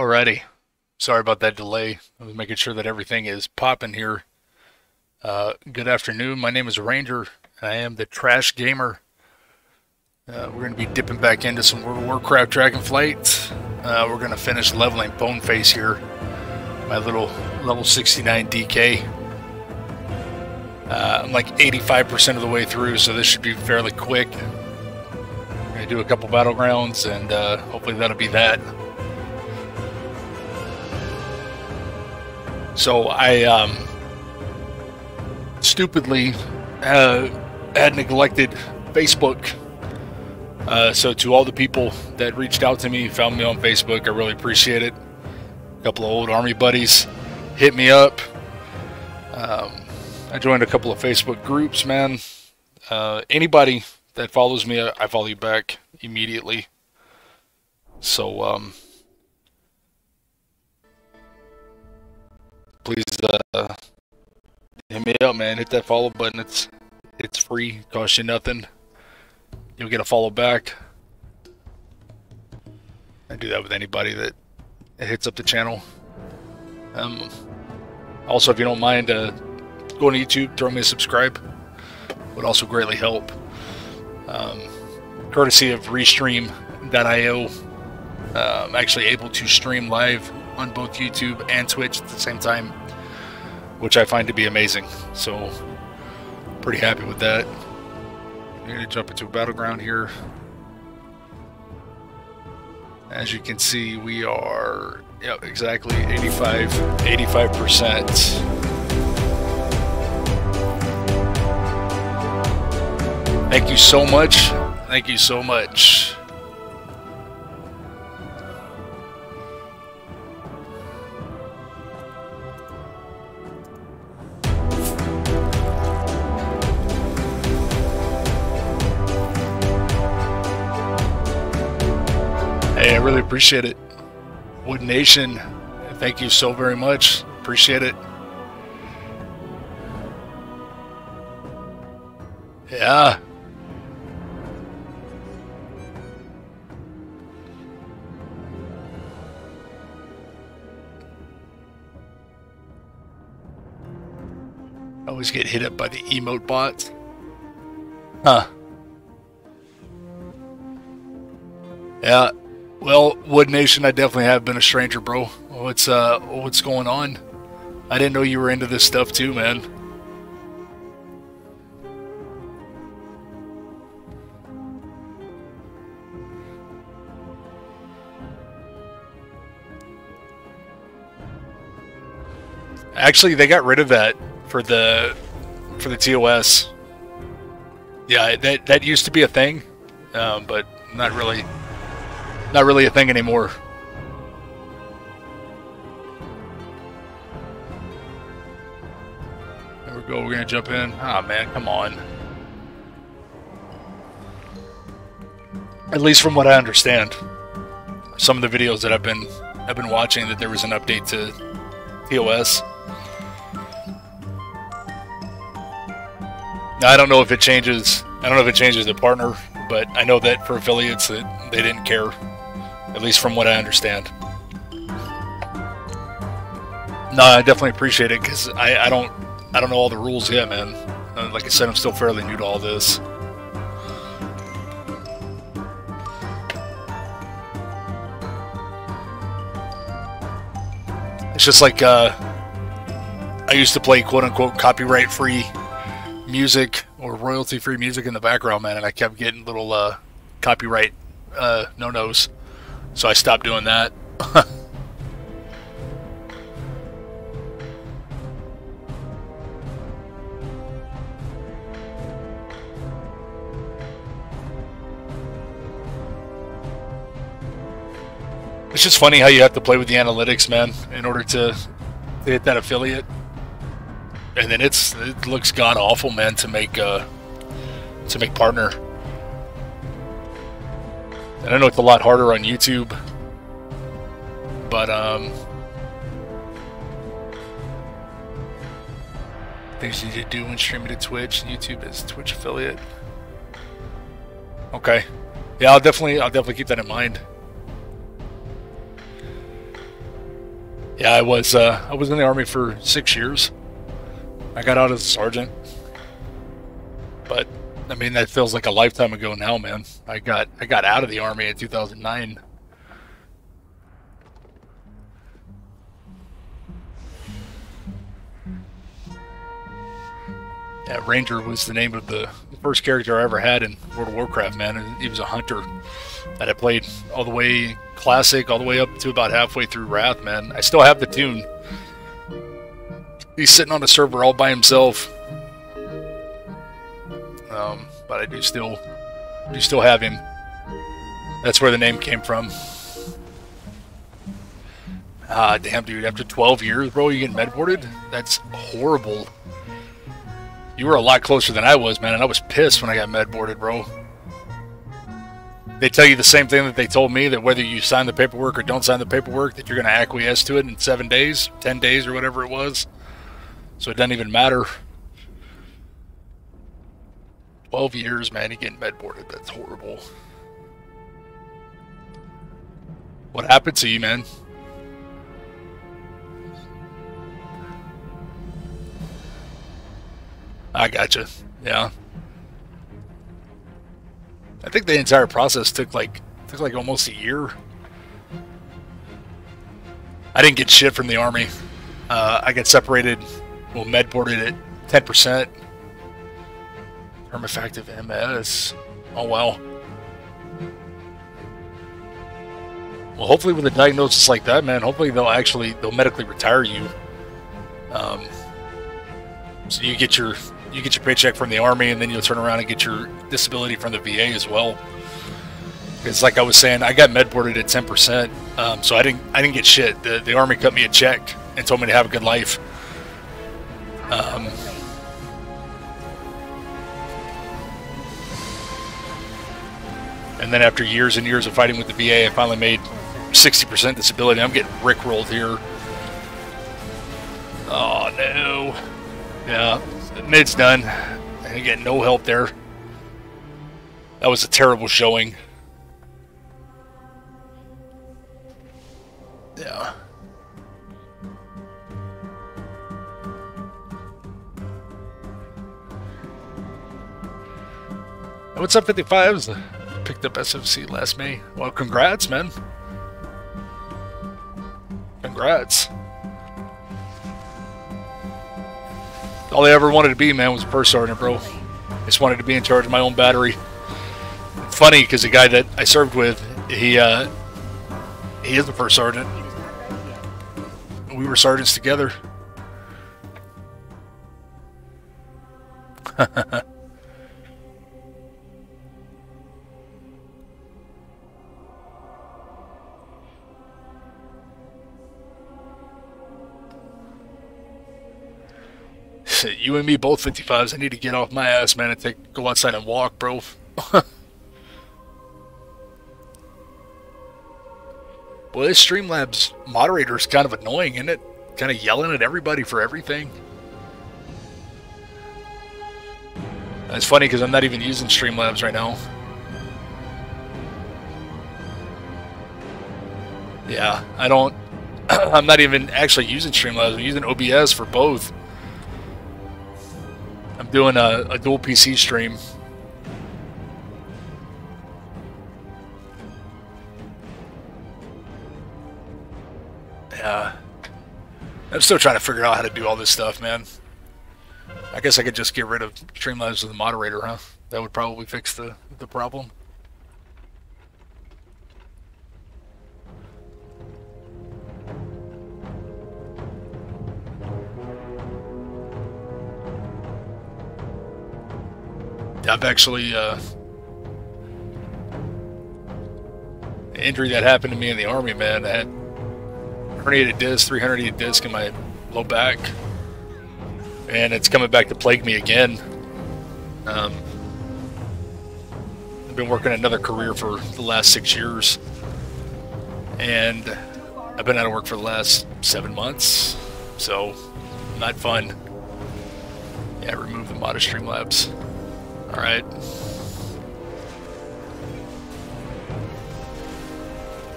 Alrighty. Sorry about that delay. I was making sure that everything is popping here. Good afternoon. My name is Ranger, and I am the Trash Gamer. We're going to be dipping back into some World of Warcraft Dragonflight. We're going to finish leveling Boneface here. My little level 69 DK. I'm like 85% of the way through, so this should be fairly quick. I'm going to do a couple battlegrounds, and hopefully that'll be that. So I stupidly had neglected Facebook. So to all the people that reached out to me, found me on Facebook, I really appreciate it. A couple of old army buddies hit me up. I joined a couple of Facebook groups, man. Anybody that follows me, I follow you back immediately. So please hit me up, man. Hit that follow button. It's free, costs you nothing. You'll get a follow back. I do that with anybody that hits up the channel. Also, if you don't mind going to YouTube, throw me a subscribe. Would also greatly help. Courtesy of Restream.io, I'm actually able to stream live on both YouTube and Twitch at the same time, which I find to be amazing. So, pretty happy with that. I'm going to jump into a battleground here. As you can see, we are, yep, exactly 85%. Thank you so much. Thank you so much. Hey, I really appreciate it. Wood Nation, thank you so very much. Appreciate it. Yeah. I always get hit up by the emote bots. Huh. Yeah. Well, Wood Nation, I definitely have been a stranger, bro. What's going on? I didn't know you were into this stuff too, man. Actually, they got rid of that for the TOS. Yeah, that used to be a thing, but not really a thing anymore. There we go. We're gonna jump in. Ah, man, come on. At least from what I understand, some of the videos that I've been watching, that there was an update to TOS. Now, I don't know if it changes. I don't know if it changes the partner, but I know that for affiliates that they didn't care. At least from what I understand. No, I definitely appreciate it, because I don't know all the rules yet, man. Like I said, I'm still fairly new to all this. It's just like I used to play quote-unquote copyright-free music or royalty-free music in the background, man, and I kept getting little copyright no-nos. So I stopped doing that. It's just funny how you have to play with the analytics, man, in order to hit that affiliate. And then it looks god awful, man, to make partner. And I know it's a lot harder on YouTube, but things you need to do when streaming to Twitch. YouTube is Twitch affiliate. Okay, yeah, I'll definitely keep that in mind. Yeah, I was in the Army for 6 years. I got out as a sergeant. But I mean, that feels like a lifetime ago now, man. I got out of the Army in 2009. Yeah, Ranger was the name of the first character I ever had in World of Warcraft, man. And he was a hunter that I played all the way classic, all the way up to about halfway through Wrath, man. I still have the tune. He's sitting on a server all by himself. But I do still have him. That's where the name came from. Ah, damn, dude. After 12 years, bro, you get medboarded? That's horrible. You were a lot closer than I was, man, and I was pissed when I got medboarded, bro. They tell you the same thing that they told me, that whether you sign the paperwork or don't sign the paperwork, that you're going to acquiesce to it in 7 days, 10 days, or whatever it was. So it doesn't even matter. 12 years, man, you getting medboarded. That's horrible. What happened to you, man? I gotcha. Yeah. I think the entire process took like almost a year. I didn't get shit from the Army. I got separated, well, medboarded at 10%. Term effective MS. Oh, wow. Well, hopefully with a diagnosis like that, man, hopefully they'll medically retire you. So you get your paycheck from the Army, and then you'll turn around and get your disability from the VA as well. Because like I was saying, I got medboarded at 10%, so I didn't get shit. The Army cut me a check and told me to have a good life. And then after years and years of fighting with the VA, I finally made 60% disability. I'm getting rickrolled here. Oh no. Yeah, mid's done. I get no help there. That was a terrible showing. Yeah. What's up, 55s? Picked up SFC last May. Well, congrats, man. Congrats. All I ever wanted to be, man, was a first sergeant, bro. I just wanted to be in charge of my own battery. Funny, because the guy that I served with, he is the first sergeant. We were sergeants together. You and me both 55s. I need to get off my ass, man, and go outside and walk, bro. Well, this Streamlabs moderator is kind of annoying, isn't it? Kind of yelling at everybody for everything. And it's funny because I'm not even using Streamlabs right now. Yeah, I don't... I'm not even actually using Streamlabs. I'm using OBS for both. I'm doing a dual PC stream. Yeah. I'm still trying to figure out how to do all this stuff, man. I guess I could just get rid of Streamlabs as the moderator, huh? That would probably fix the problem. I've actually, the injury that happened to me in the Army, man, I had herniated disc, 3 herniated disc in my low back, and it's coming back to plague me again. I've been working another career for the last 6 years, and I've been out of work for the last 7 months, so not fun. Yeah, remove the mod of Streamlabs. Alright.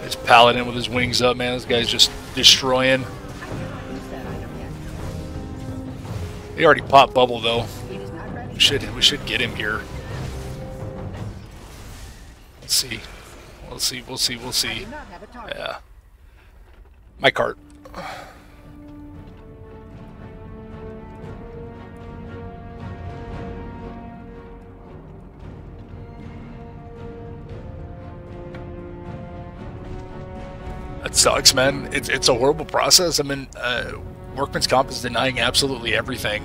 This Paladin with his wings up, man. This guy's just destroying. He already popped bubble though. We should get him here. Let's see. We'll see. Yeah. My cart. That sucks, man. It's a horrible process. I mean, workman's comp is denying absolutely everything.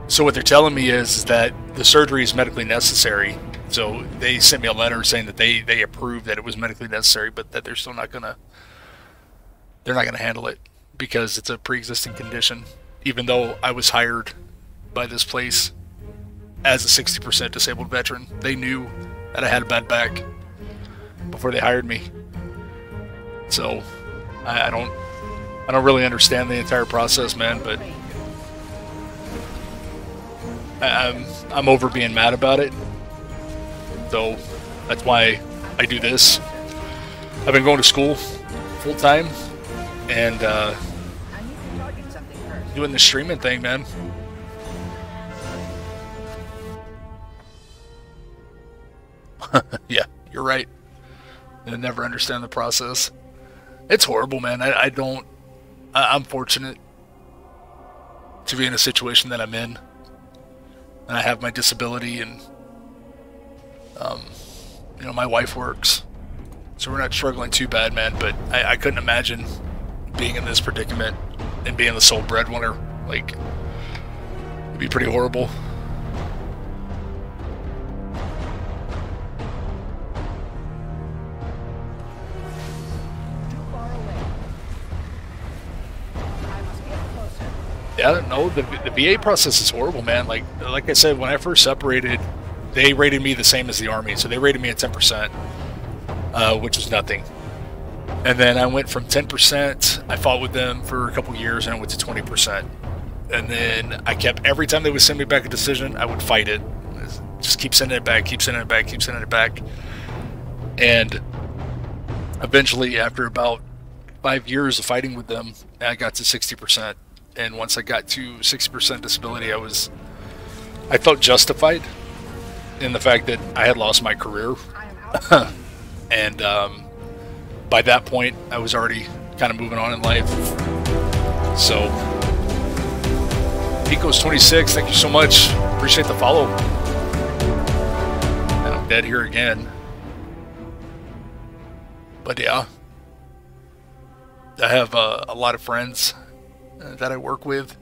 So what they're telling me is that the surgery is medically necessary. So they sent me a letter saying that they approved that it was medically necessary, but that they're still not gonna handle it because it's a pre-existing condition. Even though I was hired by this place as a 60% disabled veteran, they knew that I had a bad back before they hired me. So I don't really understand the entire process, man, but I'm over being mad about it. So that's why I do this. I've been going to school full time and doing the streaming thing, man. Yeah, you're right. I never understand the process. It's horrible, man. I'm fortunate to be in a situation that I'm in. And I have my disability and, you know, my wife works. So we're not struggling too bad, man. But I couldn't imagine being in this predicament and being the sole breadwinner. Like, it'd be pretty horrible. Yeah, no, the VA process is horrible, man. Like I said, when I first separated, they rated me the same as the Army, so they rated me at 10%, which was nothing. And then I went from 10%, I fought with them for a couple years, and I went to 20%. And then I kept, every time they would send me back a decision, I would fight it. Just keep sending it back, keep sending it back, keep sending it back. And eventually, after about 5 years of fighting with them, I got to 60%. And once I got to 60% disability, I felt justified in the fact that I had lost my career. And by that point, I was already kind of moving on in life. So, Pico's26, thank you so much. Appreciate the follow. And I'm dead here again. But yeah, I have a lot of friends that I work with,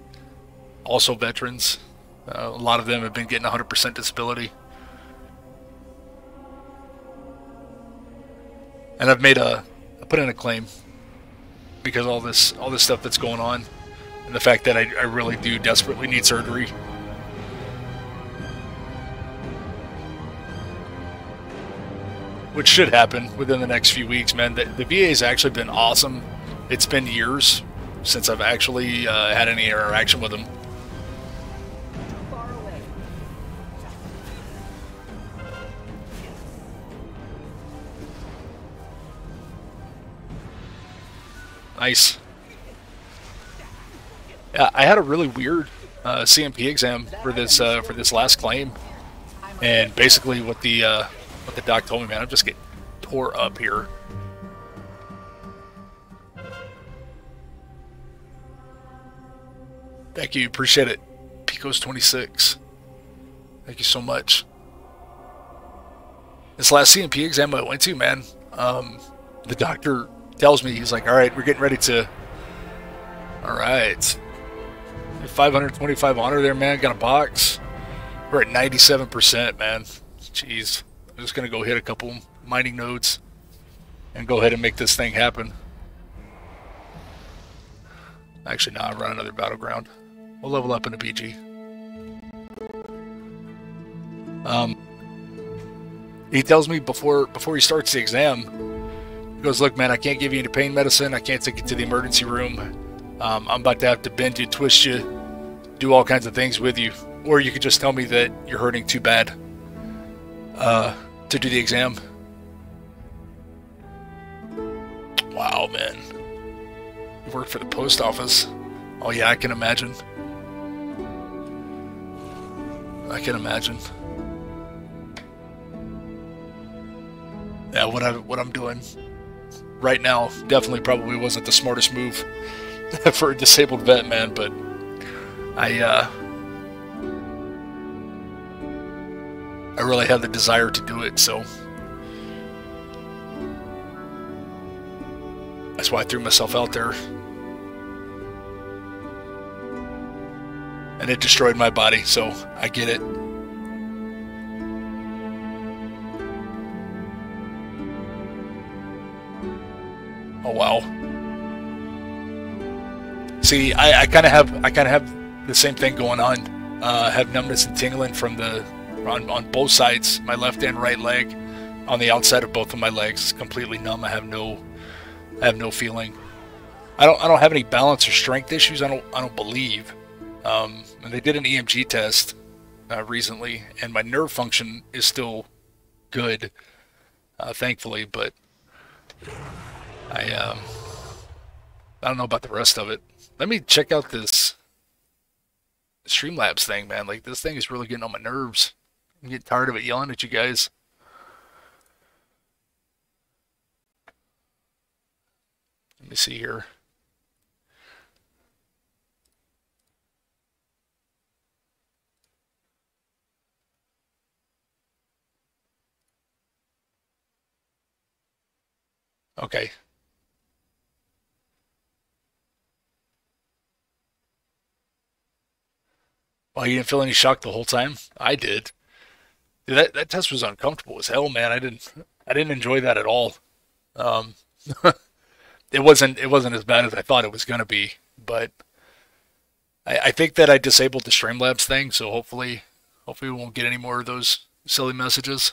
also veterans. A lot of them have been getting 100% disability. And I put in a claim because all this stuff that's going on and the fact that I really do desperately need surgery. Which should happen within the next few weeks, man. The VA has actually been awesome. It's been years since I've actually had any interaction with them. Nice. Yeah, I had a really weird CMP exam for this last claim, and basically what the doc told me, man, I'm just getting tore up here. Thank you, appreciate it. Pico's26. Thank you so much. This last CMP exam I went to, man, the doctor tells me, he's like, all right, we're getting ready to, all right, 525 honor there, man, got a box. We're at 97%, man. Jeez, I'm just going to go hit a couple mining nodes and go ahead and make this thing happen. Actually, no, I'll run another battleground. We'll level up into BG. He tells me before he starts the exam, he goes, look, man, I can't give you any pain medicine. I can't take you to the emergency room. I'm about to have to bend you, twist you, do all kinds of things with you. Or you could just tell me that you're hurting too bad to do the exam. Wow, man. You work for the post office. Oh yeah, I can imagine. I can imagine. Yeah, what I'm doing right now definitely probably wasn't the smartest move for a disabled vet, man, but I really had the desire to do it, so that's why I threw myself out there. And it destroyed my body, so I get it. Oh wow. See, I kind of have the same thing going on. Have numbness and tingling from on both sides, my left and right leg, on the outside of both of my legs. It's completely numb. I have no feeling. I don't have any balance or strength issues. I don't believe. And they did an EMG test recently, and my nerve function is still good, thankfully. But I don't know about the rest of it. Let me check out this Streamlabs thing, man. Like, this thing is really getting on my nerves. I'm getting tired of it yelling at you guys. Let me see here. Okay. Well, you didn't feel any shock the whole time? I did. Dude, that test was uncomfortable as hell, man. I didn't enjoy that at all. Um, it wasn't as bad as I thought it was gonna be, but I think that I disabled the Streamlabs thing, so hopefully we won't get any more of those silly messages.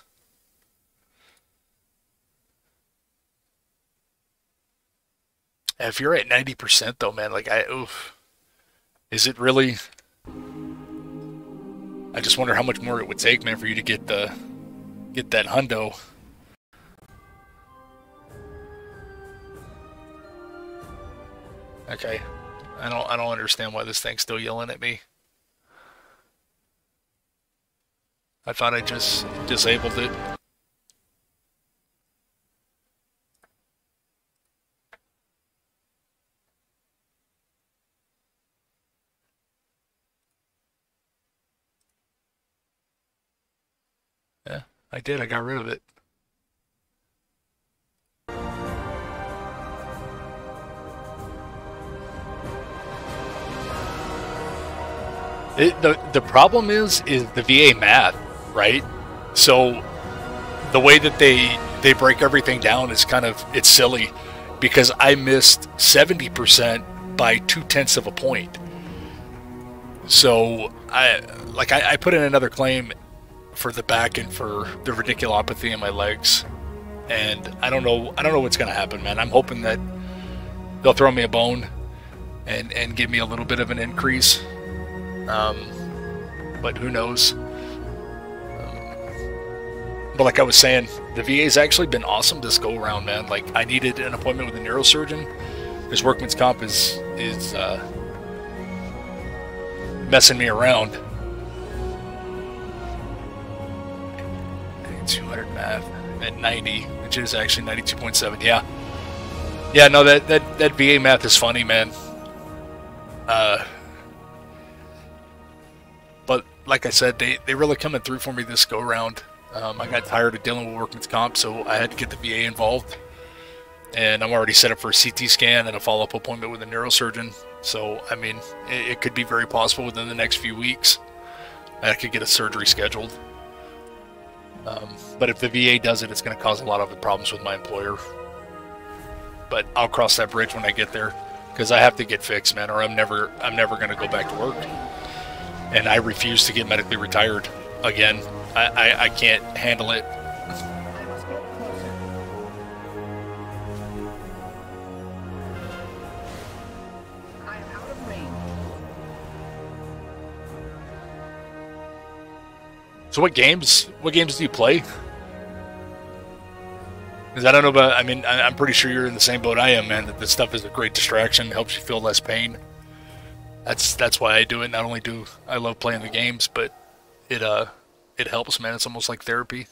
If you're at 90% though, man, like oof, is it really? I just wonder how much more it would take, man, for you to get that hundo. Okay, I don't understand why this thing's still yelling at me. I thought I just disabled it. Yeah, I did. I got rid of it. The problem is the VA math, right? So the way that they break everything down is it's silly, because I missed 70% by 2/10 of a point. So I put in another claim for the back and for the radiculopathy in my legs, and I don't know what's gonna happen, man. I'm hoping that they'll throw me a bone and give me a little bit of an increase. But who knows? But like I was saying, the VA's actually been awesome this go around, man. Like, I needed an appointment with a neurosurgeon. His workman's comp is messing me around. 200 math at 90, which is actually 92.7. Yeah. No, that VA math is funny, man. But like I said, they really coming through for me this go round. I got tired of dealing with workman's comp, so I had to get the VA involved. And I'm already set up for a CT scan and a follow-up appointment with a neurosurgeon. So, I mean, it could be very possible within the next few weeks I could get a surgery scheduled. But if the VA does it, it's going to cause a lot of problems with my employer. But I'll cross that bridge when I get there, because I have to get fixed, man, or I'm never going to go back to work. And I refuse to get medically retired again. I can't handle it. So what games do you play? Because I don't know about, I mean, I'm pretty sure you're in the same boat I am, man, that this stuff is a great distraction, helps you feel less pain. That's why I do it. Not only do I love playing the games, but it helps, man. It's almost like therapy.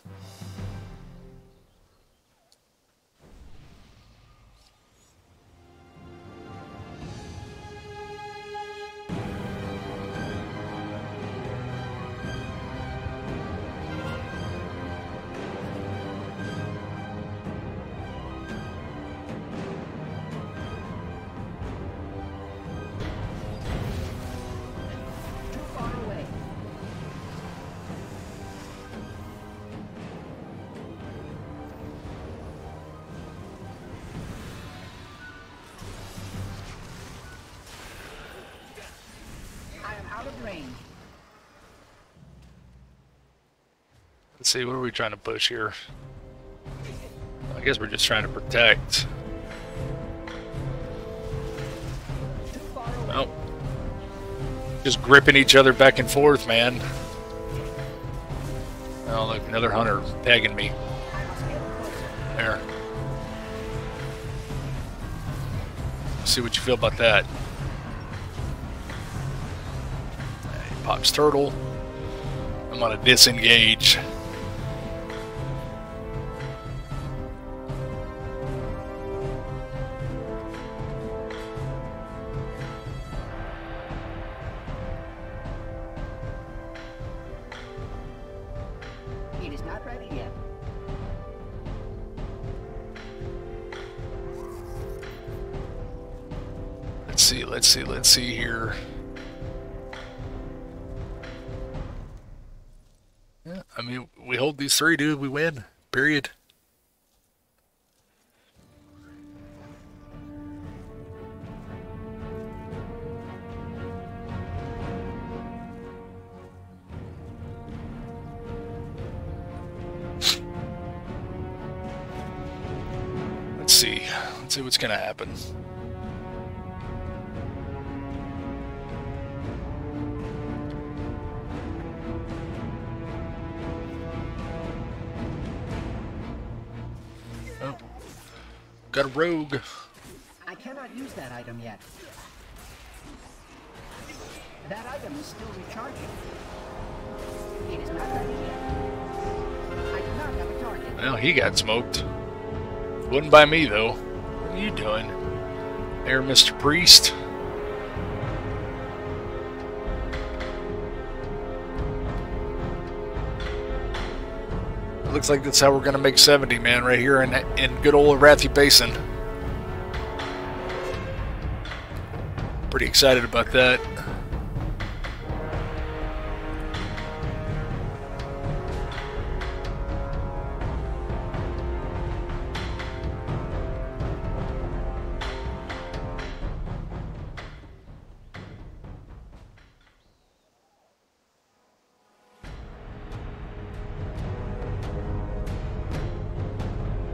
Let's see, what are we trying to push here? I guess we're just trying to protect. Well, just gripping each other back and forth, man. Oh, look, another hunter tagging me. There. See what you feel about that. He pops turtle. I'm gonna disengage. It is not ready yet. Let's see here. Yeah, I mean, we hold these three, dude. We win. Period. Let's see what's gonna happen. Oh, got a rogue. I cannot use that item yet. That item is still recharging. It is not ready yet. I do not have a target. Well, he got smoked. Wouldn't by me, though. What are you doing? There, Mr. Priest. Looks like that's how we're going to make 70, man, right here in good old Arathi Basin. Pretty excited about that.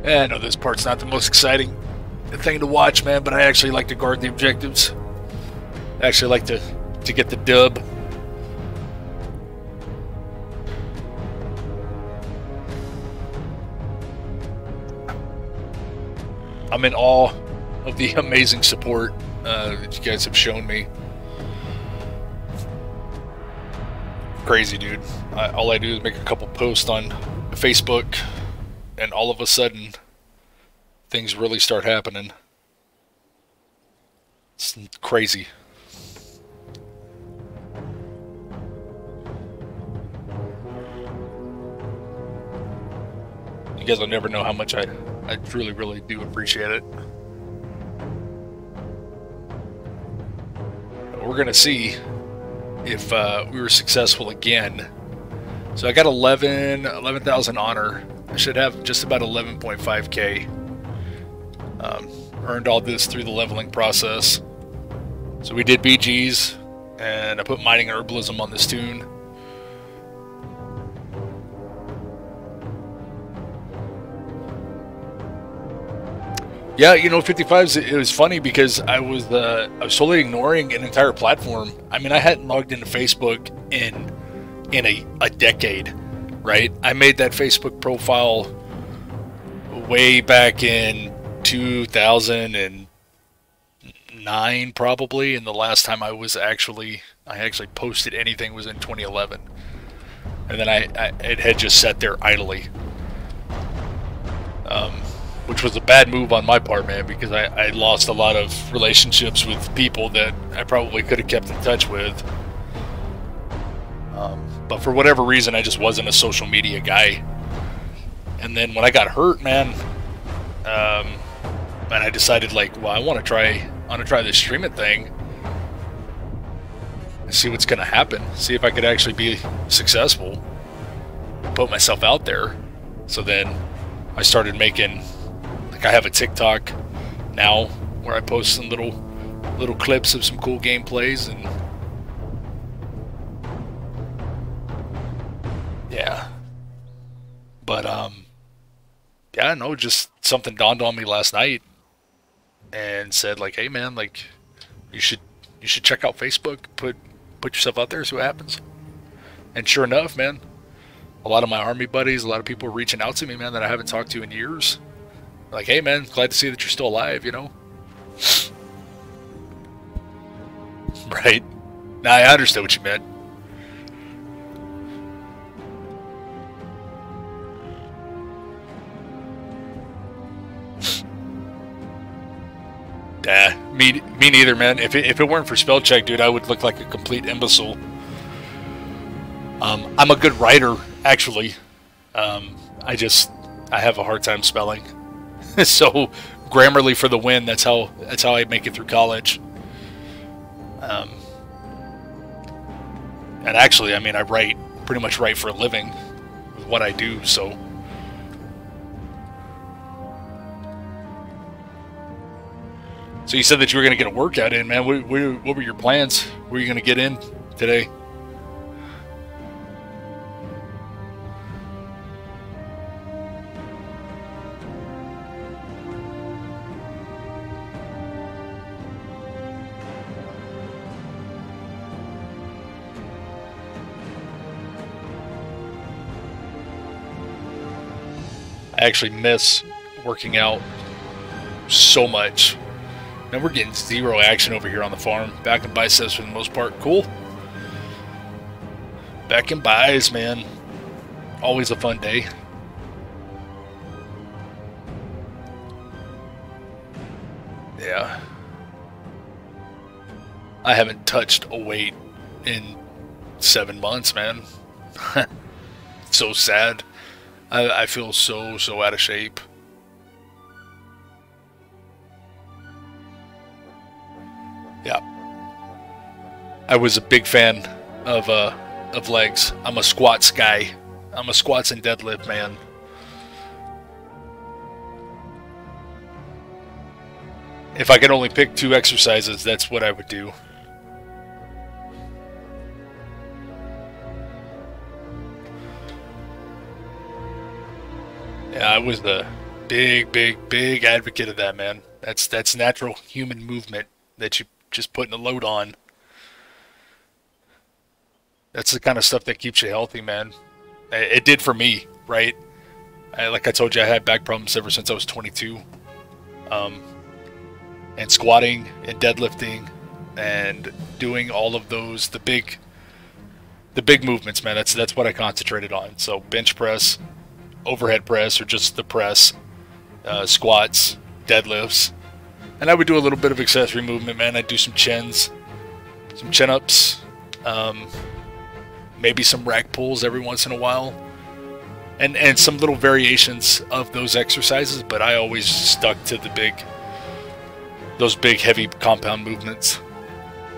Yeah, I know this part's not the most exciting thing to watch, man, but I actually like to guard the objectives. I actually like to get the dub. I'm in awe of the amazing support that you guys have shown me. Crazy, dude. All I do is make a couple posts on Facebook, and all of a sudden, things really start happening. It's crazy. You guys will never know how much I truly, really do appreciate it. We're gonna see if we were successful again. So I got 11,000 honor. I should have just about 11.5k. Earned all this through the leveling process. So we did BGs, and I put mining and herbalism on this tune. Yeah, you know, 55s, it was funny because I was totally ignoring an entire platform. I mean, I hadn't logged into Facebook in a decade, right? I made that Facebook profile way back in 2009, 2009 probably, and the last time I actually posted anything was in 2011, and then it had just sat there idly, which was a bad move on my part, man, because I lost a lot of relationships with people that I probably could have kept in touch with. But for whatever reason, I just wasn't a social media guy. And then when I got hurt, man, and I decided, like, well, I want to try this streaming thing and see what's gonna happen. See if I could actually be successful, put myself out there. So then I started making, like, I have a TikTok now where I post some little clips of some cool gameplays, and yeah. But yeah, no, just something dawned on me last night and said, like, hey man, like, you should check out Facebook, put yourself out there, see what happens. And sure enough, man, a lot of my army buddies, a lot of people reaching out to me, man, that I haven't talked to in years. Like, hey man, glad to see that you're still alive, you know? Right? Nah, I understood what you meant. Me neither, man. If it weren't for spell check, dude, I would look like a complete imbecile. I'm a good writer, actually. I have a hard time spelling. So, Grammarly for the win. That's how I make it through college. And actually, I mean, I pretty much write for a living with what I do, so. So you said that you were going to get a workout in, man. What were your plans? What were you going to get in today? I actually miss working out so much. Man, we're getting zero action over here on the farm. Back and biceps for the most part. Cool. Back and buys, man. Always a fun day. Yeah. I haven't touched a weight in 7 months, man. So sad. I feel so out of shape. Yeah. I was a big fan of legs. I'm a squats guy. I'm a squats and deadlift man. If I could only pick 2 exercises, that's what I would do. Yeah, I was the big advocate of that, man. That's natural human movement that you just putting a load on. That's the kind of stuff that keeps you healthy, man. It did for me, right? Like I told you, I had back problems ever since I was 22. And squatting and deadlifting and doing all of those, the big movements, man. That's what I concentrated on. So bench press, overhead press, or just the press, squats, deadlifts. And I would do a little bit of accessory movement, man. I'd do some chins, some chin-ups, maybe some rack pulls every once in a while, and some little variations of those exercises. But I always stuck to those big, heavy compound movements,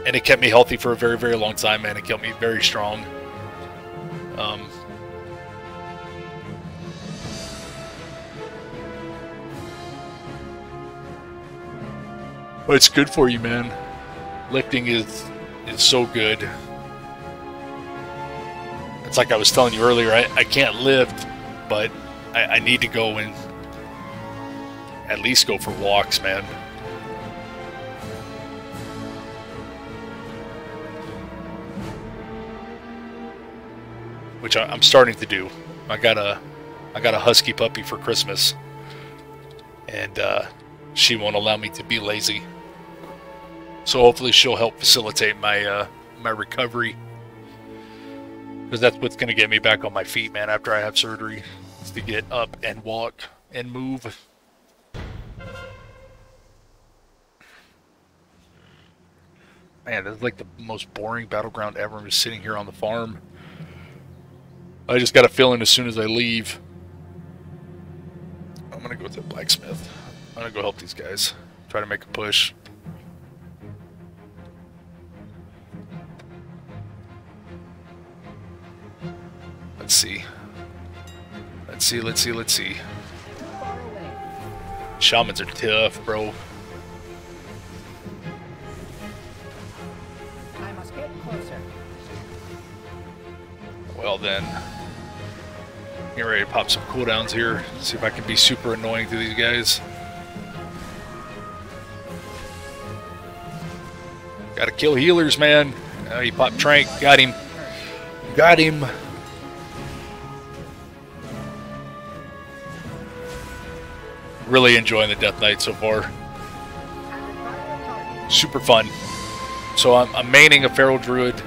and it kept me healthy for a very long time, man. It kept me very strong. But it's good for you, man. Lifting is so good. It's like I was telling you earlier, I can't lift, but I need to go and at least go for walks, man. Which I'm starting to do. I got a husky puppy for Christmas, and she won't allow me to be lazy. So hopefully she'll help facilitate my my recovery, because that's what's going to get me back on my feet, man, after I have surgery, is to get up and walk and move. Man, this is like the most boring battleground ever. I'm just sitting here on the farm. I just got a feeling as soon as I leave, I'm going to go to the blacksmith. I'm going to go help these guys. Try to make a push. Let's see. Let's see, let's see, let's see. Shamans are tough, bro. I must get closer. Well then, get ready to pop some cooldowns here. See if I can be super annoying to these guys. Gotta kill healers, man. Oh, he popped Trank. Got him. Got him. Really enjoying the Death Knight so far. Super fun. So I'm maining a Feral Druid.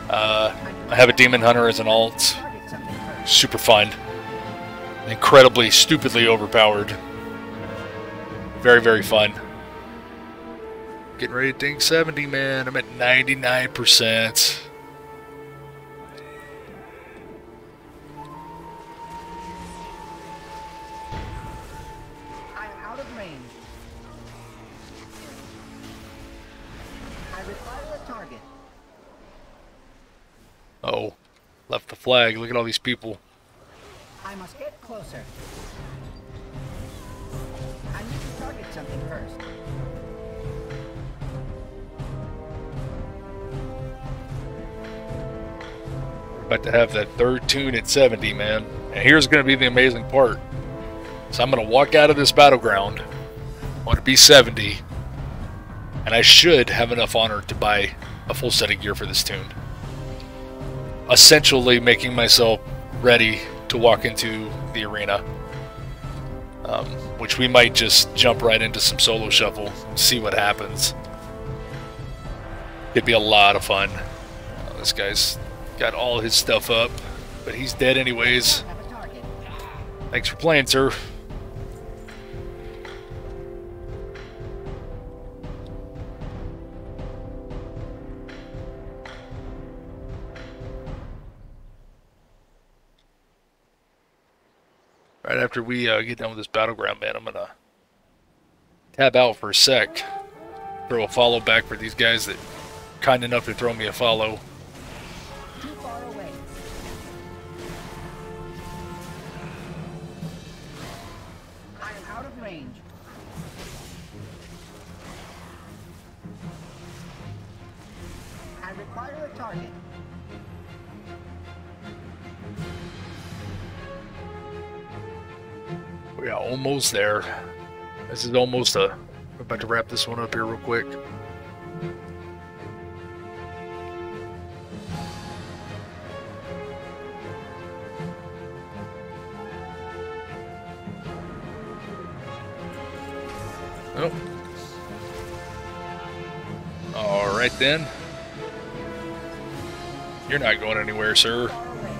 I have a Demon Hunter as an alt. Super fun. Incredibly, stupidly overpowered. Very, very fun. Getting ready to ding 70, man. I'm at 99%. I am out of range. I require a target. Oh, left the flag. Look at all these people. I must get closer. I need to target something first. We're about to have that third tune at 70, man. And here's going to be the amazing part. So I'm going to walk out of this battleground. I want to be 70. And I should have enough honor to buy a full set of gear for this tune. Essentially making myself ready to walk into the arena. Which we might just jump right into some solo shuffle, see what happens. It'd be a lot of fun. This guy's got all his stuff up, but he's dead anyways. Have a target. Thanks for playing, sir. Right after we get done with this battleground, man, I'm gonna tab out for a sec. Throw a follow back for these guys that kind enough to throw me a follow. Too far away. I am out of range. I require a target. We are almost there. This is almost a... I'm about to wrap this one up here real quick. Oh. Alright then. You're not going anywhere, sir. Far away.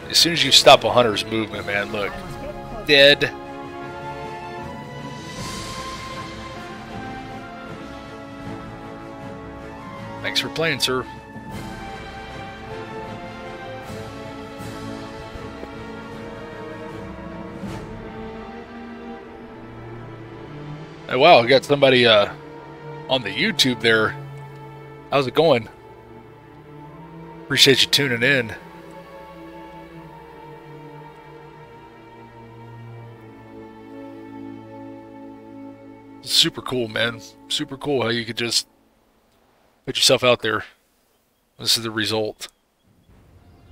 As soon as you stop a hunter's movement, man, look. I must get closer. Dead. Thanks for playing, sir. Oh, wow, I got somebody on the YouTube there. How's it going? Appreciate you tuning in. Super cool, man. Super cool how you could just put yourself out there. This is the result.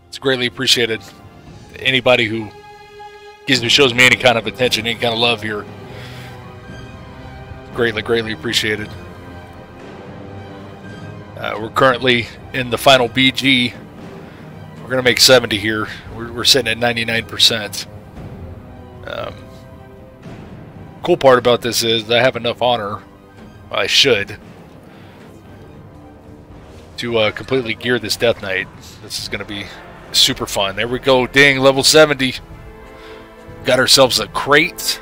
It's greatly appreciated. Anybody who shows me any kind of attention, any kind of love here. Greatly, greatly appreciated. We're currently in the final BG. We're going to make 70 here. We're sitting at 99%. Cool part about this is I have enough honor I should. To completely gear this Death Knight. This is going to be super fun. There we go. Ding, level 70. Got ourselves a crate.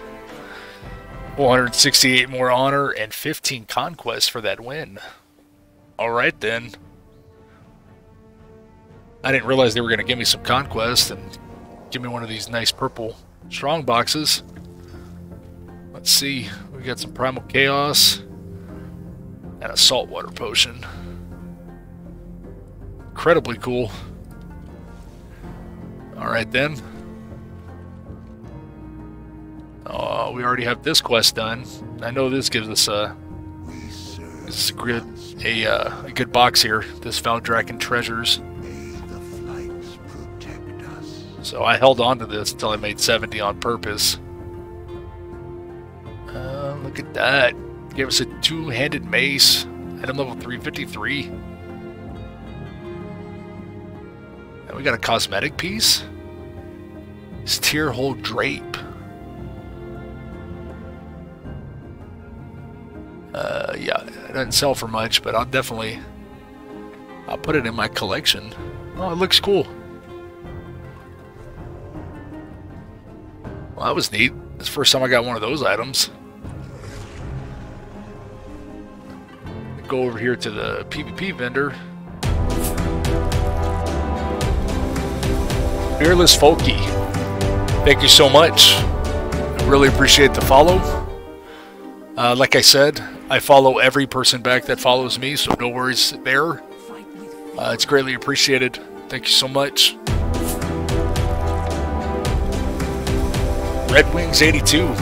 468 more honor and 15 conquests for that win. Alright then. I didn't realize they were going to give me some conquest and give me one of these nice purple strong boxes. Let's see. We got some Primal Chaos and a saltwater potion. Incredibly cool. Alright then. We already have this quest done. I know this gives us a good box here. This Valdrakken Treasures. So I held on to this until I made 70 on purpose. Look at that. Gave us a two-handed mace. Item level 353. And we got a cosmetic piece. Steer hole drape. Yeah, it doesn't sell for much, but I'll put it in my collection. Oh, it looks cool. Well, that was neat. It's the first time I got one of those items. Go over here to the PvP vendor. Fearless Folky. Thank you so much. I really appreciate the follow. Like I said, I follow every person back that follows me, so no worries there. It's greatly appreciated. Thank you so much. Red Wings 82.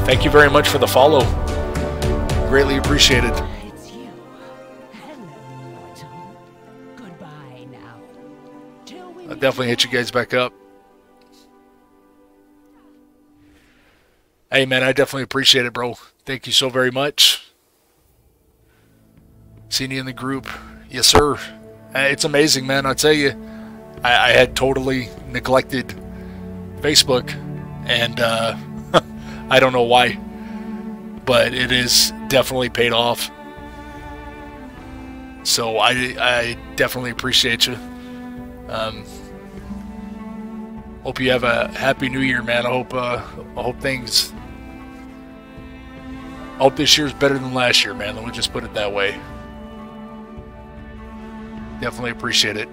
Thank you very much for the follow. Greatly appreciated. It's you. Hello, mortal. Goodbye now. Till we I'll definitely hit you guys back up. Hey man, I definitely appreciate it, bro. Thank you so very much. Seen you in the group. Yes, sir. It's amazing, man. I'll tell you, I had totally neglected Facebook, and I don't know why, but it is definitely paid off. So I definitely appreciate you. Hope you have a happy new year, man. I hope things. I hope this year's better than last year, man. Let me just put it that way. Definitely appreciate it.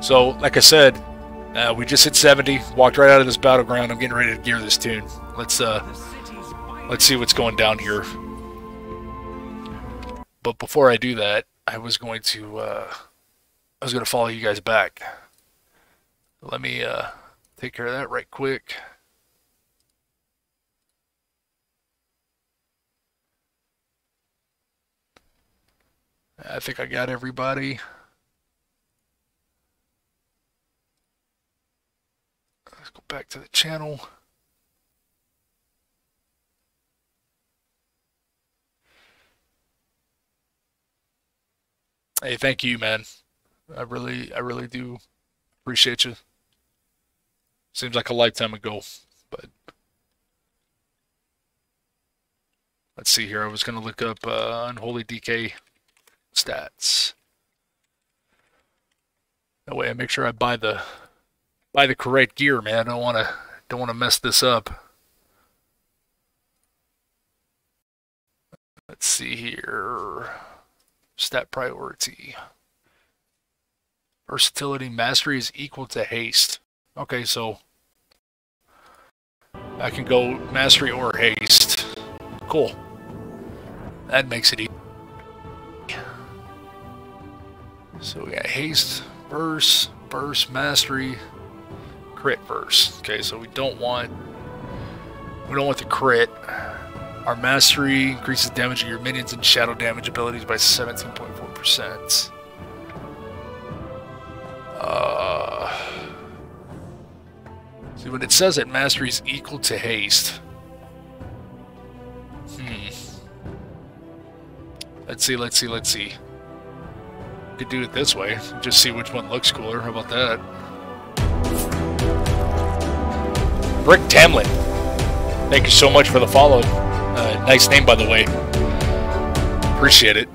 So, like I said, we just hit 70. Walked right out of this battleground. I'm getting ready to gear this tune. Let's see what's going down here. But before I do that, I was going to follow you guys back. Let me take care of that right quick. I think I got everybody. Let's go back to the channel. Hey, thank you, man. I really do appreciate you. Seems like a lifetime ago, but let's see here. I was gonna look up Unholy DK stats. That way I make sure I buy the correct gear, man. I don't wanna mess this up. Let's see here. Stat priority. Versatility mastery is equal to haste. Okay, so I can go mastery or haste. Cool. That makes it easy. So we got haste, burst, mastery, crit burst. Okay, so we don't want the crit. Our mastery increases damage of your minions and shadow damage abilities by 17.4%. See, when it says that mastery is equal to haste. Let's see. Could do it this way. Just see which one looks cooler. How about that? Brick Tamlin. Thank you so much for the follow. Nice name, by the way. Appreciate it.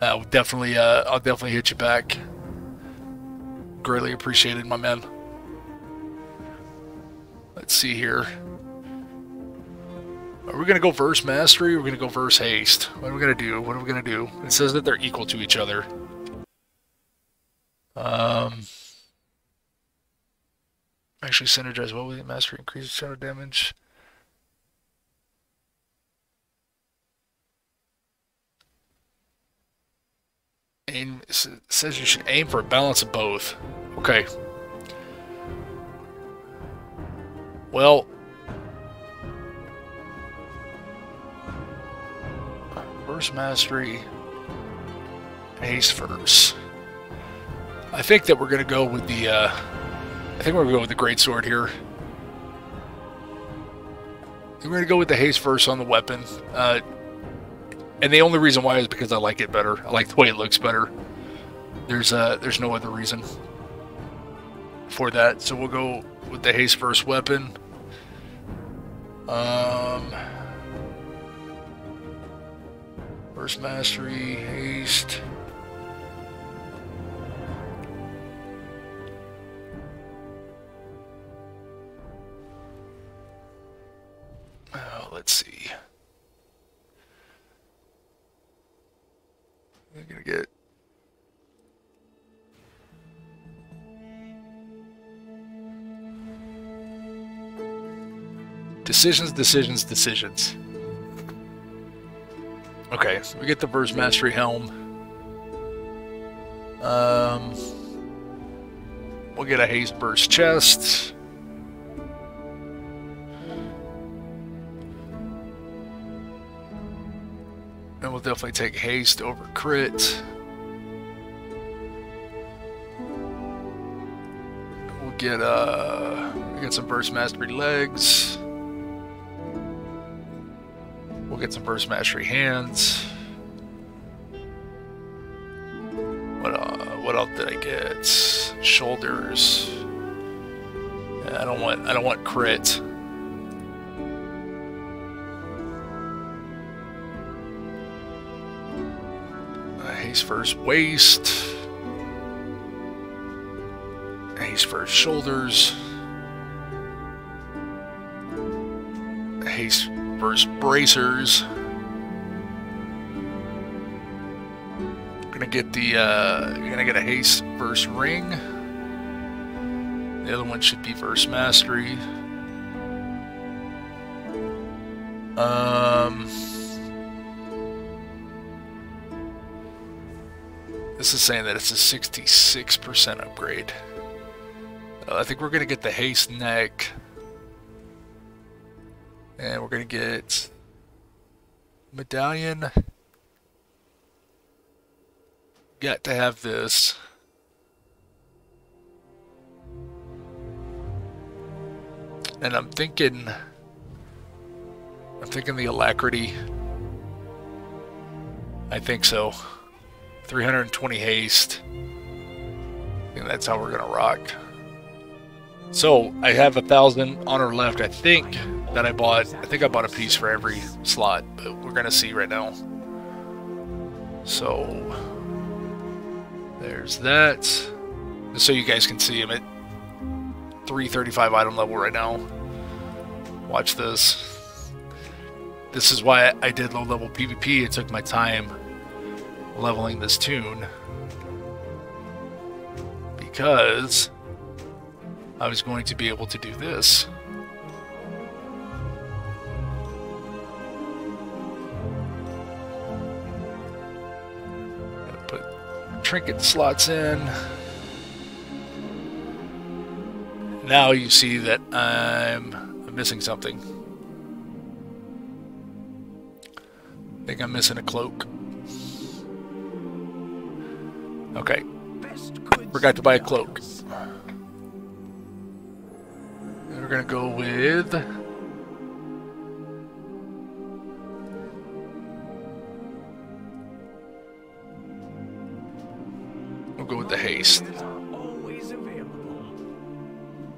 I'll definitely hit you back. Greatly appreciated, my man. Let's see here. Are we gonna go verse mastery or are we gonna go verse haste? What are we gonna do? What are we gonna do? It says that they're equal to each other. Actually synergize well with it. Mastery increases shadow damage. Aim, it says you should aim for a balance of both. Okay. Well, verse mastery, haste verse. I think that we're gonna go with the. I think we're gonna go with the great sword here. We're gonna go with the haste verse on the weapon. And the only reason why is because I like it better. I like the way it looks better. There's no other reason for that. So we'll go with the haste verse weapon. Verse mastery, haste. Let's see. I'm gonna get decisions. Okay, so we get the verse mastery helm. We'll get a haste burst chest. And we'll definitely take haste over crit. We'll get some burst mastery legs. We'll get some burst mastery hands. What else did I get? Shoulders. Yeah, I don't want crit. Haste first waist. Haste first shoulders. Haste first bracers. Gonna get a haste first ring. The other one should be verse mastery. This is saying that it's a 66% upgrade. I think we're going to get the haste neck. And we're going to get medallion. Got to have this. And I'm thinking the alacrity. I think so. 320 haste. I think that's how we're gonna rock. So I have 1,000 honor left. I think I bought a piece for every slot, but we're gonna see right now. So there's that. Just so you guys can see, I'm at 335 item level right now. Watch this. This is why I did low level PvP. It took my time leveling this tune because I was going to be able to do this. Gonna put trinket slots in. Now you see that I'm missing something. I think I'm missing a cloak. Okay. Forgot to buy a cloak. And we're gonna go with the haste.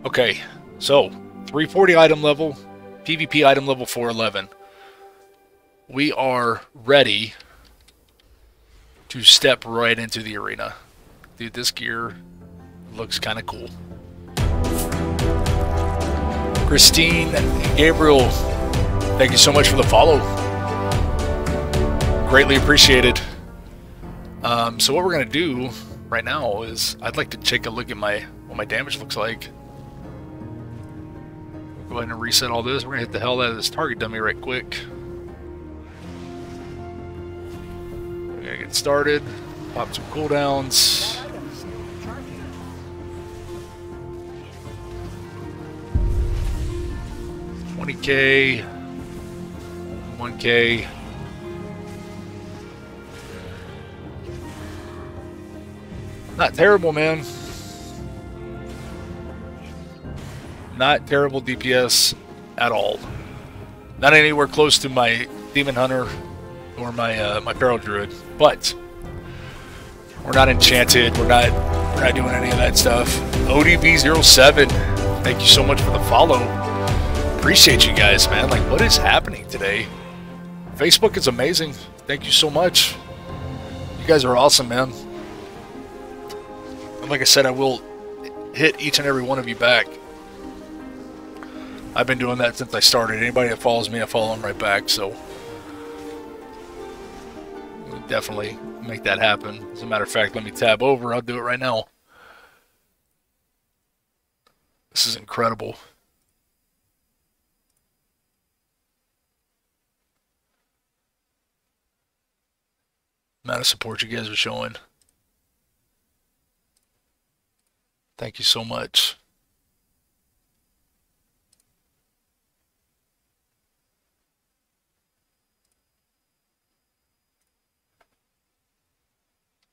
Okay, so 340 item level, PvP item level 411. we are ready to step right into the arena. Dude, this gear looks kind of cool. Christine and Gabriel, thank you so much for the follow. Greatly appreciated. So what we're going to do right now is I'd like to take a look at what my damage looks like. Go ahead and reset all this. We're going to hit the hell out of this target dummy right quick. We're going to get started. Pop some cooldowns. That item is still recharging. 20k, 1k. Not terrible, man. Not terrible DPS at all. Not anywhere close to my Demon Hunter or my my Feral Druid, but we're not enchanted. We're not doing any of that stuff. ODB07, thank you so much for the follow. Appreciate you guys, man. Like, what is happening today? Facebook is amazing. Thank you so much. You guys are awesome, man. And like I said, I will hit each and every one of you back. I've been doing that since I started. Anybody that follows me, I follow them right back. So we'll definitely make that happen. As a matter of fact, let me tab over. I'll do it right now. This is incredible. Amount of support you guys are showing. Thank you so much.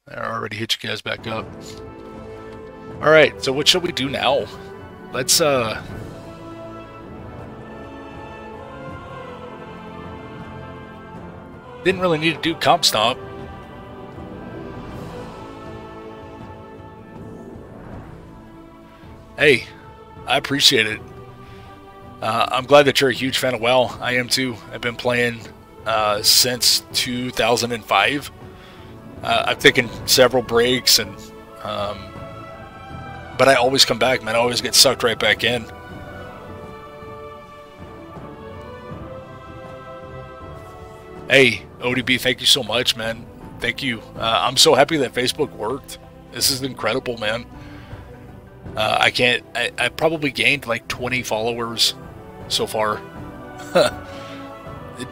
I already hit you guys back up. Alright, so what should we do now? Let's didn't really need to do Comp Stomp. Hey, I appreciate it. I'm glad that you're a huge fan of WoW. I am too. I've been playing since 2005. I've taken several breaks, and but I always come back, man. I always get sucked right back in. Hey, ODB, thank you so much, man. Thank you. I'm so happy that Facebook worked. This is incredible, man. I probably gained like 20 followers so far.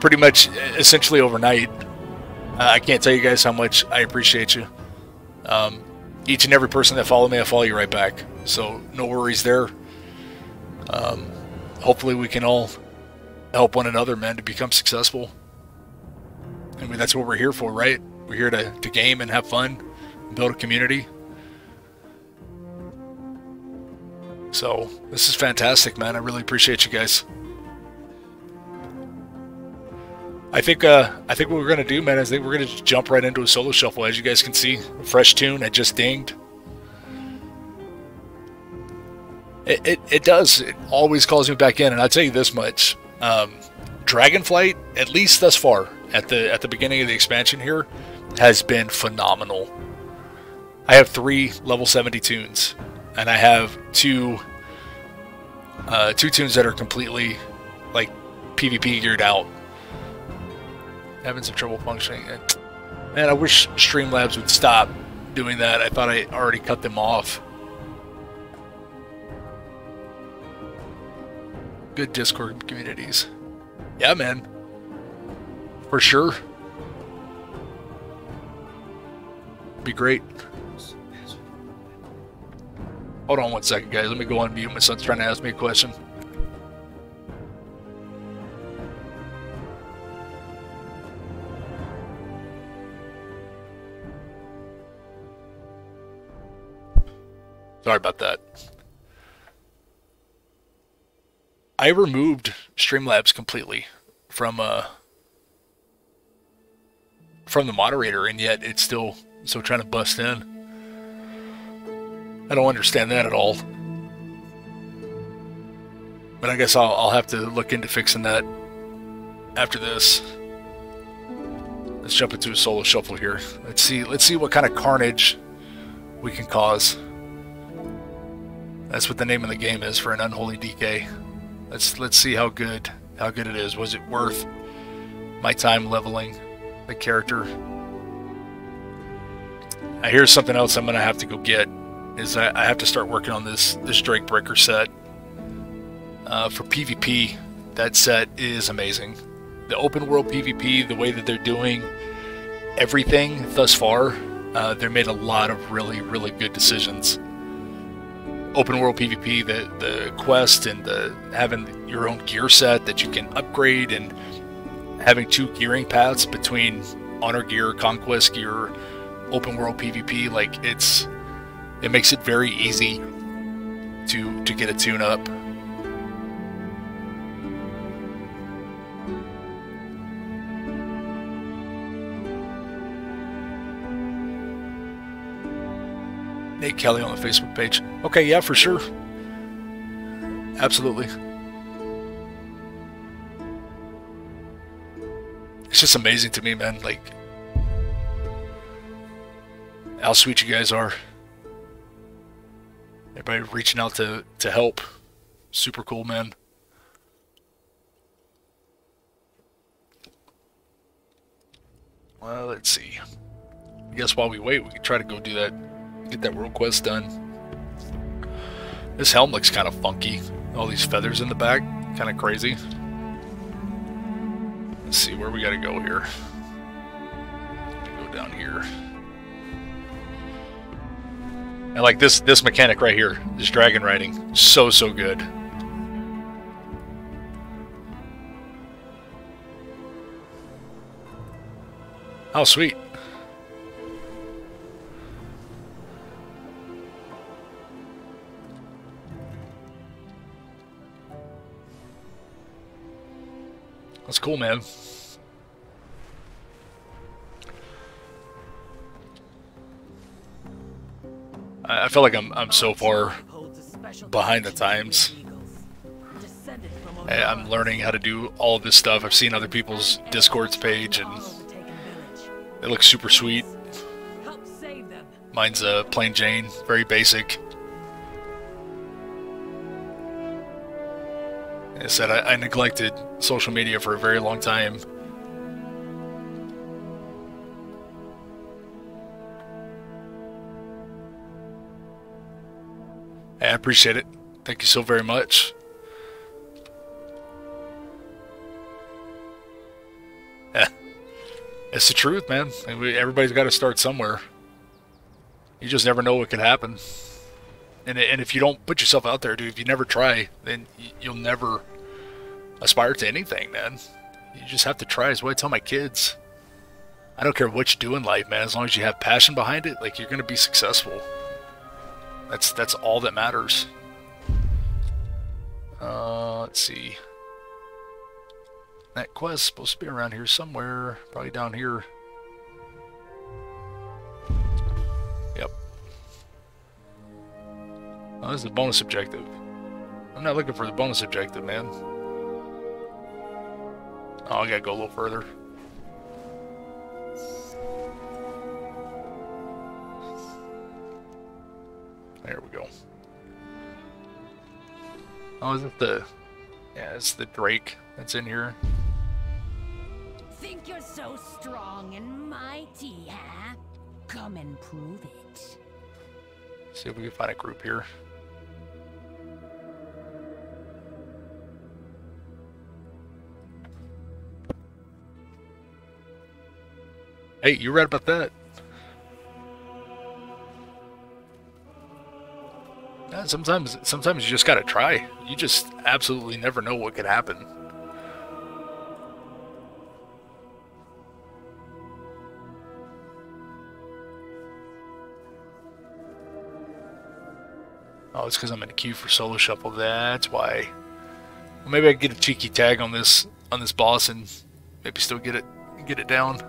Pretty much, essentially overnight. I can't tell you guys how much I appreciate you. Each and every person that follow me, I follow you right back. So no worries there. Hopefully we can all help one another, man, to become successful. I mean, that's what we're here for, right? We're here to game and have fun, build a community. So this is fantastic, man. I really appreciate you guys. I think what we're gonna do, man, is we're gonna just jump right into a solo shuffle. As you guys can see, a fresh tune. It just dinged. It does. It always calls me back in, and I'll tell you this much: Dragonflight, at least thus far, at the beginning of the expansion here, has been phenomenal. I have 3 level 70 tunes, and I have two tunes that are completely like PvP geared out. Having some trouble functioning. Man, I wish Streamlabs would stop doing that. I thought I already cut them off. Good Discord communities. Yeah, man. For sure. Be great. Hold on one second, guys. Let me go on mute. My son's trying to ask me a question. Sorry about that. I removed Streamlabs completely from the moderator, and yet it's still trying to bust in. I don't understand that at all. But I guess I'll have to look into fixing that after this. Let's jump into a solo shuffle here. Let's see what kind of carnage we can cause. That's what the name of the game is for an Unholy DK. Let's see how good it is. Was it worth my time leveling the character? Here's something else I'm gonna have to go get. Is I have to start working on this Drakebreaker set. For PvP, that set is amazing. The open world PvP, the way that they're doing everything thus far, they made a lot of really good decisions. Open world PvP, the quest and the having your own gear set that you can upgrade, and having 2 gearing paths between honor gear, conquest gear, open world PvP, like it makes it very easy to get a tune up. Nate Kelly on the Facebook page. Okay, yeah, for sure. Absolutely. It's just amazing to me, man, like how sweet you guys are. Everybody reaching out to help. Super cool, man. Well, let's see. I guess while we wait, we can try to go do that. Get that world quest done. This helm looks kind of funky. All these feathers in the back, kind of crazy. Let's see where we gotta go here. Go down here. And like this mechanic right here, this dragon riding, so good. Oh, sweet. That's cool, man. I feel like I'm so far behind the times. I'm learning how to do all of this stuff. I've seen other people's Discord's page, and it looks super sweet. Mine's a plain Jane, very basic. Like I said, I neglected social media for a very long time. I appreciate it. Thank you so very much. Yeah, it's the truth, man. Everybody's got to start somewhere. You just never know what could happen. And if you don't put yourself out there, dude, if you never try, then you'll never aspire to anything, man. You just have to try, is what I tell my kids. I don't care what you do in life, man. As long as you have passion behind it, like, you're going to be successful. That's all that matters. Let's see. That quest's supposed to be around here somewhere. Probably down here. Yep. Oh, this is a bonus objective. I'm not looking for the bonus objective, man. Oh, I gotta go a little further. There we go. Oh, is it the... Yeah, it's the Drake that's in here. Think you're so strong and mighty, huh? Come and prove it. See if we can find a group here. Hey, you read about that? Yeah, sometimes you just gotta try. You just absolutely never know what could happen. Oh, it's because I'm in a queue for solo shuffle. That's why. Well, maybe I can get a cheeky tag on this boss and maybe still get it down.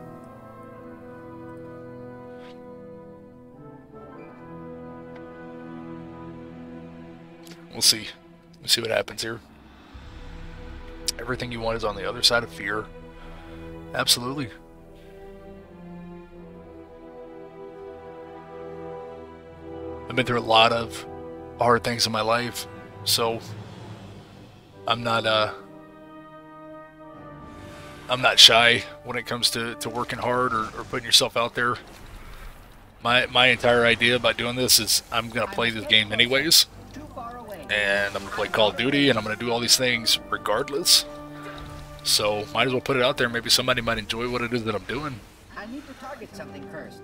We'll see. We'll see what happens here. Everything you want is on the other side of fear. Absolutely. I've been through a lot of hard things in my life, so I'm not shy when it comes to working hard or putting yourself out there. My entire idea about doing this is I'm gonna play this game anyways, and I'm gonna play Call of Duty, and I'm gonna do all these things regardless. So might as well put it out there. Maybe somebody might enjoy what it is that I'm doing. I need to target something first.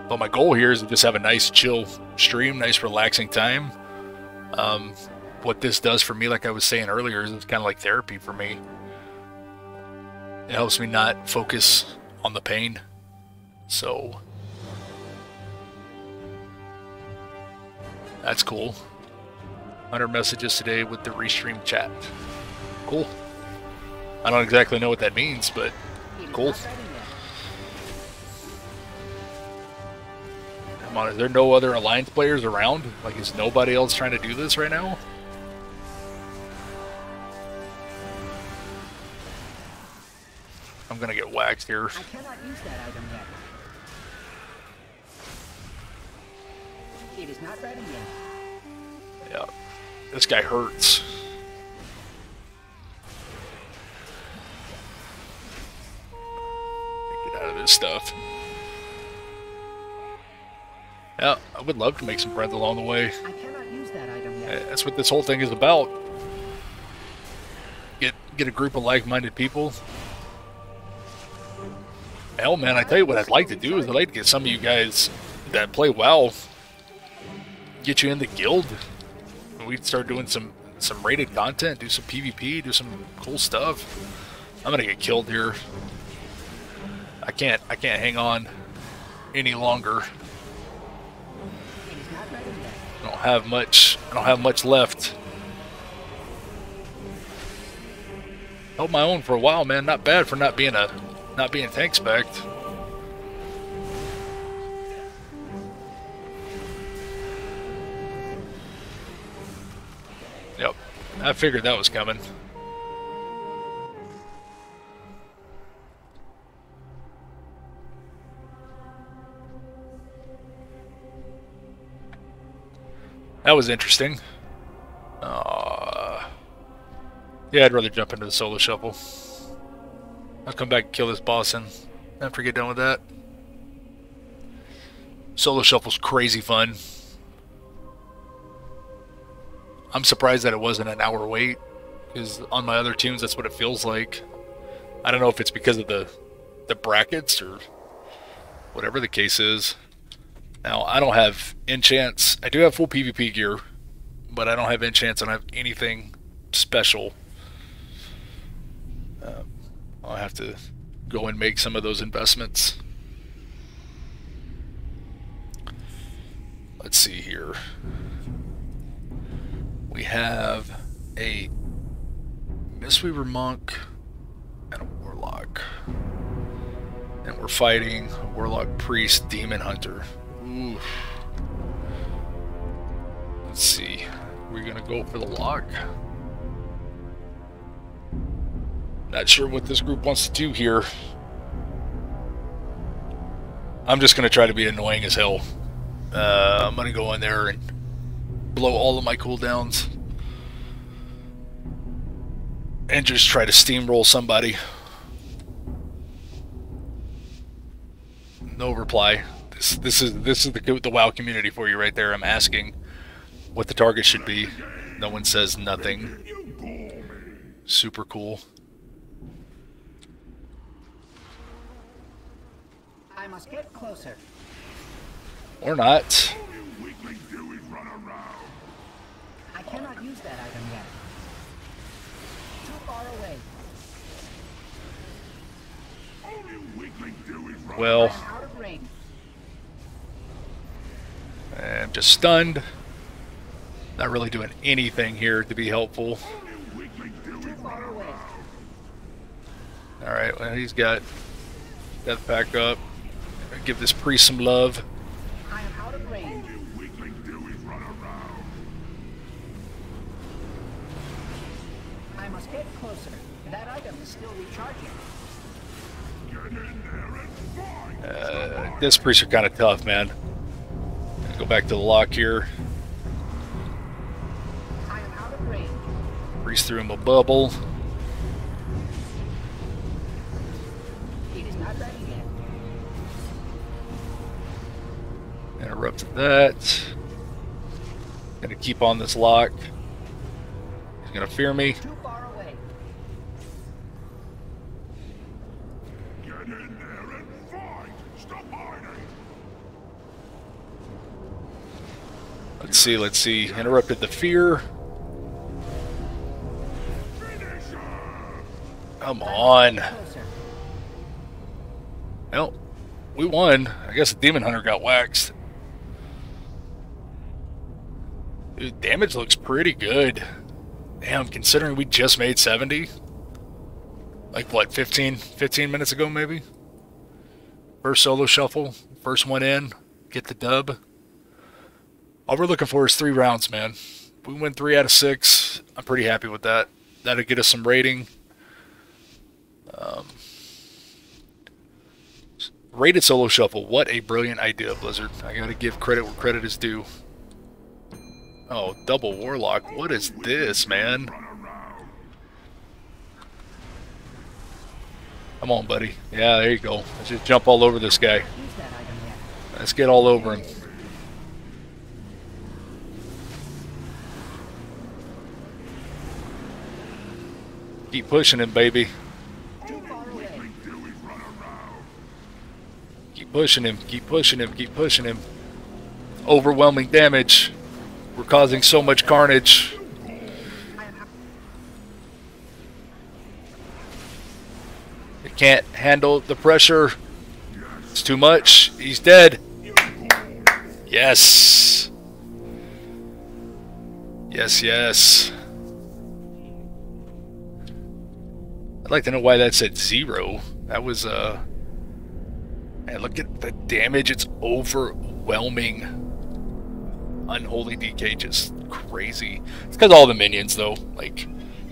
But my goal here is to just have a nice chill stream, nice relaxing time. What this does for me, like I was saying earlier, is it's kind of like therapy for me. It helps me not focus on the pain. So that's cool. 100 messages today with the restream chat. Cool. I don't exactly know what that means, but cool. Come on, is there no other Alliance players around? Like, is nobody else trying to do this right now? I'm gonna get waxed here. I cannot use that item yet. It is not ready yet. Yeah. This guy hurts. Get out of this stuff. Yeah, I would love to make some friends along the way. I cannot use that item yet. That's what this whole thing is about. Get a group of like-minded people. Hell, man, I tell you what I'd like to do is I'd like to get some of you guys that play WoW, get you in the guild. We'd start doing some rated content, do some PvP, do some cool stuff. I'm gonna get killed here. I can't hang on any longer. It is not ready yet. I don't have much left. Held my own for a while, man. Not bad for not being tank spec'd. Yep, I figured that was coming. That was interesting. Yeah, I'd rather jump into the solo shuffle. I'll come back and kill this boss and after I get done with that. Solo shuffle's crazy fun. I'm surprised that it wasn't an hour wait, because on my other tunes that's what it feels like. I don't know if it's because of the brackets or whatever the case is. Now, I don't have enchants. I do have full PvP gear, but I don't have enchants. I don't have anything special. I'll have to go and make some of those investments. Let's see here. We have a Mistweaver Monk and a Warlock. And we're fighting a Warlock Priest Demon Hunter. Ooh. Let's see. We're gonna go for the lock. Not sure what this group wants to do here. I'm just gonna try to be annoying as hell. I'm gonna go in there and blow all of my cooldowns and just try to steamroll somebody. No reply. This is the WoW community for you right there. I'm asking what the target should be. No one says nothing. Super cool. I must get closer. Or not. I cannot use that item yet. Too far away. Well, I'm out of range. I'm just stunned. Not really doing anything here to be helpful. Too far away. Alright, well, he's got death pack up. Give this priest some love. I am out of range. I must get closer. That item is still recharging. This priests are kind of tough, man. go back to the lock here. I am out of range. Breeze through him a bubble. It is not ready yet. Interrupted that. Gonna keep on this lock. He's gonna fear me. Too far away. Get in there and fight! Stop hiding! Let's see. Interrupted the fear. Finish her! Come on. Closer. Well, we won. I guess the Demon Hunter got waxed. Dude, damage looks pretty good. Damn, considering we just made 70. Like what, 15 minutes ago maybe? First solo shuffle, first one in, get the dub. All we're looking for is 3 rounds, man. If we win 3 out of 6, I'm pretty happy with that. That'll get us some rating. Rated solo shuffle, what a brilliant idea, Blizzard. I gotta give credit where credit is due. Oh, double warlock. What is this, man? Come on, buddy. Yeah, there you go. Let's just jump all over this guy. Use that item yet. Let's get all over him. Keep pushing him, baby. Too far away. Keep pushing him. Keep pushing him. Keep pushing him. Overwhelming damage. We're causing so much carnage. It can't handle the pressure. It's too much. He's dead. Yes. Yes, yes. I'd like to know why that said 0. That was, and look at the damage. It's overwhelming. Unholy DK, just crazy. It's because all the minions, though. Like,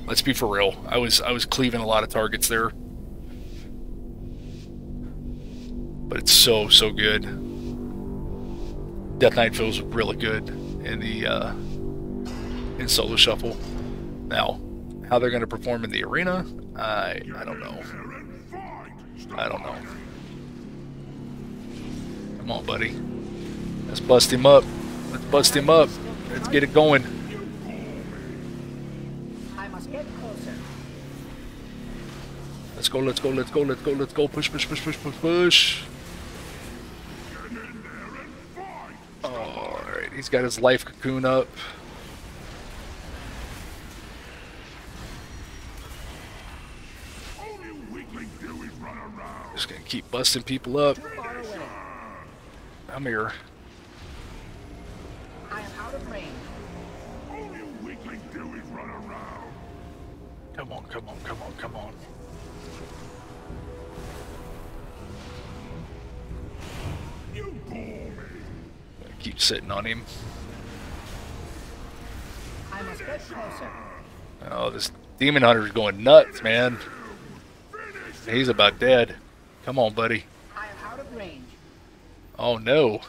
let's be for real. I was cleaving a lot of targets there, but it's so good. Death Knight feels really good in the in solo shuffle. Now, how they're going to perform in the arena, I don't know. I don't know. Come on, buddy. Let's bust him up. Let's bust him up. Let's get it going. I must get closer. Let's go, let's go, let's go, let's go, let's go. Push, push, push, push, push, push. Alright, he's got his life cocoon up. Just gonna keep busting people up. Too far away. I'm here. I am out of range. All you weakling do is run around. Come on, come on, come on, come on. You bore me. Keep sitting on him. I must get closer. Oh, this Demon Hunter's going nuts, man. He's about dead. Come on, buddy. I am out of range. Oh, no.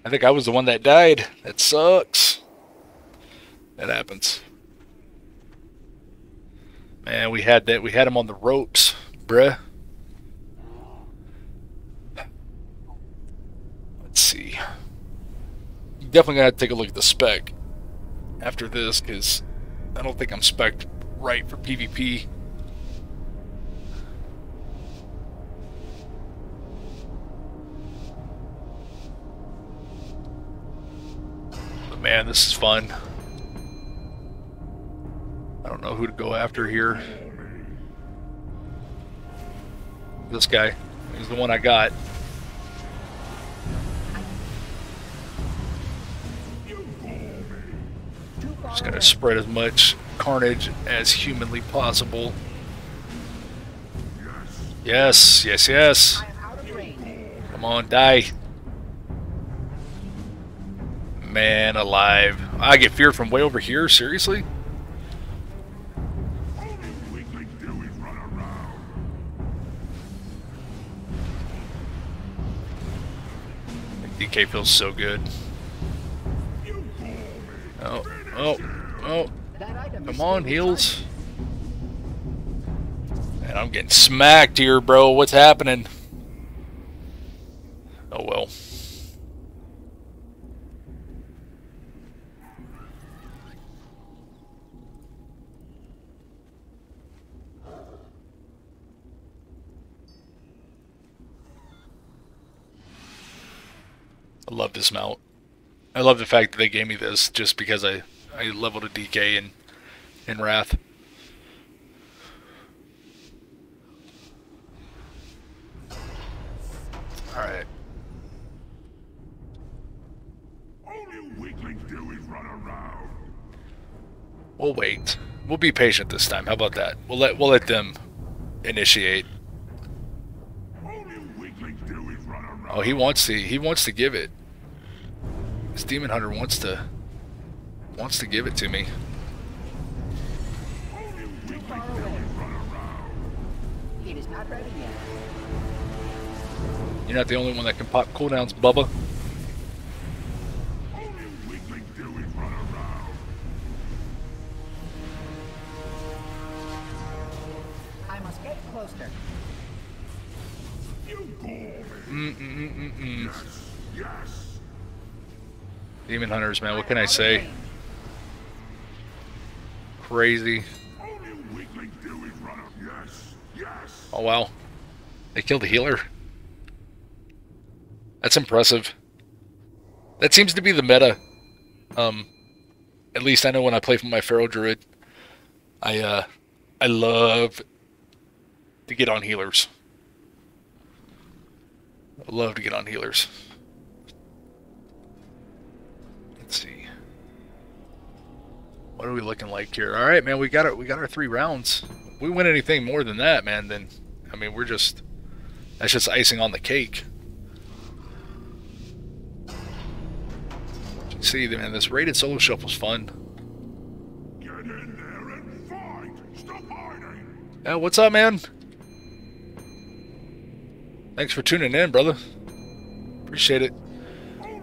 I think I was the one that died. That sucks. That happens. Man, we had that. We had him on the ropes, bruh. Let's see. You definitely gotta take a look at the spec after this, because I don't think I'm spec'd right for PvP. But man, this is fun. I don't know who to go after here. This guy. He's the one I got. Too far Just gonna away. spread as much carnage as humanly possible. Yes, yes, yes. I am out of range. Come on, die. Man alive. I get fear from way over here? Seriously? All you weakling do is run around. DK DK feels so good. Oh, oh, oh. That item is Come still on, recharging. heals. Man, I'm getting smacked here, bro. What's happening? Oh, well. I love this mount. I love the fact that they gave me this just because I leveled a DK in Wrath. Alright. All you weaklings do is run around. We'll wait. We'll be patient this time. How about that? We'll let them initiate. All you weaklings do is run around. Oh, he wants to give it. This Demon Hunter wants to give it to me. All you Too far weaklings do away. is run around. It is not ready yet. You're not the only one that can pop cooldowns, Bubba. All you weaklings do is run around. I must get closer. You bore me. Yes. Demon Hunters, man, what can I say? Crazy. All you weaklings do is run around. Yes. Yes. Oh, wow. They killed the healer. That's impressive. That seems to be the meta. At least I know when I play for my Pharaoh Druid, I love to get on healers. I love to get on healers. Let's see. What are we looking like here? All right, man, we got our 3 rounds. If we win anything more than that, man, then I mean, that's just icing on the cake. See, man, this rated solo shuffle was fun. Get in there and fight. Stop hiding. Yeah, what's up, man? Thanks for tuning in, brother. Appreciate it.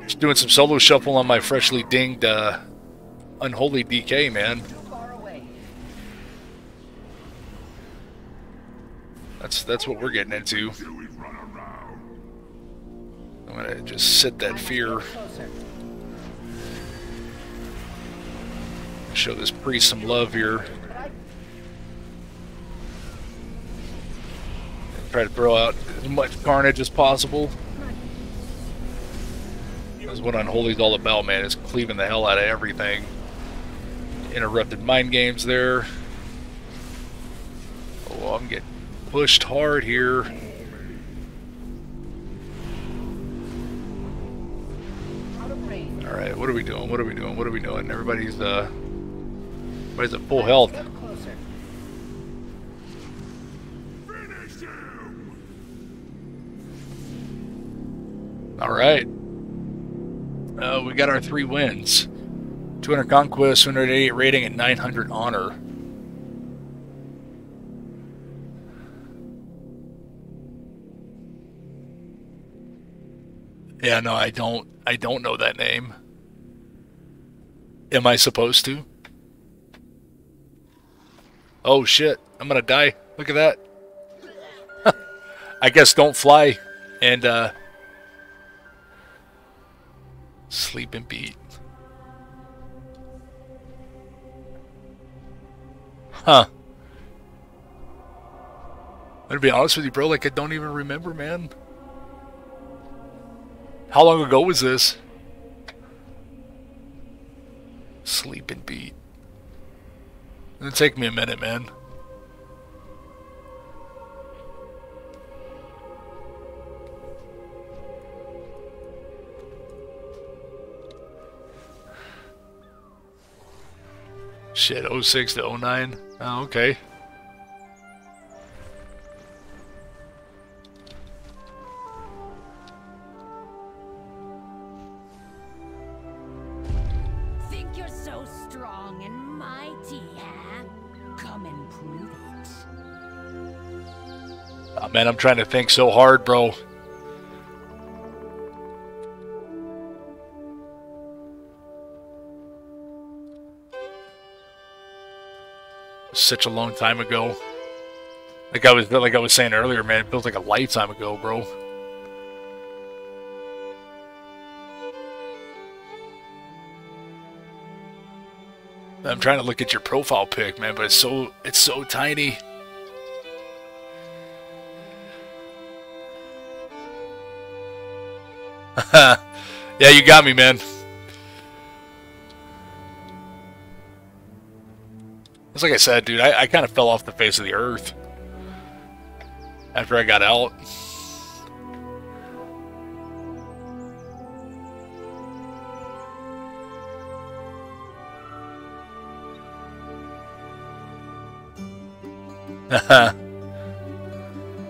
Just doing some solo shuffle on my freshly dinged Unholy DK, man. Too far away. That's what we're getting into. Do is run around. I'm gonna just sit that fear. Closer. Show this priest some love here. But I Try to throw out as much carnage as possible. That's what Unholy's all about, man, is cleaving the hell out of everything. Interrupted mind games there. Oh, I'm getting pushed hard here. out of range. Alright, what are we doing? What are we doing? What are we doing? Everybody's at full health. Get closer. Finish him. Alright. We got our 3 wins. 200 conquest, 288 rating, and 900 honor. Yeah, no, I don't know that name. Am I supposed to? Oh shit, I'm gonna die. Look at that. I guess don't fly and sleep and beat. Huh. I'm gonna be honest with you, bro, like I don't even remember, man. How long ago was this? Sleep and beat. It'll take me a minute, man. Shit, 06 to 09? Oh, okay. Think you're so strong and mighty, huh? Come and prove it. Oh, man, I'm trying to think so hard, bro. Such a long time ago. Like I was saying earlier, man, it feels like a lifetime ago, bro. I'm trying to look at your profile pic, man, but it's so tiny. Yeah, you got me, man. It's like I said, dude, I kind of fell off the face of the earth after I got out.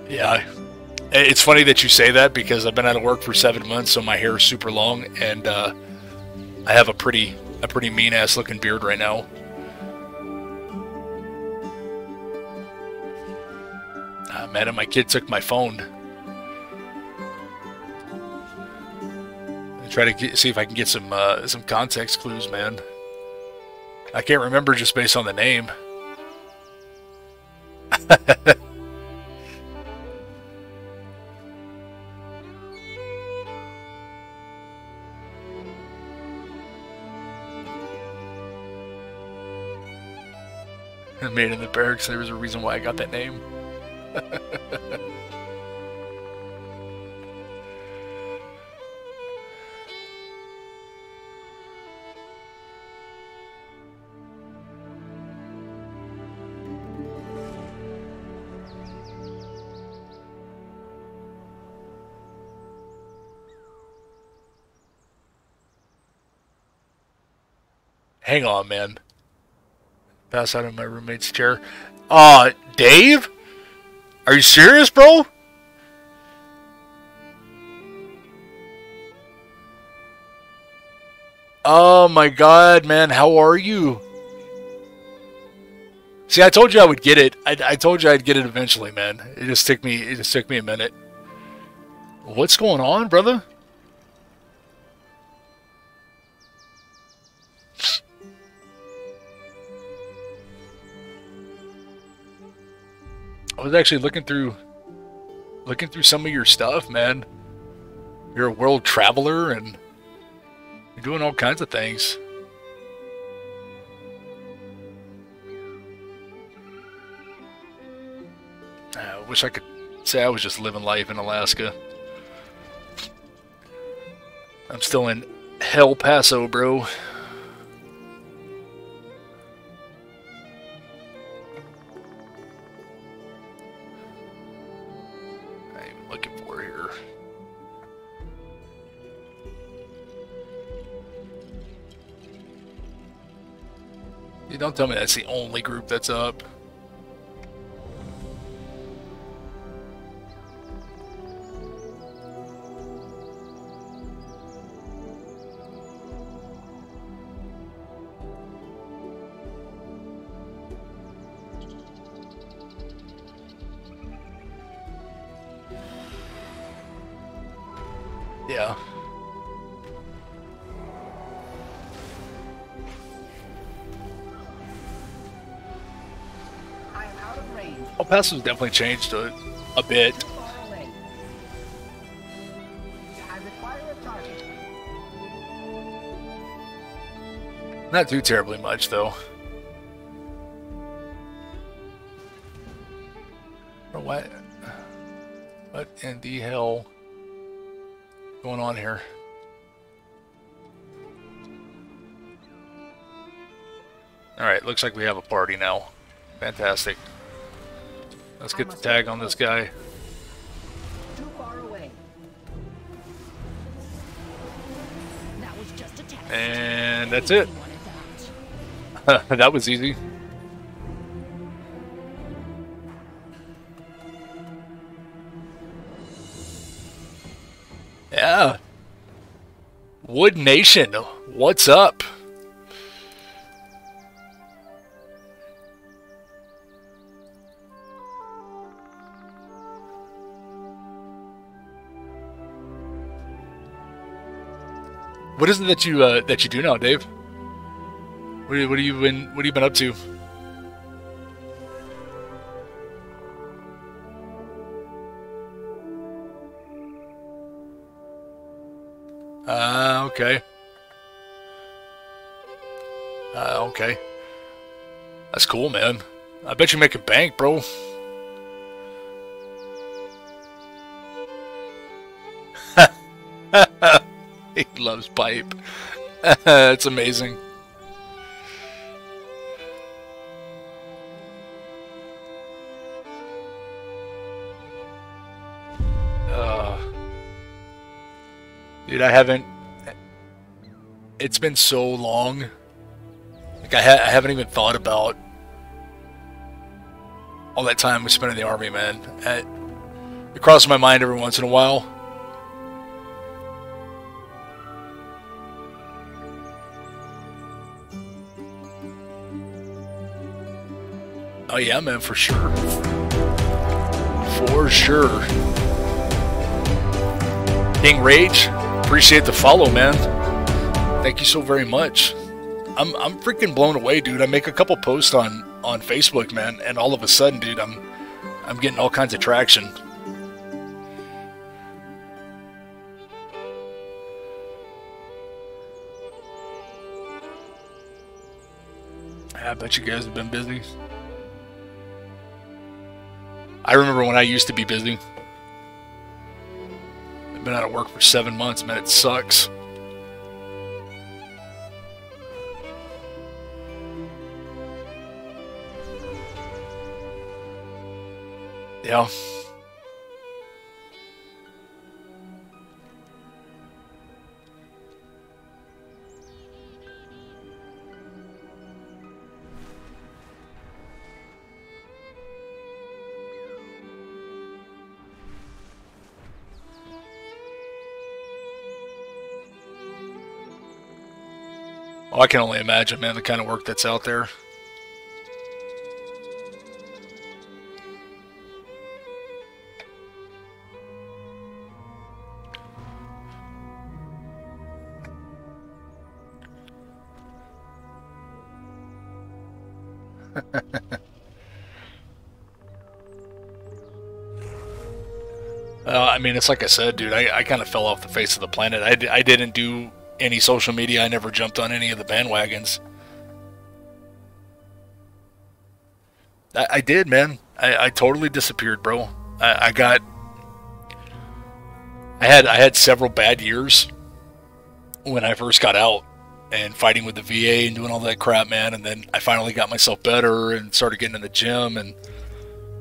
Yeah, it's funny that you say that because I've been out of work for 7 months, so my hair is super long, and I have a pretty mean ass looking beard right now. Man, and my kid took my phone. I try to see if I can get some context clues, man. I can't remember just based on the name. Made in the barracks. There was a reason why I got that name. Hang on, man. Pass out of my roommate's chair. Dave? Are you serious, bro? Oh my god, man, how are you? See, I told you I would get it. I told you I'd get it eventually, man. It just took me a minute. What's going on, brother? I was actually looking through some of your stuff, man. You're a world traveler and you're doing all kinds of things. I wish I could say I was just living life in Alaska. I'm still in El Paso, bro. Don't tell me that's the only group that's up. Yeah. El Paso's definitely changed a bit. Not too terribly much, though. What in the hell is going on here? Alright, looks like we have a party now. Fantastic. Let's get the tag on this guy. Too far away. That was just a test. And that's it. That was easy. Yeah. Wood Nation, what's up? What is it that you do now, Dave? What have you been up to? Okay. Okay. That's cool, man. I bet you make a bank, bro. He loves pipe. That's amazing. Dude, I haven't... It's been so long. Like, I haven't even thought about all that time we spent in the Army, man. It crosses my mind every once in a while. Oh yeah, man, for sure. For sure. King Rage, appreciate the follow, man. Thank you so very much. I'm freaking blown away, dude. I make a couple posts on Facebook, man, and all of a sudden, dude, I'm getting all kinds of traction. I bet you guys have been busy. I remember when I used to be busy. I've been out of work for 7 months, man. It sucks. Yeah. Oh, I can only imagine, man, the kind of work that's out there. I mean, it's like I said, dude, I kind of fell off the face of the planet. I didn't do any social media. I never jumped on any of the bandwagons. I did, man. I totally disappeared, bro. I had several bad years when I first got out and fighting with the VA and doing all that crap, man. And then I finally got myself better and started getting in the gym and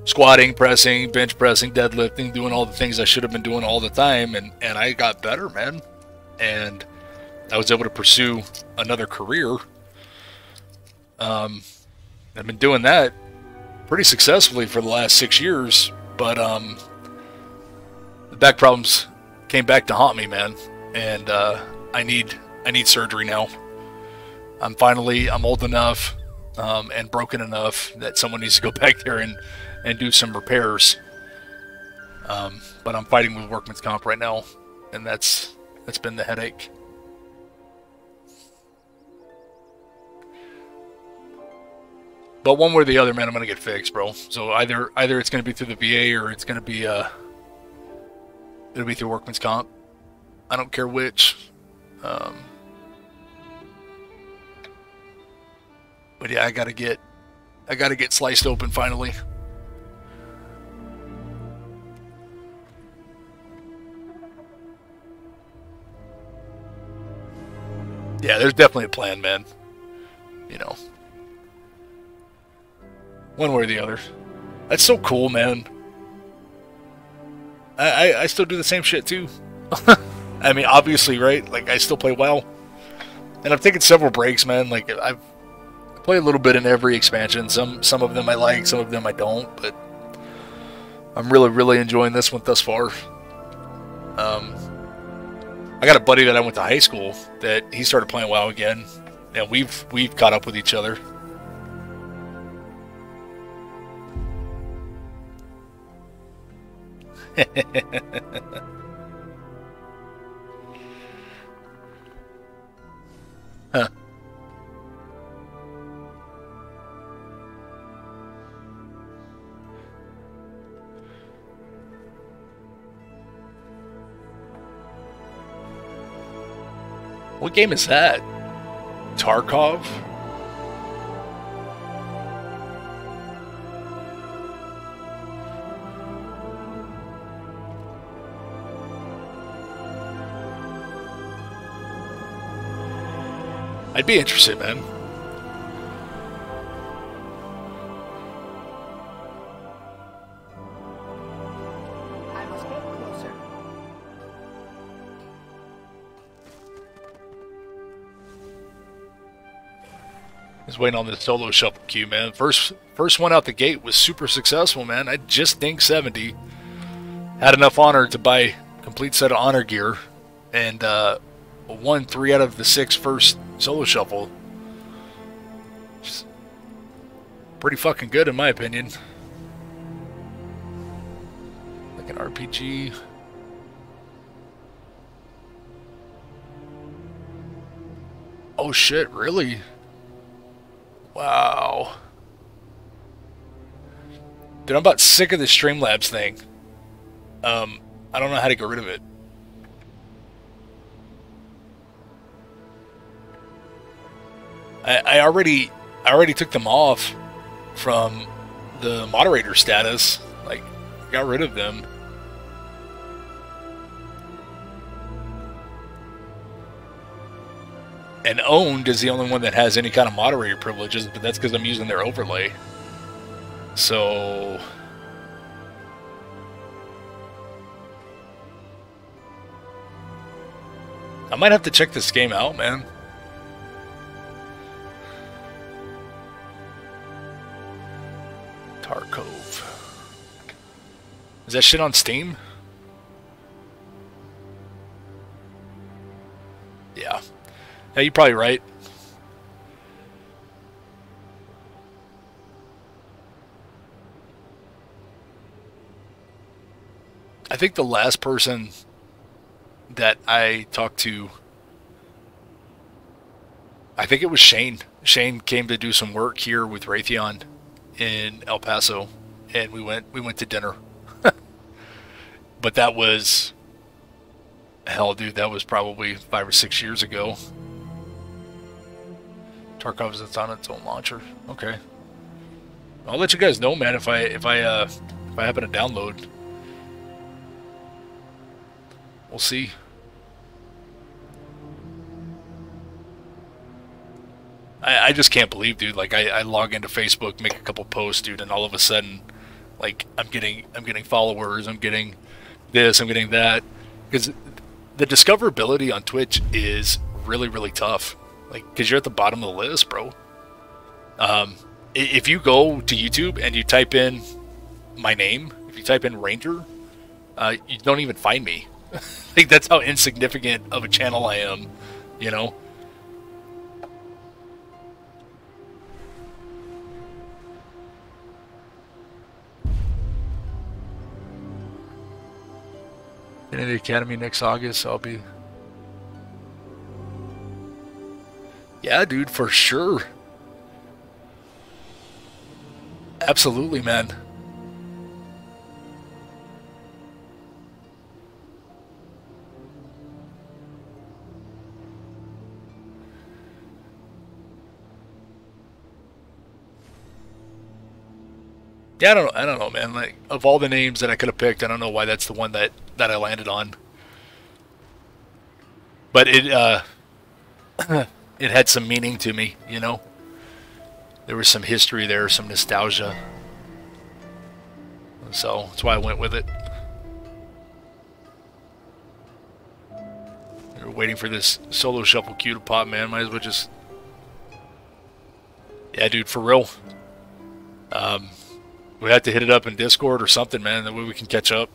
squatting, pressing, bench pressing, deadlifting, doing all the things I should have been doing all the time. And I got better, man. And I was able to pursue another career. I've been doing that pretty successfully for the last 6 years, but the back problems came back to haunt me, man. And I need surgery now. I'm old enough and broken enough that someone needs to go back there and do some repairs. But I'm fighting with workman's comp right now, and that's been the headache. But one way or the other, man, I'm gonna get fixed, bro. So either it's gonna be through the VA or it's gonna be it'll be through workman's comp. I don't care which. But yeah, I gotta get sliced open finally. Yeah, there's definitely a plan, man. You know. One way or the other. That's so cool, man. I still do the same shit too. I mean, obviously, right? Like, I still play WoW. And I've taken several breaks, man. Like, I play a little bit in every expansion. Some of them I like, some of them I don't. But I'm really enjoying this one thus far. I got a buddy that I went to high school that he started playing WoW again. And we've caught up with each other. Huh. What game is that? Tarkov? I'd be interested, man. I must get closer. Just waiting on this solo shuffle queue, man. First one out the gate was super successful, man. I just dinged 70. Had enough honor to buy a complete set of honor gear, and won 3 out of the 6 first solo shuffle. Just pretty fucking good in my opinion. Like an RPG. Oh shit, really? Wow. Dude, I'm about sick of this Streamlabs thing. I don't know how to get rid of it. I already took them off from the moderator status. Like, got rid of them. And Owned is the only one that has any kind of moderator privileges, but that's because I'm using their overlay. So I might have to check this game out, man. Tarkov. Is that shit on Steam? Yeah. Yeah, you're probably right. I think the last person that I talked to, I think it was Shane. Shane came to do some work here with Raytheon in El Paso, and we went to dinner. But that was, hell, dude, that was probably 5 or 6 years ago. Tarkov is on its own launcher. Okay, I'll let you guys know, man, if I happen to download. We'll see. I just can't believe, dude. Like, I log into Facebook, make a couple posts, dude, and all of a sudden, like, I'm getting followers, I'm getting this, I'm getting that, because the discoverability on Twitch is really, really tough. Like, because you're at the bottom of the list, bro. If you go to YouTube and you type in my name, if you type in Ranger, you don't even find me. Like, that's how insignificant of a channel I am, you know? In the Academy next August, I'll be... Yeah, dude, for sure. Absolutely, man. Yeah, I don't know, man. Like, of all the names that I could have picked, I don't know why that's the one that I landed on. But it it had some meaning to me, you know. There was some history there, some nostalgia. So that's why I went with it. We were waiting for this solo shuffle queue to pop, man. Might as well just... Yeah, dude, for real. We have to hit it up in Discord or something, man. That way we can catch up.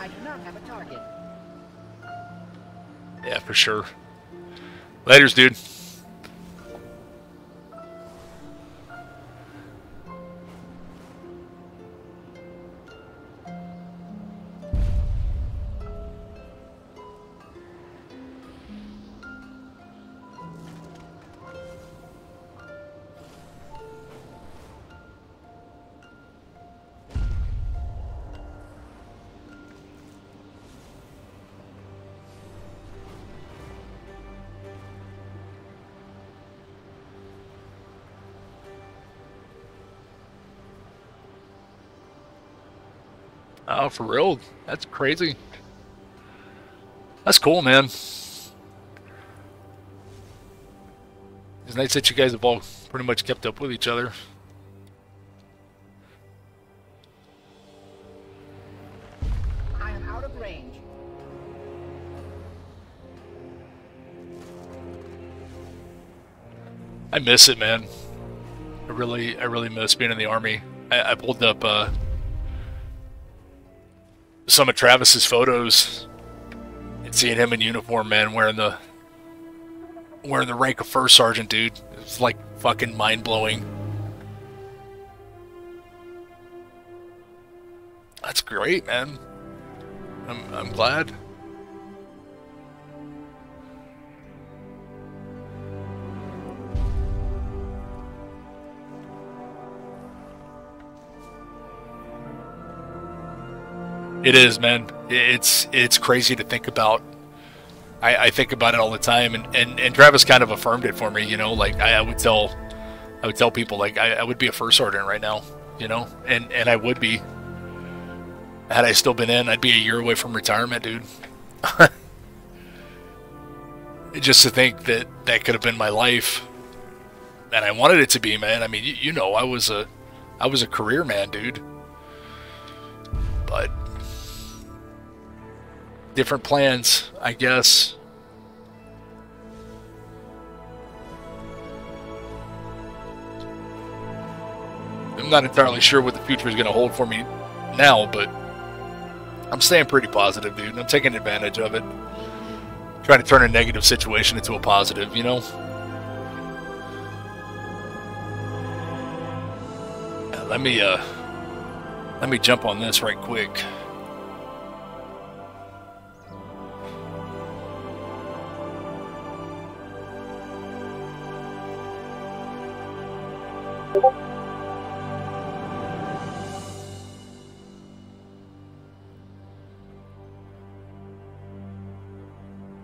I do not have a target. Yeah, for sure. Laters, dude. Oh, for real? That's crazy. That's cool, man. It's nice that you guys have all pretty much kept up with each other. I am out of range. I miss it, man. I really miss being in the Army. I pulled up some of Travis's photos and seeing him in uniform, man, wearing the rank of first sergeant, dude. It was like fucking mind blowing. That's great, man. I'm glad. It is, man. It's crazy to think about. I think about it all the time, and Travis kind of affirmed it for me. You know, like I would tell people like I would be a first sergeant right now. You know, and I would be. Had I still been in, I'd be a year away from retirement, dude. Just to think that that could have been my life, and I wanted it to be, man. I mean, you know, I was a career man, dude. But different plans, I guess. I'm not entirely sure what the future is going to hold for me now, but I'm staying pretty positive, dude. I'm taking advantage of it. Trying to turn a negative situation into a positive, you know? Let me jump on this right quick.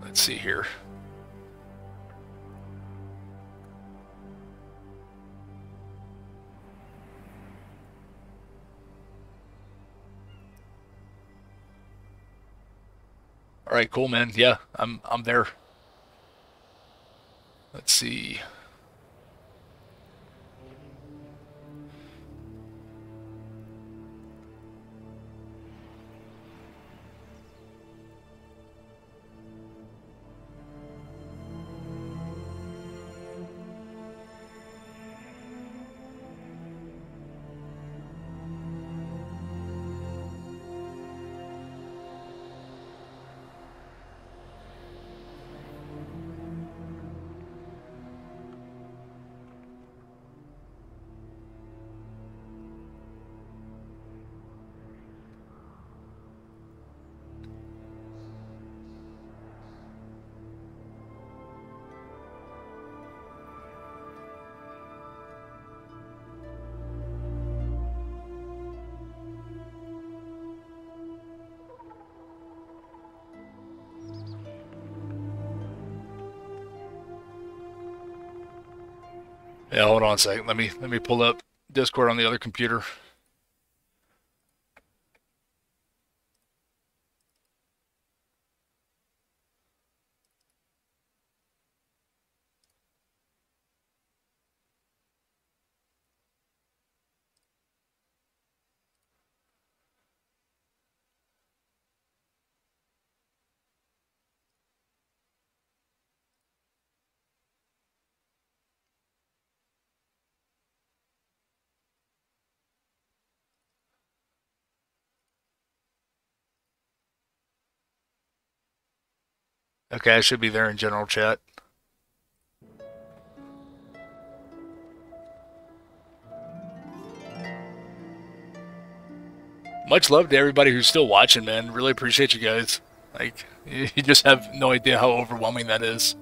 Let's see here. All right, cool, man. Yeah, I'm there. Let's see. Yeah, hold on a second. Let me pull up Discord on the other computer. Okay, I should be there in general chat. Much love to everybody who's still watching, man. Really appreciate you guys. Like, you just have no idea how overwhelming that is.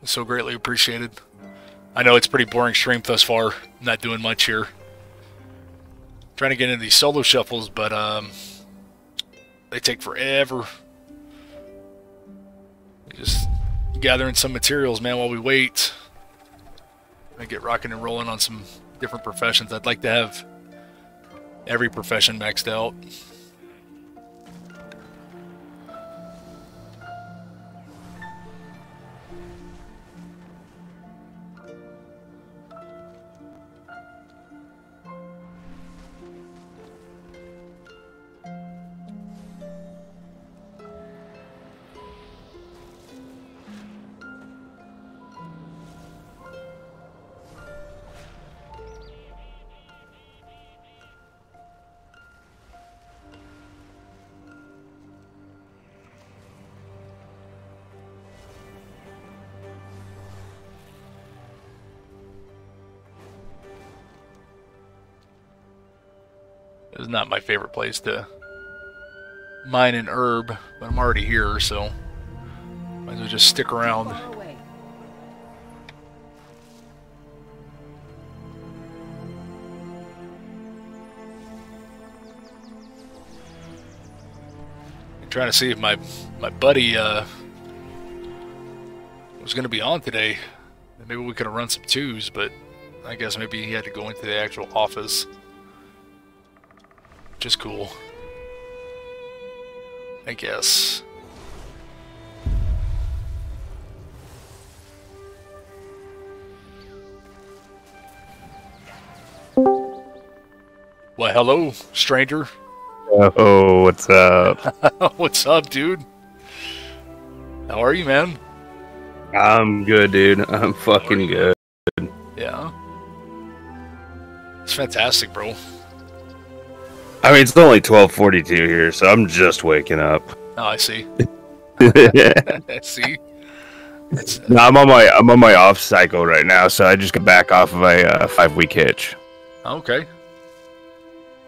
So greatly appreciated. I know it's pretty boring stream thus far. Not doing much here. Trying to get into these solo shuffles, but they take forever. Just gathering some materials, man, while we wait. I get rocking and rolling on some different professions. I'd like to have every profession maxed out. It's not my favorite place to mine an herb, but I'm already here, so might as well just stick around. Far away. I'm trying to see if my buddy was going to be on today. Maybe we could have run some twos, but I guess maybe he had to go into the actual office. Which is cool, I guess. Well, hello, stranger. Oh, what's up? What's up, dude? How are you, man? I'm good, dude. I'm fucking good. Yeah. It's fantastic, bro. I mean, it's only 12:42 here, so I'm just waking up. Oh, I see. No, I see. I'm on my off cycle right now, so I just got back off of a 5-week hitch. Okay.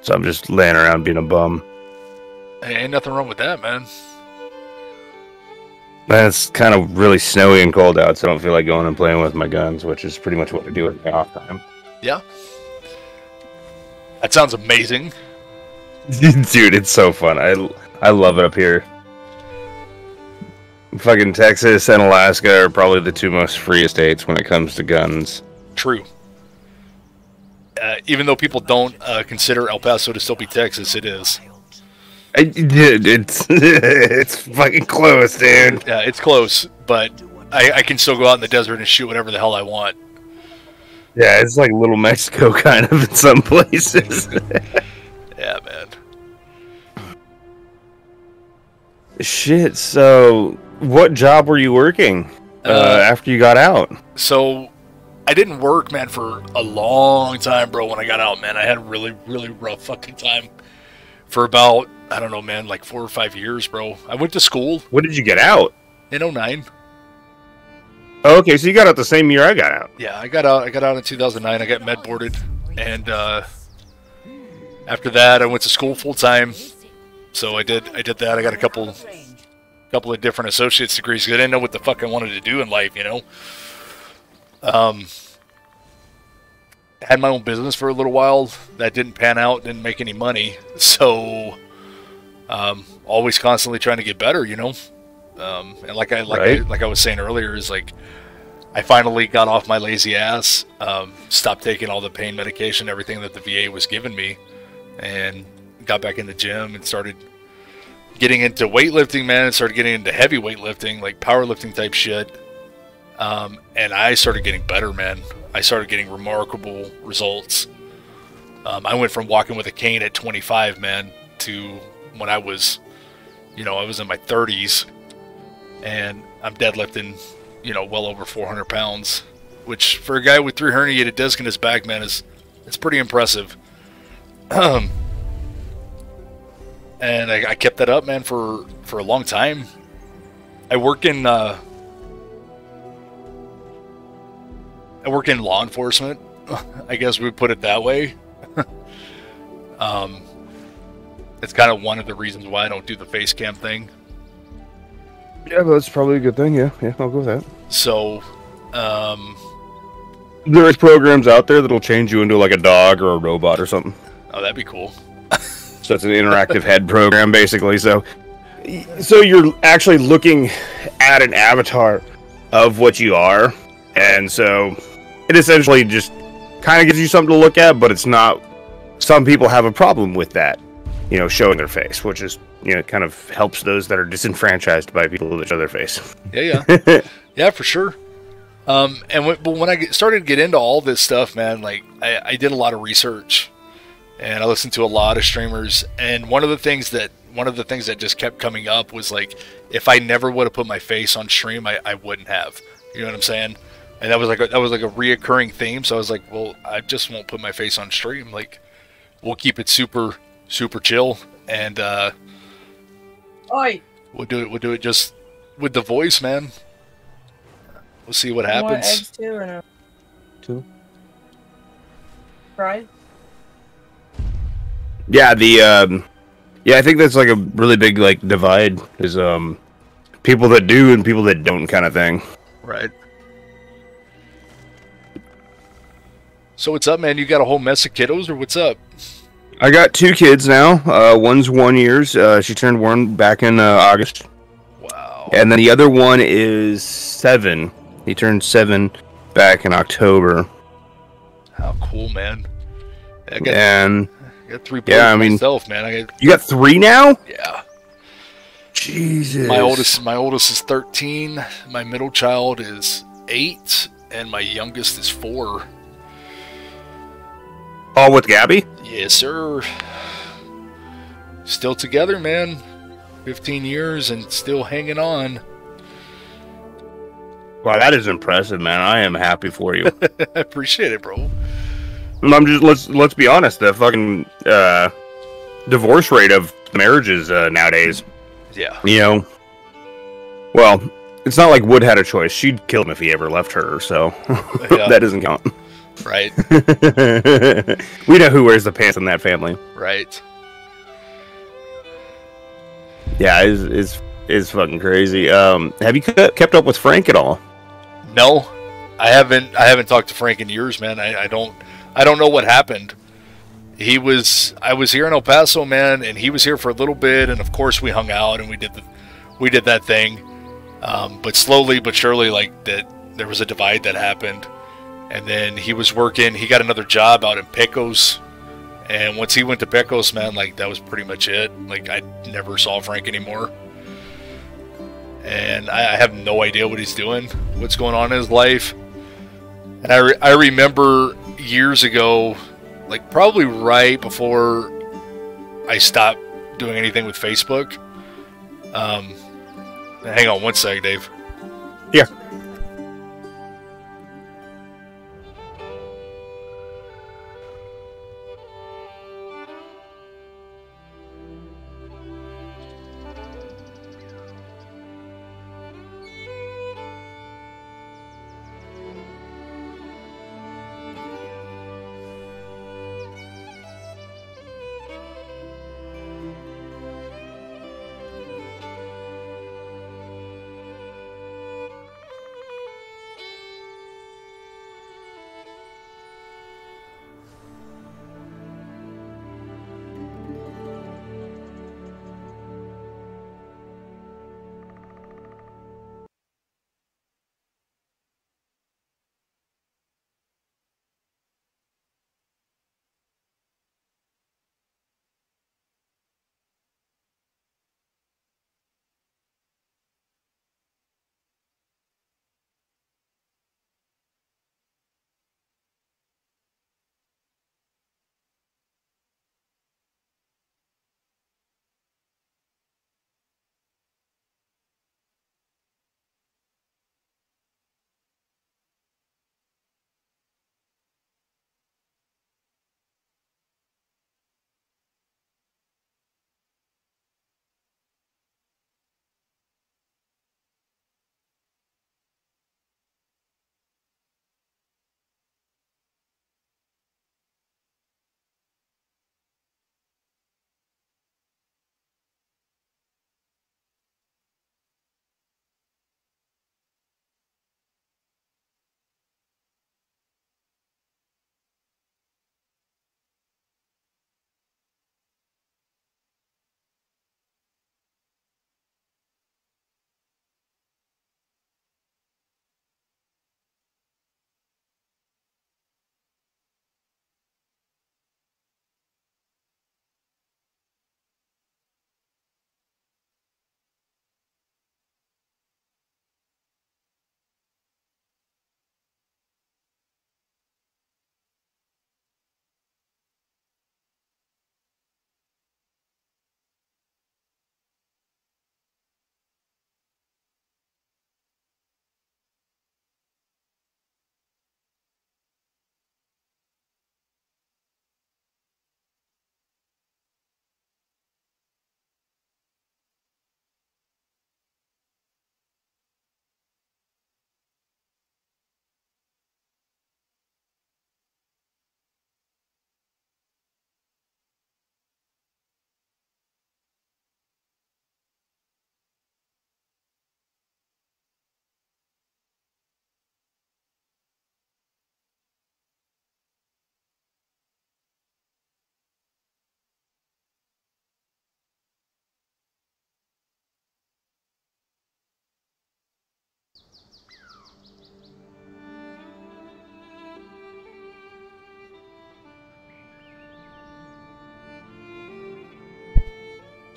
So I'm just laying around being a bum. Hey, ain't nothing wrong with that, man. Man, it's kind of really snowy and cold out, so I don't feel like going and playing with my guns, which is pretty much what I do in my off time. Yeah. That sounds amazing. Dude, it's so fun. I love it up here. Fucking Texas and Alaska are probably the two most free states when it comes to guns. True. Even though people don't consider El Paso to still be Texas, it is. It's fucking close, dude. Yeah, it's close, but I can still go out in the desert and shoot whatever the hell I want. Yeah, it's like Little Mexico kind of in some places. Yeah, man. Shit, so what job were you working after you got out? So, I didn't work, man, for a long time, bro, when I got out, man. I had a really, really rough fucking time for about, I don't know, man, like 4 or 5 years, bro. I went to school When did you get out? in 2009. Oh, okay, so you got out the same year I got out. Yeah, I got out in 2009. I got med boarded, and after that, I went to school full time. So I did that. I got a couple of different associate's degrees because I didn't know what the fuck I wanted to do in life, you know. Had my own business for a little while. That didn't pan out. Didn't make any money. So, always constantly trying to get better, you know. And like I was saying earlier, is like I finally got off my lazy ass, stopped taking all the pain medication, everything that the VA was giving me, and got back in the gym and started getting into weightlifting, man. And started getting into heavy weightlifting, like powerlifting type shit. And I started getting better, man. I started getting remarkable results. I went from walking with a cane at 25, man, to when I was, I was in my 30s, and I'm deadlifting, well over 400 pounds, which for a guy with 3 herniated discs in his back, man, it's pretty impressive. And I kept that up, man, for a long time. I work in law enforcement. I guess we would put it that way. It's kind of one of the reasons why I don't do the face cam thing. Yeah, that's probably a good thing. Yeah, I'll go with that. So, There's programs out there that'll change you into like a dog or a robot or something. oh, that'd be cool. So it's an interactive head program, basically. So you're actually looking at an avatar of what you are, and so it essentially just kind of gives you something to look at, but it's not some people have a problem with that, you know, showing their face, which is, you know, kind of helps those that are disenfranchised by people that show their face. Yeah, yeah, for sure. But when I started to get into all this stuff, man, like I did a lot of research, and I listened to a lot of streamers, and one of the things that just kept coming up was like, if I never would have put my face on stream, I wouldn't have. You know what I'm saying? And that was like a reoccurring theme. So I was like, well, I just won't put my face on stream. Like, we'll keep it super chill, and Oi! we'll do it just with the voice, man. We'll see what You want happens. eggs too or no? 2. Fried? Yeah, yeah, I think that's like a really big like divide is people that do and people that don't kind of thing. Right. So what's up, man? You got a whole mess of kiddos, or what's up? I got 2 kids now. One's 1 year. She turned 1 back in August, Wow. and then the other one is 7. He turned 7 back in October. How cool, man. I got 3 boys yeah, I mean, myself, man. You got 3 now? Yeah. Jesus. My oldest is 13. My middle child is 8, and my youngest is 4. All with Gabby? Yes, sir. Still together, man. 15 years and still hanging on. Wow, that is impressive, man. I am happy for you. I appreciate it, bro. I'm just let's be honest. The fucking divorce rate of marriages nowadays. Yeah. You know, well, it's not like Wood had a choice. She'd kill him if he ever left her. So Yeah. that doesn't count. Right. We know who wears the pants in that family. Right. Yeah, it's fucking crazy. Have you kept up with Frank at all? No, I haven't talked to Frank in years, man. I don't know what happened. I was here in El Paso, man, and he was here for a little bit, and of course we hung out and we did that thing. But slowly but surely, like that, there was a divide that happened, and then he was working. He got another job out in Pecos, and once he went to Pecos, man, like that was pretty much it. Like I never saw Frank anymore. And I have no idea what he's doing, what's going on in his life. And I remember years ago, like probably right before I stopped doing anything with Facebook. Hang on one sec, Dave. Yeah.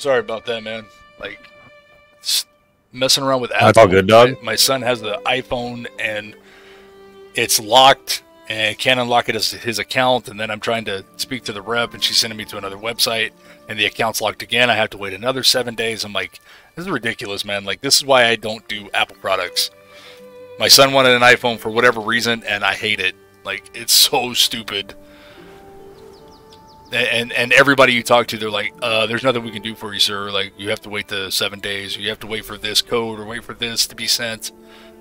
sorry about that, man. Like, messing around with Apple. That's all good, dog. My son has the iPhone, and it's locked, and can't unlock it as his account. And then I'm trying to speak to the rep, and she's sending me to another website, and the account's locked again. I have to wait another 7 days. I'm like, this is ridiculous, man. Like, this is why I don't do Apple products. My son wanted an iPhone for whatever reason, and I hate it. Like, it's so stupid. And everybody you talk to, they're like, there's nothing we can do for you, sir. Like, you have to wait the 7 days, or you have to wait for this code, or wait for this to be sent.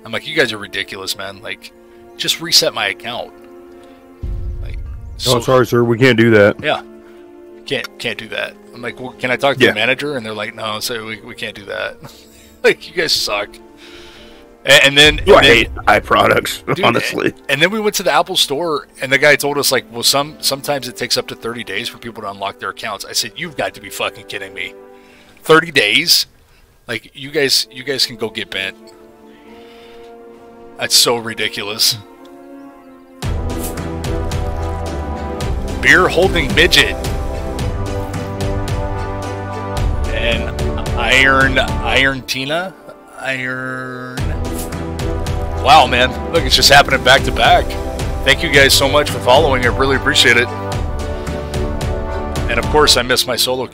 I'm like, you guys are ridiculous, man. Like, just reset my account. Like, Oh, sorry, sir. We can't do that. yeah, can't do that. I'm like, well, can I talk to the manager? And they're like, no, so we can't do that. Like, you guys suck. And then I hate iProducts, dude, honestly. And then we went to the Apple store, and the guy told us, like, well, sometimes it takes up to 30 days for people to unlock their accounts. I said, you've got to be fucking kidding me. 30 days? Like, you guys can go get bent. That's so ridiculous. Beer holding midget. And Iron Tina. Wow, man. Look, it's just happening back to back. Thank you guys so much for following. I really appreciate it. And of course, I missed my solo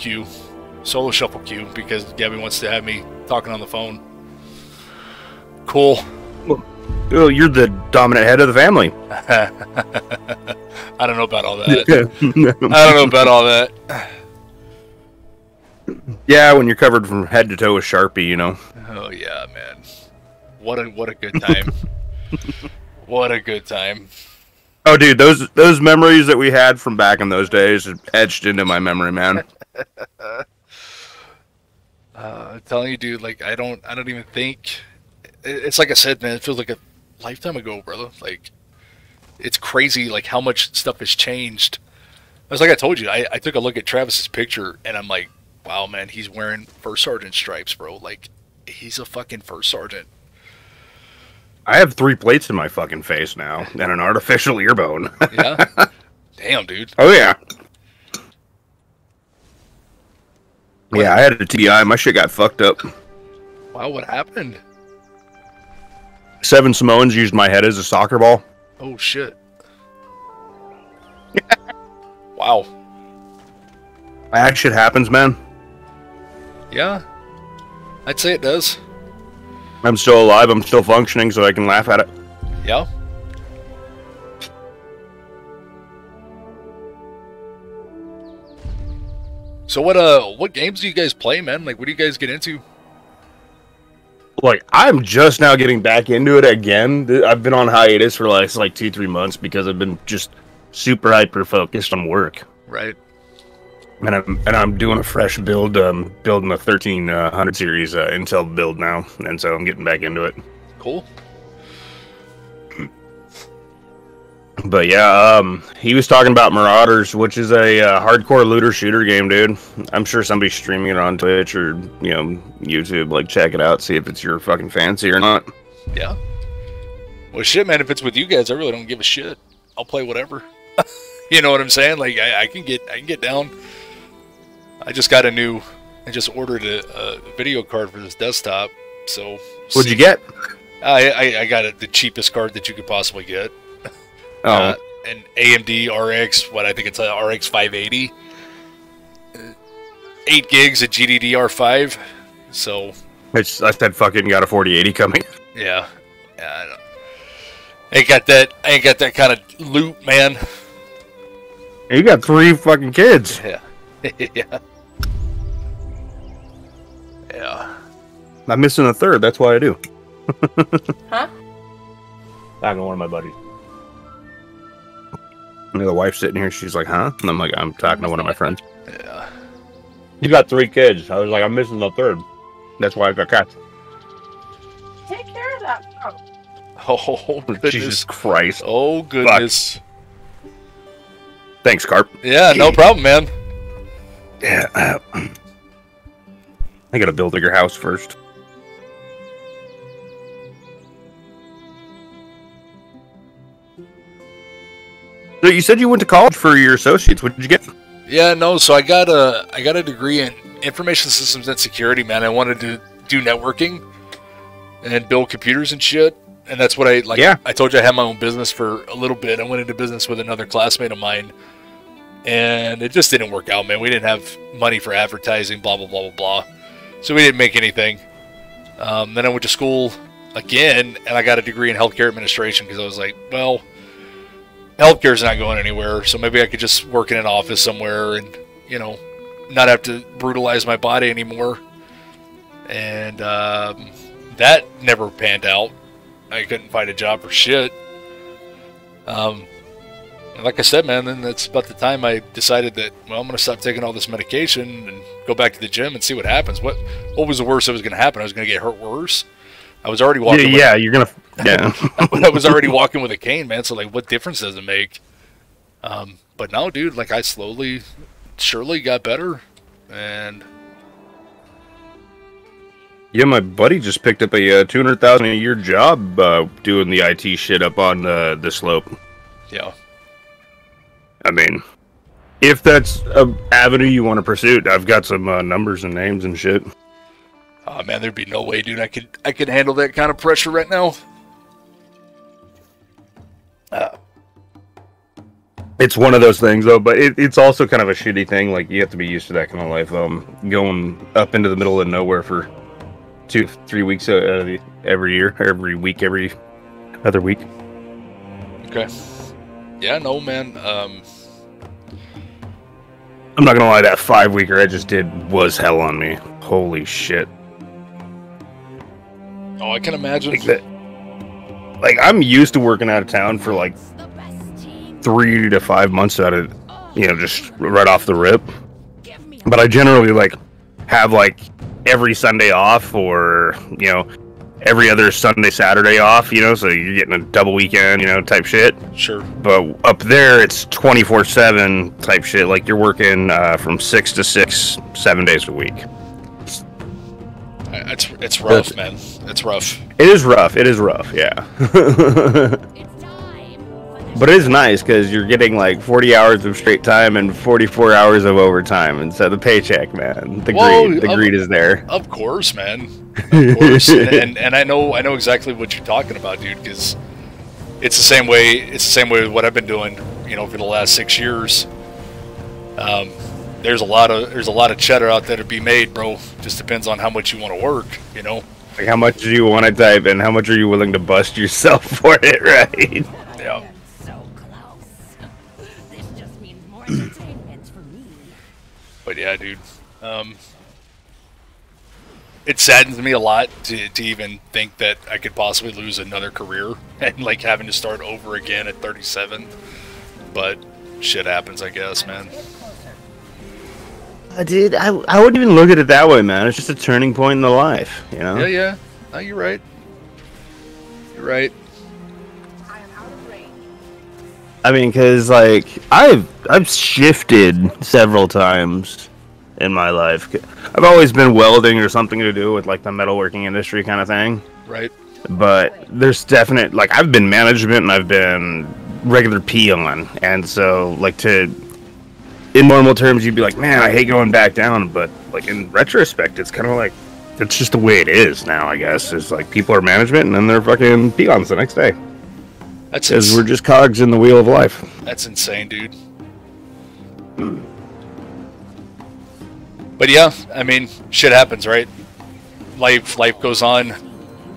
shuffle queue, because Gabby wants to have me talking on the phone. Cool. Well, you're the dominant head of the family. I don't know about all that. I don't know about all that. Yeah, when you're covered from head to toe with Sharpie, you know. Oh yeah, man. What a good time. What a good time. Oh, dude, those memories that we had from back in those days are etched into my memory, man. I'm telling you, dude, like, I don't even think, it's like I said, man, it feels like a lifetime ago, brother. Like, it's crazy, like, how much stuff has changed. It's like I told you, I took a look at Travis's picture, and I'm like, wow, man, he's wearing first sergeant stripes, bro. Like, he's a fucking first sergeant. I have 3 plates in my fucking face now, and an artificial ear bone. Yeah? Damn, dude. Oh, yeah. Yeah, I had a TBI. My shit got fucked up. Wow, what happened? 7 Samoans used my head as a soccer ball. Oh, shit. Wow. That shit happens, man. Yeah, I'd say it does. I'm still alive. I'm still functioning, so I can laugh at it. Yeah. So what games do you guys play, man? Like, what do you guys get into? Like, I'm just now getting back into it again. I've been on hiatus for like 2-3 months because I've been just super hyper focused on work. Right. And I'm doing a fresh build, building a 1300 series Intel build now, and so I'm getting back into it. Cool. But yeah, he was talking about Marauders, which is a hardcore looter shooter game, dude. I'm sure somebody's streaming it on Twitch or YouTube. Like, check it out, see if it's your fucking fancy or not. Yeah. Well, shit, man. If it's with you guys, I really don't give a shit. I'll play whatever. You know what I'm saying? Like, I can get down. I just ordered a video card for this desktop. So what'd you get? I got the cheapest card that you could possibly get. Oh, an AMD RX, I think it's a RX 580. 8 gigs of GDDR5. So I said fucking got a 4080 coming. Yeah. I ain't got that kind of loot, man. You got 3 fucking kids. Yeah. Yeah. Yeah. I'm missing a third. That's why I do. Huh? Talking to one of my buddies. The wife's sitting here. She's like, "Huh?" And I'm like, "I'm talking to one of my friends." Yeah. You got 3 kids. I was like, "I'm missing the third." That's why I got cats. Take care of that. Oh, goodness. Jesus Christ. Oh, goodness. Fuck. Thanks, Carp. Yeah, no problem, man. Yeah. I gotta build a bigger house first. So you said you went to college for your associates. What did you get? Yeah, no. So I got a degree in information systems and security, man. I wanted to do networking and build computers and shit. And that's what I like. Yeah. I told you I had my own business for a little bit. I went into business with another classmate of mine, and it just didn't work out, man. We didn't have money for advertising, blah blah blah blah blah. So we didn't make anything. Then I went to school again, and I got a degree in healthcare administration because I was like, well, healthcare's not going anywhere, so maybe I could just work in an office somewhere and, you know, not have to brutalize my body anymore. And that never panned out. I couldn't find a job for shit. Like I said, man, then that's about the time I decided that, well, I'm going to stop taking all this medication and go back to the gym and see what happens. What was the worst that was going to happen? I was going to get hurt worse. I was already walking. Yeah, you're gonna. Yeah, I was already walking with a cane, man. So like, what difference does it make? But no, dude. Like, I slowly, surely got better, and yeah. My buddy just picked up a $200,000 a year job doing the IT shit up on the slope. yeah, I mean, if that's an avenue you want to pursue, I've got some numbers and names and shit. oh man, there'd be no way, dude. I could handle that kind of pressure right now. It's one of those things, though, but it's also kind of a shitty thing. Like, you have to be used to that kind of life. Going up into the middle of nowhere for 2-3 weeks every year, every week, every other week. Okay. Yeah, no, man. I'm not gonna lie, that 5-weeker I just did was hell on me. Holy shit. Oh, I can imagine. Like, I'm used to working out of town for like The best team. 3 to 5 months out of, just right off the rip. Give me But I generally like have like every Sunday off, or every other Sunday, Saturday off. So you're getting a double weekend, type shit. Sure. But up there, it's 24/7 type shit. Like, you're working from 6 to 6, 7 days a week. It's rough, man. It's rough. It is rough. It is rough. Yeah. it's time for the But it is nice because you're getting like 40 hours of straight time and 44 hours of overtime, and so the paycheck, man, the greed is there. Of course, man. Of course. and I know exactly what you're talking about, dude. Because it's the same way. It's the same way with what I've been doing, for the last 6 years. There's a lot of cheddar out there to be made, bro. Just depends on how much you want to work, Like, how much do you want to type, and how much are you willing to bust yourself for it, right? Yeah. so close. This just means more entertainment for me. But yeah, dude. It saddens me a lot to even think that I could possibly lose another career and like having to start over again at 37. But shit happens, I guess, man. Dude, I wouldn't even look at it that way, man. It's just a turning point in the life, Yeah. No, you're right. You're right. I am out of range. I mean, because like I've shifted several times in my life. I've always been welding or something to do with like the metalworking industry kind of thing. Right. But there's definite, like, I've been management and I've been regular peon, and so like in normal terms you'd be like, man, I hate going back down, but like in retrospect it's kind of like it's just the way it is now, I guess. It's like people are management and then they're fucking peons the next day. Because we're just cogs in the wheel of life. That's insane, dude. But yeah, I mean, shit happens, right? Life goes on.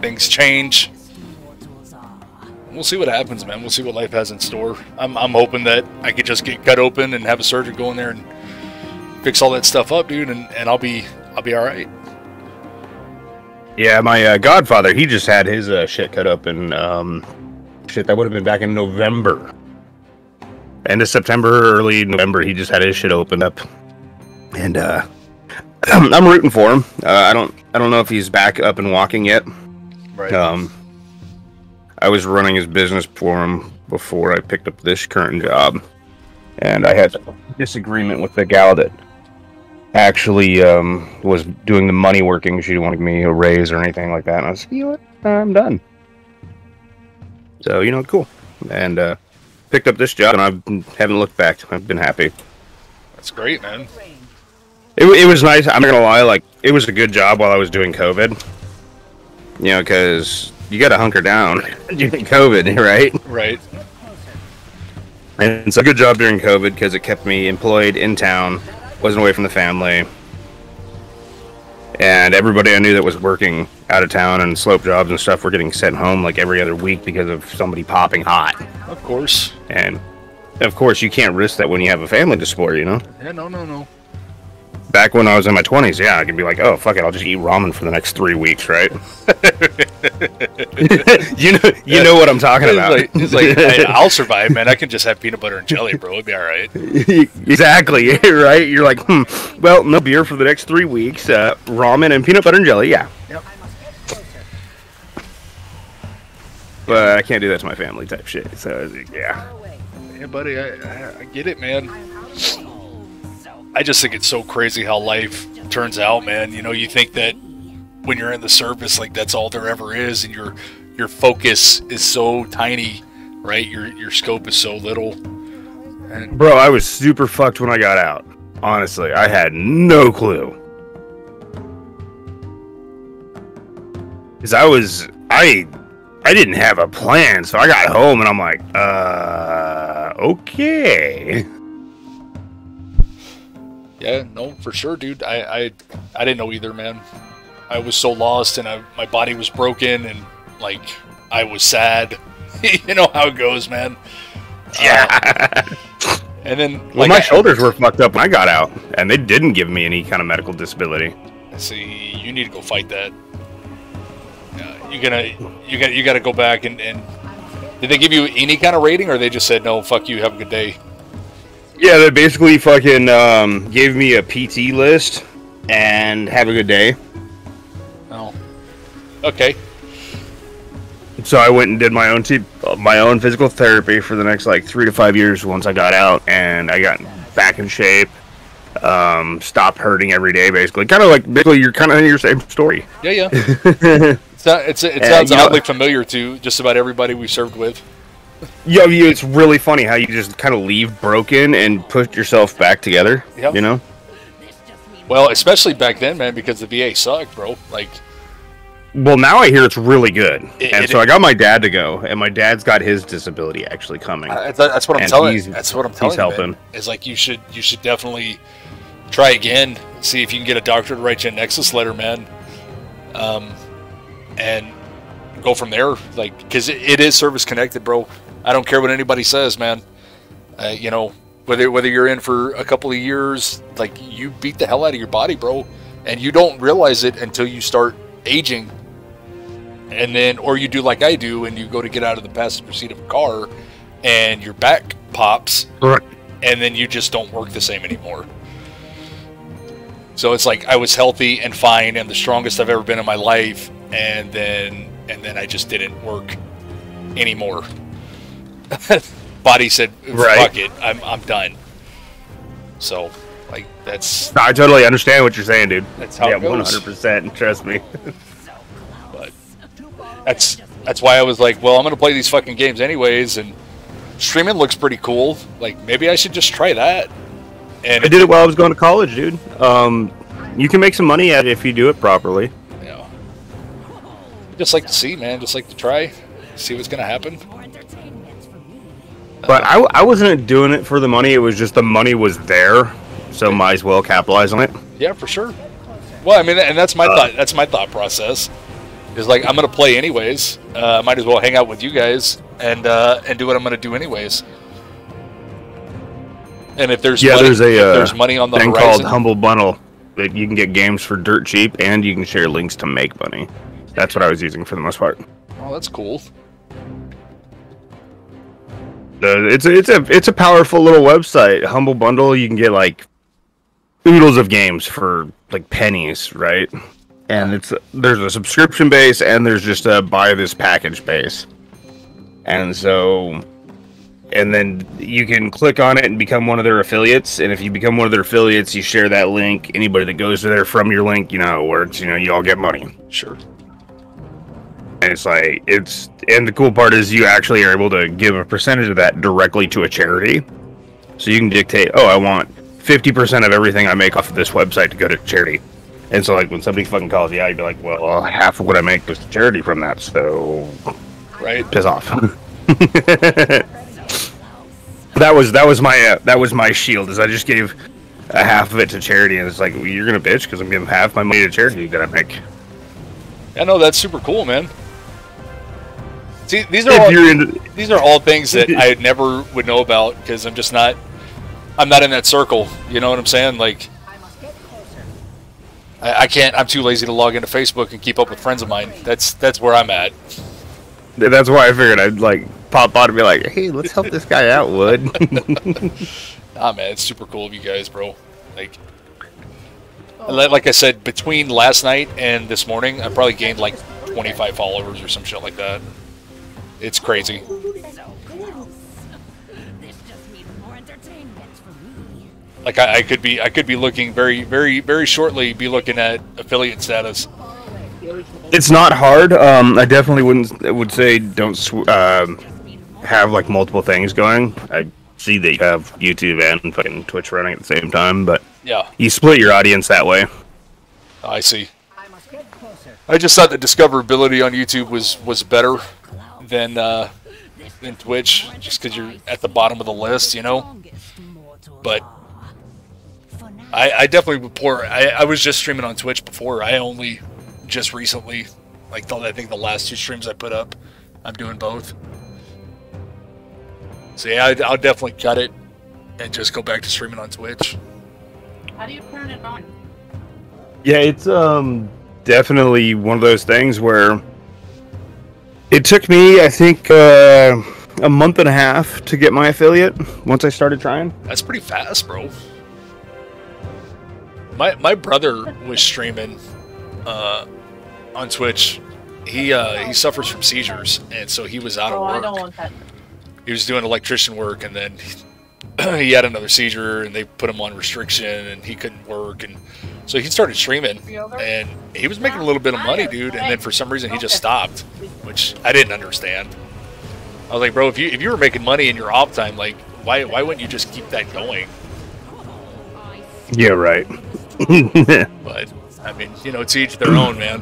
Things change. We'll see what happens, man. We'll see what life has in store. I'm hoping that I could just get cut open and have a surgeon go in there and fix all that stuff up, dude, and I'll be all right. Yeah, my godfather, he just had his shit cut up, and shit, that would have been back in November. End of September, early November, he just had his shit opened up. And I'm rooting for him. I don't know if he's back up and walking yet. Right. I was running his business for him before I picked up this current job, and I had a disagreement with the gal that actually was doing the money working. She didn't want to give me a raise or anything like that, and I was like, you know what, I'm done. So, cool. And picked up this job, and I haven't looked back. I've been happy. That's great, man. It was nice. I'm not gonna lie. Like, it was a good job while I was doing COVID. You know, because you got to hunker down during COVID, right? Right. And it's a good job during COVID because it kept me employed in town, wasn't away from the family, and everybody I knew that was working out of town and slope jobs and stuff were getting sent home like every other week because of somebody popping hot. Of course. And of course, you can't risk that when you have a family to support, you know? Yeah, no. Back when I was in my 20s, yeah, I could be like, oh, fuck it, I'll just eat ramen for the next 3 weeks, right? you know what I'm talking about. It's like hey, I'll survive, man. I can just have peanut butter and jelly, bro. It'll be all right. Exactly, right? You're like, well, no beer for the next 3 weeks, ramen and peanut butter and jelly, yeah. Yep. But I can't do that to my family type shit, so, yeah. Yeah, buddy, I get it, man. I just think it's so crazy how life turns out, man. You know, you think that when you're in the service, like that's all there ever is, and your focus is so tiny, right? Your scope is so little. And Bro, I was super fucked when I got out. Honestly, I had no clue. Because I didn't have a plan, so I got home and I'm like, okay. yeah, no, for sure, dude. I didn't know either, man. I was so lost, and my body was broken, and like I was sad. You know how it goes, man. Yeah. And then, Well, my shoulders were fucked up when I got out, and they didn't give me any kind of medical disability. See, you need to go fight that. You gotta go back and did they give you any kind of rating, or they just said no, fuck you, have a good day? Yeah, they basically fucking gave me a PT list and have a good day. Oh, okay. So I went and did my own physical therapy for the next like 3 to 5 years once I got out, and I got back in shape. Stopped hurting every day, basically. Kind of like basically you're kind of in your same story. Yeah. It sounds oddly familiar to just about everybody we served with. Yeah, it's really funny how you just kind of leave broken and put yourself back together. Yep. You know. Well, especially back then, man, because the VA sucked, bro. Like. Well, now I hear it's really good, so I got my dad to go, and my dad's got his disability actually coming. That's what I'm telling. That's what I'm telling. He's helping. Man. It's like you should definitely try again. See if you can get a doctor to write you a Nexus letter, man. And go from there. Like, because it is service connected, bro. I don't care what anybody says, man. You know, whether you're in for a couple of years, like you beat the hell out of your body, bro, and you don't realize it until you start aging. And then, or you do like I do, and you go to get out of the passenger seat of a car, and your back pops, and then you just don't work the same anymore. So it's like I was healthy and fine and the strongest I've ever been in my life, and then I just didn't work anymore. Body said, "Fuck it, I'm done." So, like that's. I totally understand what you're saying, dude. That's how it goes. 100%. Trust me. That's why I was like, well, I'm gonna play these fucking games anyways, and streaming looks pretty cool. Like maybe I should just try that. And I did it while I was going to college, dude. You can make some money at it if you do it properly. Yeah. Just like to see, man. Just like to try, see what's gonna happen. But I wasn't doing it for the money. It was just the money was there, so might as well capitalize on it. Yeah, for sure. Well, I mean, and that's my thought. That's my thought process. Is like I'm gonna play anyways. Might as well hang out with you guys and do what I'm gonna do anyways. And if there's there's money on the thing horizon, called Humble Bundle that you can get games for dirt cheap, and you can share links to make money. That's what I was using for the most part. Oh, that's cool. It's a powerful little website. Humble Bundle, you can get like oodles of games for like pennies, right? And there's a subscription base, and there's just a buy this package base. And so, and then you can click on it and become one of their affiliates. And if you become one of their affiliates, you share that link. Anybody that goes to there from your link, you know how it works. You know, you all get money. Sure. And it's like, and the cool part is you actually are able to give a percentage of that directly to a charity. So you can dictate, oh, I want 50% of everything I make off of this website to go to charity. And so, like, when somebody fucking calls you out, you'd be like, well, half of what I make goes to charity from that, so Right? piss off. That was my shield. Is I just gave a half of it to charity, and it's like, well, you're gonna bitch because I'm giving half my money to charity that I make. I know, that's super cool, man. See, these If you're into, are all things that I never would know about because I'm not in that circle. You know what I'm saying? Like, I must get closer. I can't. I'm too lazy to log into Facebook and keep up with friends of mine. That's where I'm at. that's why I figured I'd like pop on and be like, hey, let's help this guy out, Wood. Ah, man, it's super cool of you guys, bro. Like I said, between last night and this morning, I probably gained like 25 followers or some shit like that. It's crazy. So close. This just means more entertainment for me. Like I could be looking very shortly be looking at affiliate status. It's not hard. I definitely would say don't have like multiple things going. I see that you have YouTube and fucking Twitch running at the same time, but Yeah, you split your audience that way. I see. I must get closer. I just thought the discoverability on YouTube was better than Twitch, just because you're at the bottom of the list, you know. But I definitely would pour. I was just streaming on Twitch before. I only just recently, like I think the last 2 streams I put up, I'm doing both. So yeah, I'll definitely cut it and just go back to streaming on Twitch. How do you turn it on? Yeah, it's definitely one of those things where it took me, I think, a month and a half to get my affiliate once I started trying. That's pretty fast, bro. My brother was streaming on Twitch. He suffers from seizures, and so he was out of Oh, work. I don't want that. He was doing electrician work, and then he had another seizure, and they put him on restriction, and he couldn't work, and so he started streaming, and he was making a little bit of money, dude. And then for some reason, he just stopped, which I didn't understand. I was like, bro, if you were making money in your off time, like, why wouldn't you just keep that going? Yeah, right. But I mean, you know, to each their own, man.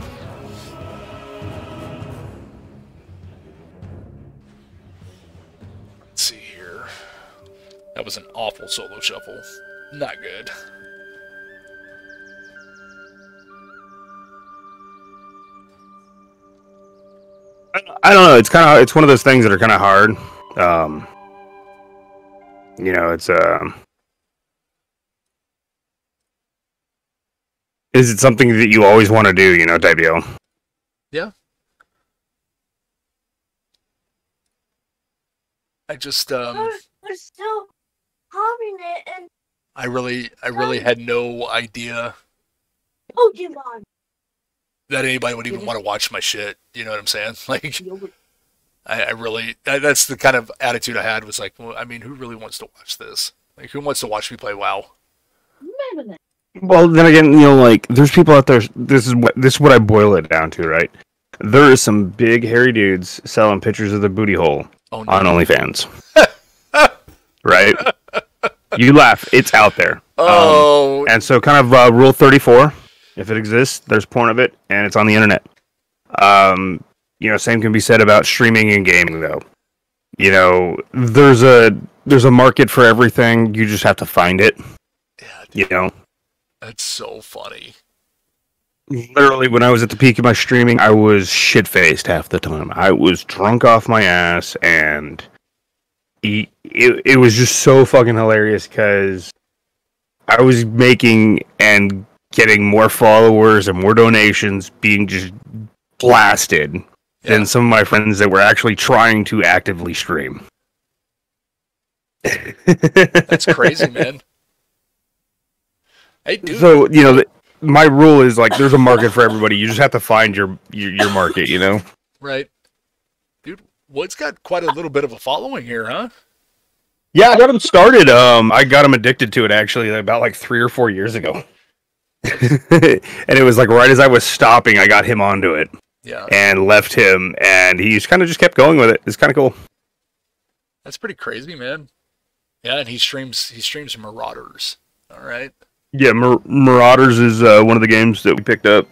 Let's see here. That was an awful solo shuffle. Not good. I don't know. It's one of those things that are kind of hard. You know, is it something that you always want to do? You know, type deal. Yeah. I just We're still having it and I really had no idea Pokemon. that anybody would even want to watch my shit. You know what I'm saying? Like, I really, that's the kind of attitude I had, was like, well, I mean, who really wants to watch this? Like, who wants to watch me play WoW? Well, then again, you know, like there's people out there. This is what I boil it down to, right? There is some big hairy dudes selling pictures of their booty hole Oh, no. on OnlyFans, right? You laugh. It's out there. Oh, And so, kind of Rule 34, if it exists, there's porn of it, and it's on the internet. You know, same can be said about streaming and gaming, though. You know, there's a market for everything. You just have to find it. yeah, dude, You know, that's so funny. literally, when I was at the peak of my streaming, I was shit-faced half the time. I was drunk off my ass, and it was just so fucking hilarious because I was making and getting more followers and more donations, being just blasted than some of my friends that were actually trying to actively stream. That's crazy, man. Hey, dude. So, you know, my rule is like there's a market for everybody. You just have to find your market, you know? Right. Dude, Wood's got quite a little bit of a following here, huh? Yeah, I got him started. I got him addicted to it actually about like 3 or 4 years ago. And it was like right as I was stopping, I got him onto it Yeah. and left him, and he's kind of just kept going with it. It's kind of cool. That's pretty crazy, man. Yeah, and he streams Marauders. All right. Yeah, Marauders is one of the games that we picked up.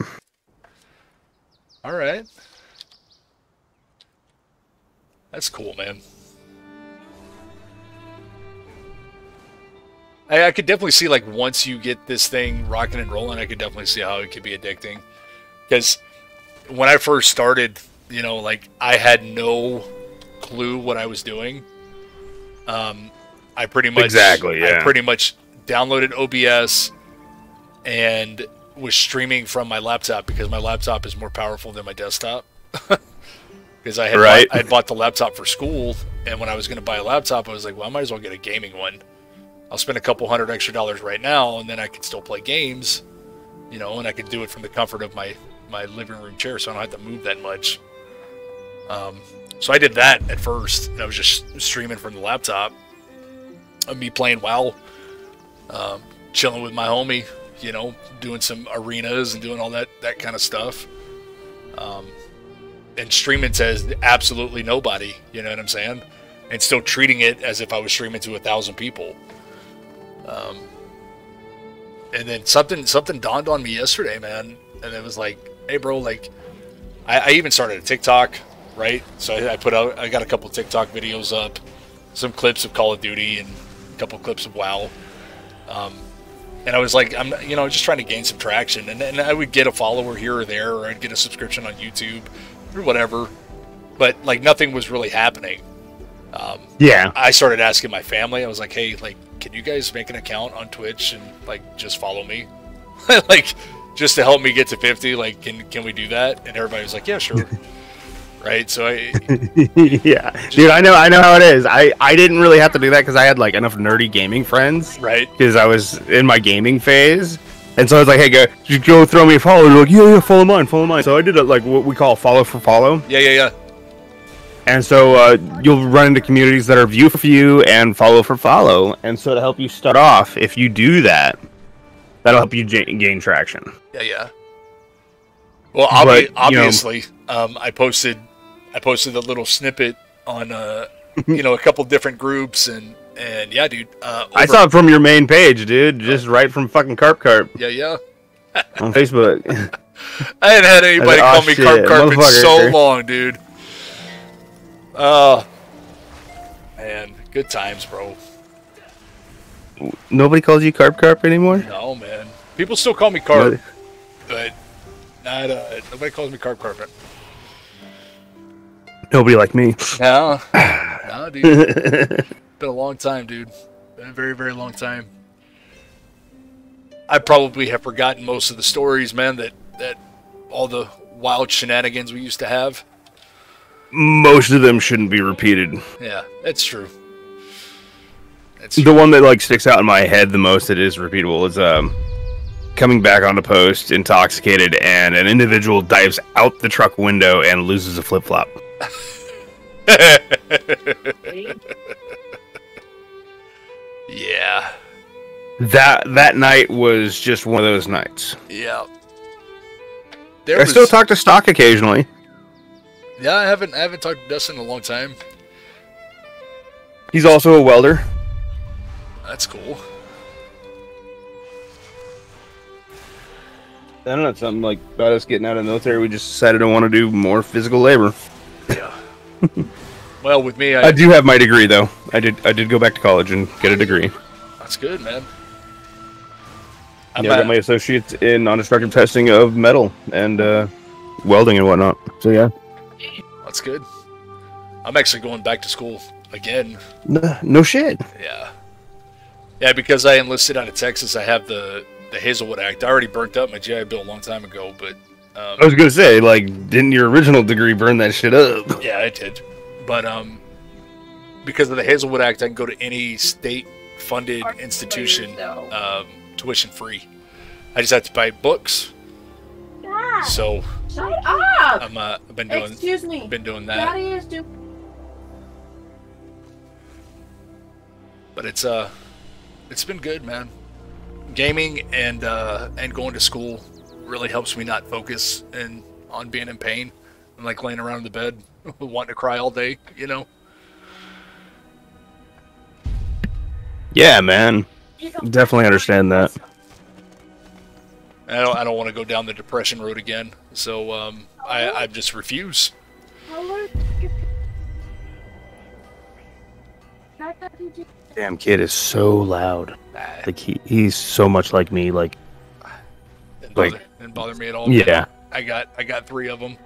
All right. That's cool, man. I could definitely see, like, once you get this thing rocking and rolling, I could definitely see how it could be addicting. Because when I first started, you know, like, I had no clue what I was doing. I pretty much I pretty much downloaded OBS and was streaming from my laptop because my laptop is more powerful than my desktop. Because I had bought the laptop for school, and when I was going to buy a laptop, I was like, well, I might as well get a gaming one. I'll spend a couple $100 extra right now, and then I can still play games, you know, and I can do it from the comfort of my living room chair, so I don't have to move that much. So I did that at first, and I was just streaming from the laptop of me playing WoW, chilling with my homie, you know, doing some arenas and doing all that kind of stuff. And streaming to absolutely nobody, you know what I'm saying? And still treating it as if I was streaming to 1,000 people. And then something dawned on me yesterday, man, and it was like, hey, bro, like, I even started a TikTok, right? So I got a couple TikTok videos up, some clips of Call of Duty and a couple clips of WoW. And I was like, I'm, you know, just trying to gain some traction, and I would get a follower here or there, or I'd get a subscription on YouTube or whatever, but like nothing was really happening. Yeah. I started asking my family. I was like, hey, like, can you guys make an account on Twitch and like just follow me? Like, just to help me get to 50, like, can we do that? And everybody was like, yeah, sure. Right? So yeah. Dude, I know how it is. I didn't really have to do that because I had like enough nerdy gaming friends. Right. Because I was in my gaming phase. And so I was like, hey, just go throw me a follow. And they're like, yeah, follow mine. So I did it like what we call follow for follow. Yeah. And so you'll run into communities that are view for view and follow for follow. And so to help you start off, if you do that, that'll help you gain traction. Yeah. Well, obviously, I posted a little snippet on you know, a couple different groups, and yeah, dude. I saw it from your main page, dude. Just right from fucking Carp. Yeah. On Facebook. I hadn't had anybody call me Carp in so long, dude. Oh, man, good times, bro. Nobody calls you Carp anymore? No, man. People still call me Carp, but not nobody calls me Carp. Nobody like me. No, dude. Been a long time, dude. Been a very, very long time. I probably have forgotten most of the stories, man, that all the wild shenanigans we used to have. Most of them shouldn't be repeated. Yeah, that's true. The one that like sticks out in my head the most that is repeatable is coming back on the post intoxicated, and an individual dives out the truck window and loses a flip-flop. Yeah. That night was just one of those nights. Yeah. I still talk to Stock occasionally. Yeah, I haven't talked to Dustin in a long time. He's also a welder. That's cool. I don't know, something like about us getting out of the military. We just decided to want to do more physical labor. Yeah. Well, with me, I do have my degree though. I did go back to college and get a degree. That's good, man. I got my associates in non-destructive testing of metal and welding and whatnot. So yeah. That's good. I'm actually going back to school again. No shit. Yeah, because I enlisted out of Texas, I have the Hazelwood Act. I already burnt up my GI Bill a long time ago, but... I was going to say, like, didn't your original degree burn that shit up? Yeah, it did. But because of the Hazelwood Act, I can go to any state-funded institution tuition-free. I just have to buy books. Yeah. So... Shut up! I've been doing... Excuse me. Been doing that. Daddy is doing... But it's been good, man. Gaming and going to school really helps me not focus on being in pain and like laying around in the bed wanting to cry all day, you know. Yeah, man. Definitely understand that. I don't want to go down the depression road again. So I just refuse. Damn kid is so loud. Like he's so much like me. Like Didn't bother me at all. yeah. I got 3 of them.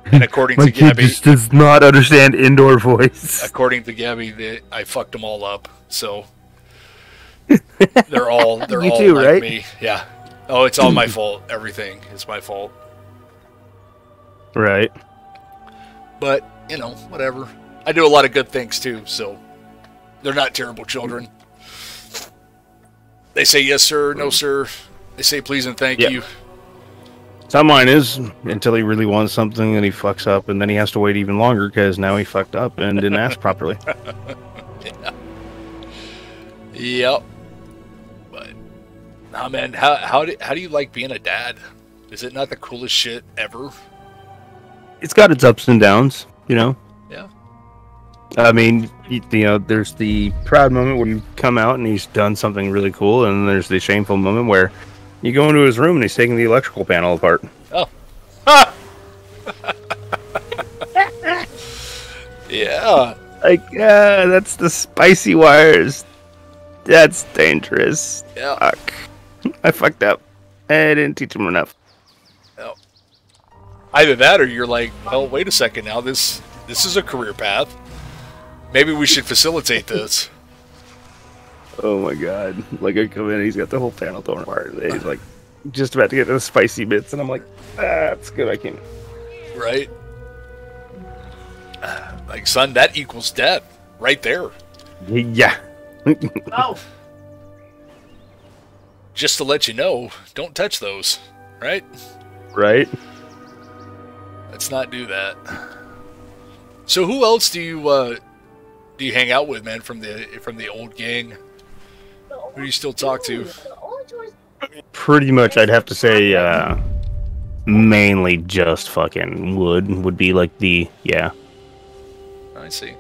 And according My to kid Gabby, just does not understand indoor voice. according to Gabby, I fucked them all up. So they're all You all too, like right? me. Yeah. Oh, it's all my fault. Everything is my fault. Right. But you know, whatever. I do a lot of good things too, so they're not terrible children. They say yes sir, no sir. They say please and thank Yep. you. That's how mine is until he really wants something and he fucks up, and then he has to wait even longer because now he fucked up and didn't ask properly. Yep. But nah, man, how do you like being a dad? Is it not the coolest shit ever? It's got its ups and downs, you know. Yeah. I mean, you know, there's the proud moment when you come out and he's done something really cool, and there's the shameful moment where you go into his room and he's taking the electrical panel apart. Oh. Yeah. Like, that's the spicy wires. That's dangerous. Yeah. Fuck. I fucked up. I didn't teach him enough. Yeah. Either that or you're like, well, wait a second now. This is a career path. Maybe we should facilitate this. Oh my god. Like, I come in, he's got the whole panel torn apart. He's like, just about to get to the spicy bits, and I'm like, that's good, I can. Right? Like, son, that equals death. Right there. Yeah. Oh, Just to let you know, don't touch those. Right? Right? Let's not do that. So who else do you hang out with, man, from the old gang? Who do you still talk to? Pretty much, I'd have to say, mainly just fucking Wood would be like the, yeah. I see.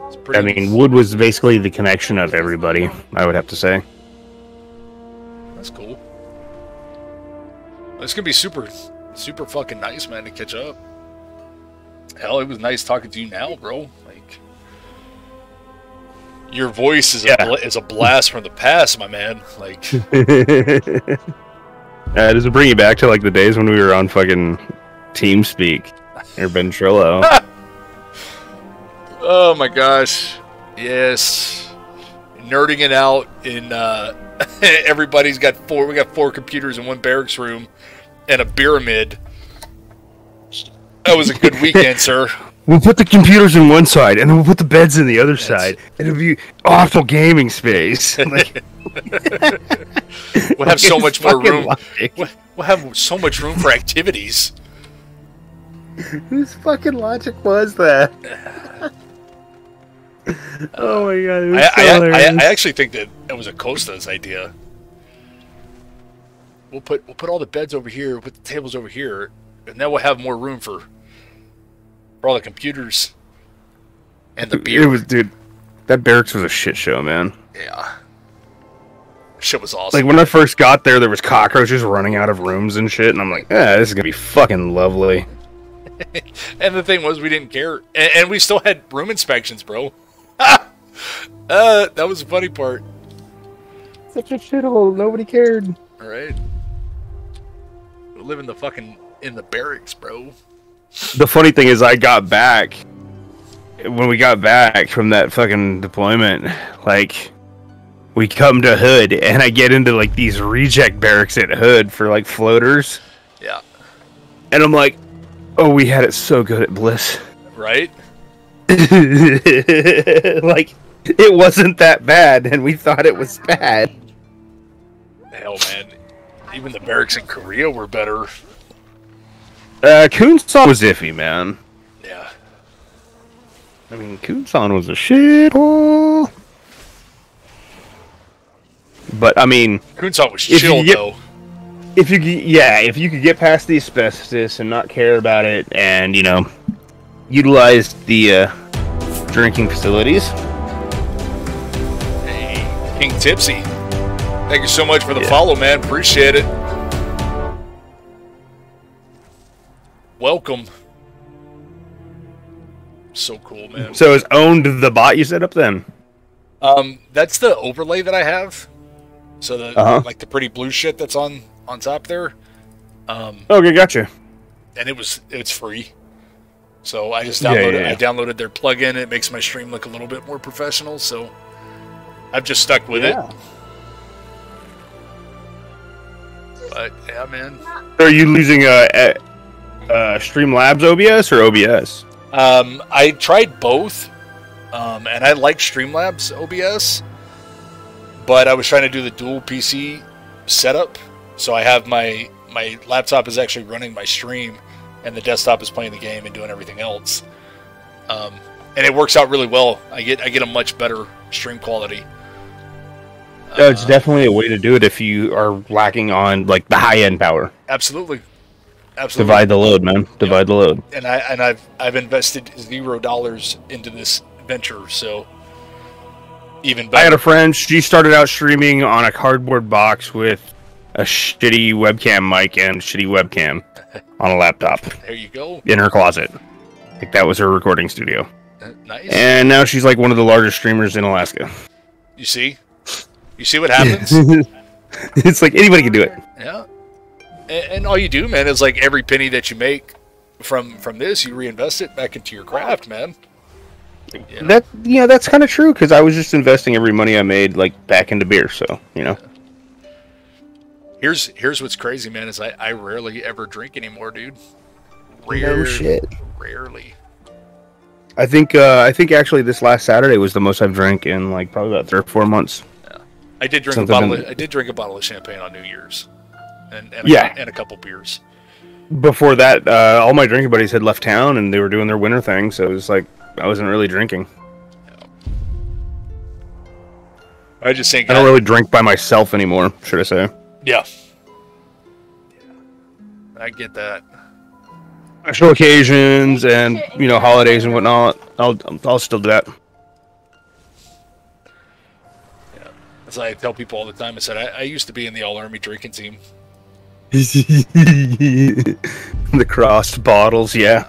It's I pretty, mean, Wood was basically the connection of everybody, I would have to say. that's cool. It's gonna be super fucking nice, man, to catch up. Hell, it was nice talking to you now, bro. Like, your voice is is a blast from the past, my man. Like, Does it bring you back to like the days when we were on fucking TeamSpeak or Ventrilo? oh my gosh, yes, nerding it out in. Everybody's got four. We got 4 computers in one barracks room, and a pyramid. That was a good weekend, sir. We'll put the computers in one side, and then we'll put the beds in the other side, and it'll be awful gaming space. Like, We'll have so much more fucking room. logic. We'll have so much room for activities. Whose fucking logic was that? Oh my god! It was so hilarious. I actually think that was a Costa's idea. We'll put all the beds over here, we'll put the tables over here, and then we'll have more room for all the computers and the beer. It was, dude. That barracks was a shit show, man. Yeah. Shit was awesome. Like when I first got there, there was cockroaches running out of rooms and shit, and I'm like, this is gonna be fucking lovely. And the thing was, we didn't care, and we still had room inspections, bro. That was the funny part. Such a shithole. Nobody cared. All right. We live in the barracks, bro. The funny thing is, I got back when we got back from that fucking deployment. Like, we come to Hood, and I get into like these reject barracks at Hood for like floaters, Yeah. and I'm like, oh, we had it so good at Bliss. Right? Like, it wasn't that bad, and we thought it was bad. Hell, man. Even the barracks in Korea were better. Kunsan was iffy, man. Yeah. I mean, Kunsan was a shithole. But I mean, Kunsan was If you chill, get- though. if you could get past the asbestos and not care about it, and you know, utilized the drinking facilities. Hey, King Tipsy. Thank you so much for the follow, man. Appreciate it. Welcome. So cool, man. So it's owned the bot you set up then? That's the overlay that I have. So the like the pretty blue shit that's on top there. Okay, gotcha. And it's free. So I just downloaded I downloaded their plugin. It makes my stream look a little bit more professional, so I've just stuck with it. But yeah, man. Are you using Streamlabs OBS or OBS? I tried both, and I like Streamlabs OBS, but I was trying to do the dual PC setup. So I have my laptop is actually running my stream, and the desktop is playing the game and doing everything else. And it works out really well. I get a much better stream quality. It's definitely a way to do it if you are lacking on like the high end power. Absolutely. Absolutely. Divide the load, man. Divide the load. And I've invested $0 into this venture, so even better. I had a friend. She started out streaming on a cardboard box with a shitty webcam mic and shitty webcam on a laptop. There you go. In her closet. Like that was her recording studio. Nice. And now she's like one of the largest streamers in Alaska. You see? You see what happens? It's like anybody can do it. Yeah. And all you do, man, is like every penny that you make from this, you reinvest it back into your craft, man. Yeah. That's kind of true because I was just investing every money I made like back into beer. So Here's what's crazy, man, is I rarely ever drink anymore, dude. No shit. Rarely. I think actually this last Saturday was the most I've drank in like probably about 3 or 4 months. Yeah. I did drink a bottle of champagne on New Year's. And a couple beers. Before that, all my drinking buddies had left town and they were doing their winter thing, so it was like I wasn't really drinking. Yeah. I just think I don't really drink by myself anymore, should I say? Yeah. I get that. Special occasions and holidays and whatnot, I'll still do that. Yeah, as I tell people all the time, I said I used to be in the All Army drinking team. The crossed bottles, yeah.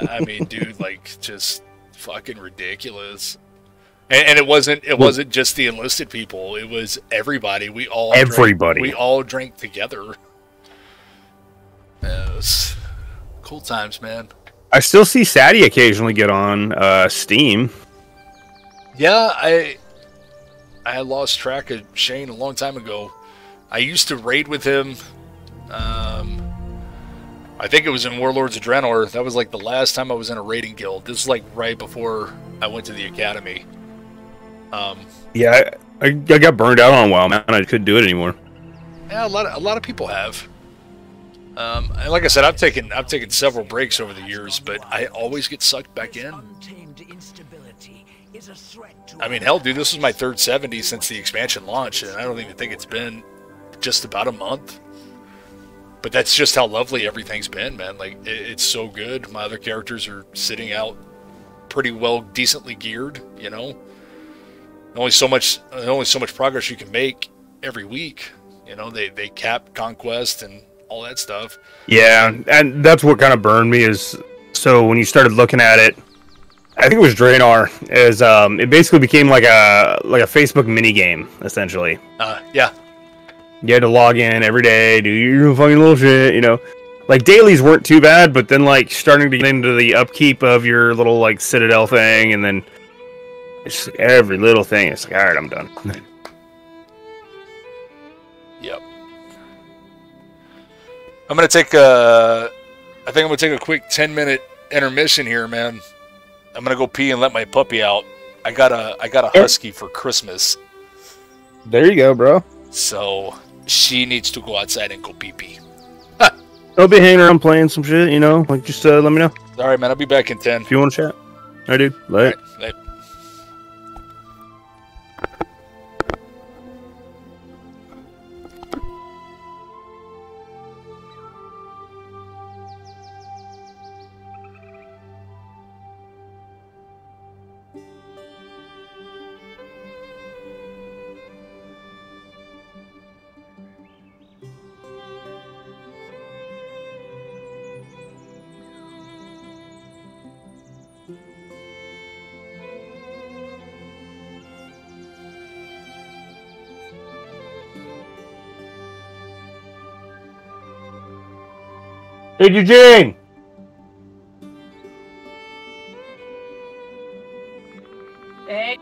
I mean, dude, like just fucking ridiculous. And it wasn't just the enlisted people. It was everybody. We all drank together. It was cool times, man. I still see Sadie occasionally get on Steam. Yeah, I lost track of Shane a long time ago. I used to raid with him. I think it was in Warlords of Draenor. That was like the last time I was in a raiding guild. This was like right before I went to the academy. Yeah, I got burned out on WoW, man. I couldn't do it anymore. Yeah, a lot of people have. And like I said, I've taken several breaks over the years, but I always get sucked back in. I mean, hell, dude, this was my third 70 since the expansion launch, and I don't even think it's been just about a month. But that's just how lovely everything's been, man. Like, it's so good. My other characters are sitting out pretty well, decently geared, Only so much progress you can make every week. They cap conquest and all that stuff. Yeah, and that's what kind of burned me is, so when you started looking at it, I think it was Draenor, it basically became like a Facebook mini game, essentially. Yeah. You had to log in every day, do your fucking little shit, Like, dailies weren't too bad, but then, like, starting to get into the upkeep of your little, like, Citadel thing, and then just every little thing, it's like, alright, I'm done. Yep. I'm gonna take a quick 10-minute intermission here, man. I'm gonna go pee and let my puppy out. I got a husky for Christmas. There you go, bro. So she needs to go outside and go pee pee. I'll be hanging around playing some shit, like just let me know. All right, man. I'll be back in 10. If you want to chat. All right, dude. Bye. All right, bye. Hey, Eugene! Hey.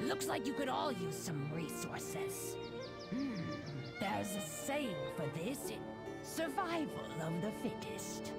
Looks like you could all use some resources. There's a saying for this. Survival of the fittest.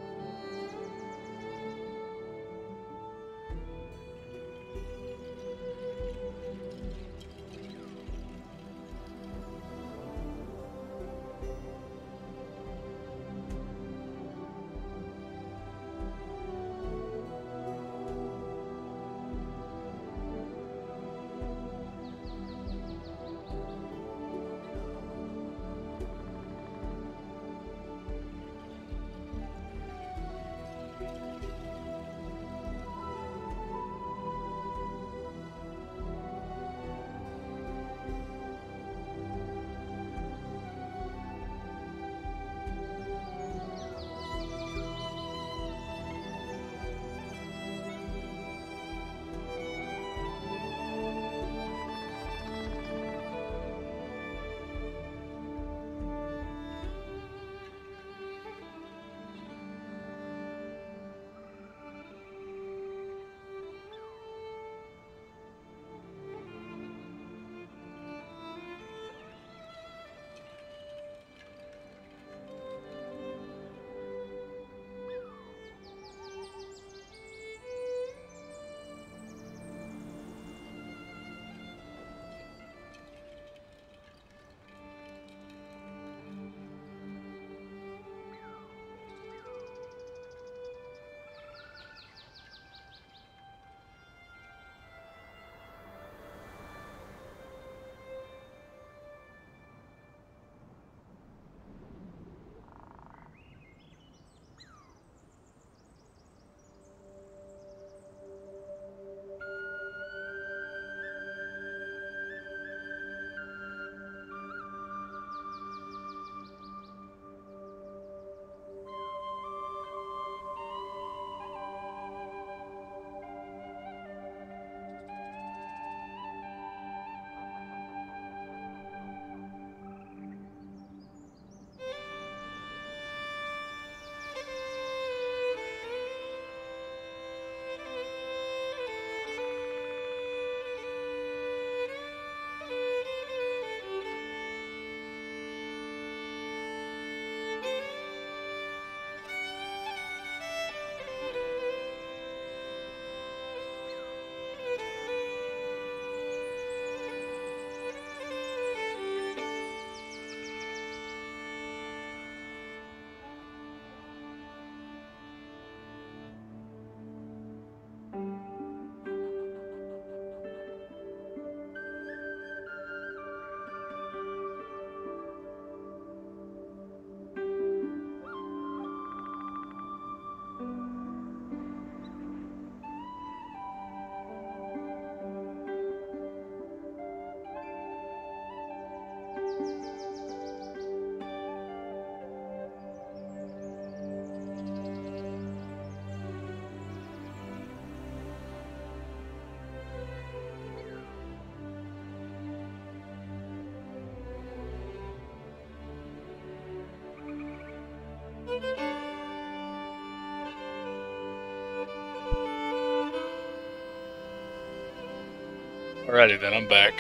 Alrighty then, I'm back.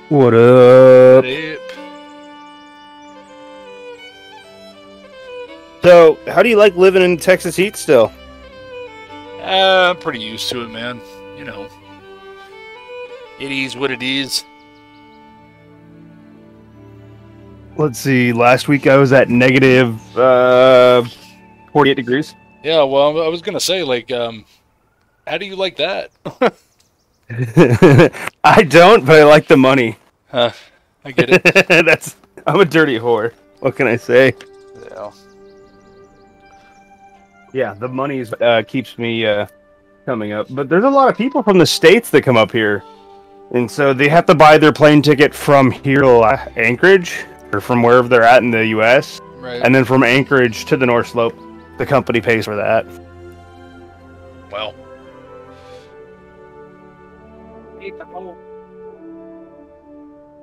What up? Yep. So, how do you like living in Texas heat still? I'm pretty used to it, man. You know, it is what it is. Let's see. Last week I was at negative 48 degrees. Yeah, well, I was gonna say, like, how do you like that? I don't, but I like the money. I get it. I'm a dirty whore. What can I say? Yeah. Yeah, the money keeps me coming up. But there's a lot of people from the States that come up here. And so they have to buy their plane ticket from here to Anchorage, or from wherever they're at in the U.S. Right. And then from Anchorage to the North Slope. The company pays for that. Well.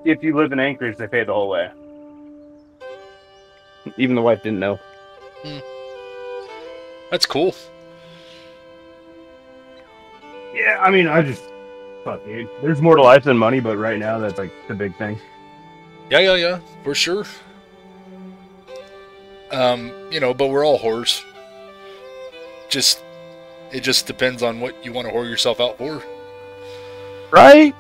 If you live in Anchorage, they pay the whole way. Even the wife didn't know. That's cool. Yeah, I mean, fuck, dude. There's more to life than money, but right now that's like the big thing. Yeah, for sure. You know, but we're all whores. It just depends on what you want to whore yourself out for. Right?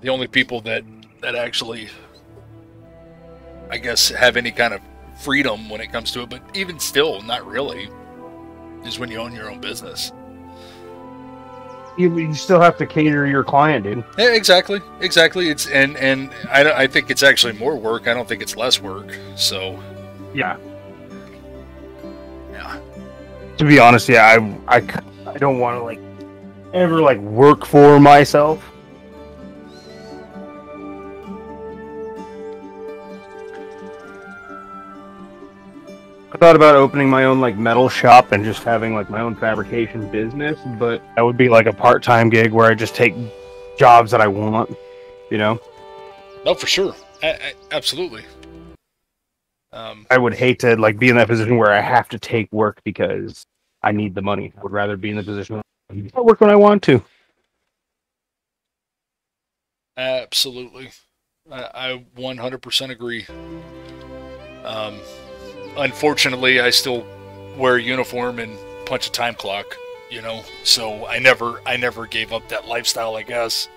The only people that actually, I guess, have any kind of freedom when it comes to it, but even still, not really, is when you own your own business. You still have to cater your client, dude. Yeah, exactly. It's and I think it's actually more work. I don't think it's less work. So Yeah. yeah. To be honest, yeah, I don't want to like ever like work for myself. I thought about opening my own like metal shop and just having like my own fabrication business, but that would be like a part-time gig where I just take jobs that I want, you know? No, for sure. Absolutely. I would hate to like be in that position where I have to take work because I need the money. I would rather be in the position where I work when I want to. Absolutely. I 100% agree. Unfortunately, I still wear a uniform and punch a time clock, you know, so I never gave up that lifestyle, I guess.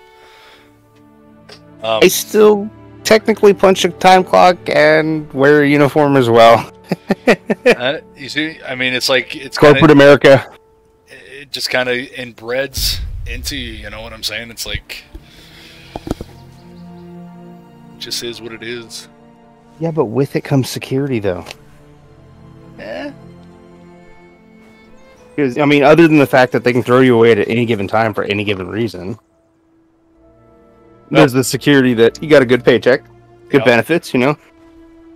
I still technically punch a time clock and wear a uniform as well. You see, I mean, it's like it's corporate America. It just kind of inbreds into you know what I'm saying? It's like it just is what it is. Yeah, but with it comes security, though. Because I mean, other than the fact that they can throw you away at any given time for any given reason, there's the security that you got a good paycheck, good benefits, you know.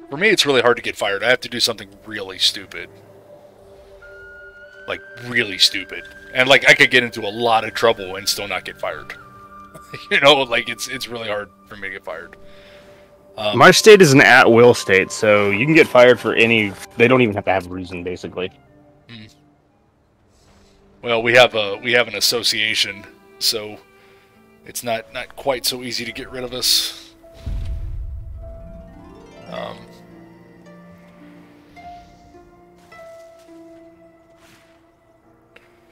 For me, it's really hard to get fired. I have to do something really stupid. Like, really stupid. And, like, I could get into a lot of trouble and still not get fired. You know, like, it's really hard for me to get fired. My state is an at-will state, so you can get fired for any... They don't even have to have a reason, basically. Well, we have an association, so it's not quite so easy to get rid of us.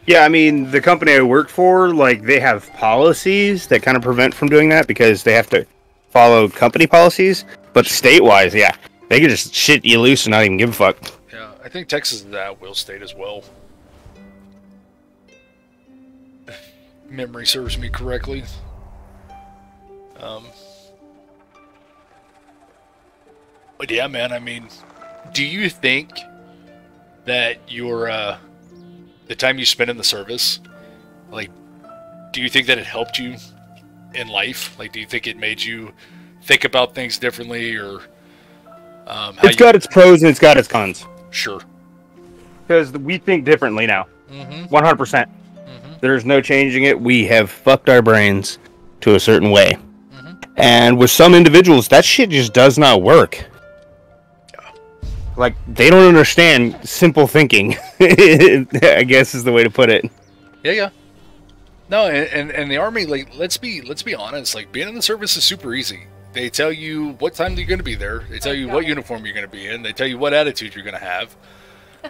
Yeah, I mean, the company I work for, like, they have policies that kind of prevent from doing that because they have to follow company policies. But state-wise, yeah, they can just shit you loose and not even give a fuck. Yeah, I think Texas is the at-will state as well. If memory serves me correctly. But yeah, man, I mean, do you think that your the time you spent in the service, like, do you think that it helped you in life? Like, do you think it made you think about things differently, or it's got its pros and it's got its cons. Sure. Because we think differently now. 100%. There's no changing it. We have fucked our brains to a certain way. And with some individuals, that shit just does not work. Like, they don't understand simple thinking, I guess is the way to put it. Yeah. No, and the Army, like, let's be honest, like, being in the service is super easy. They tell you what time you're going to be there. They tell you what uniform you're going to be in. They tell you what attitude you're going to have,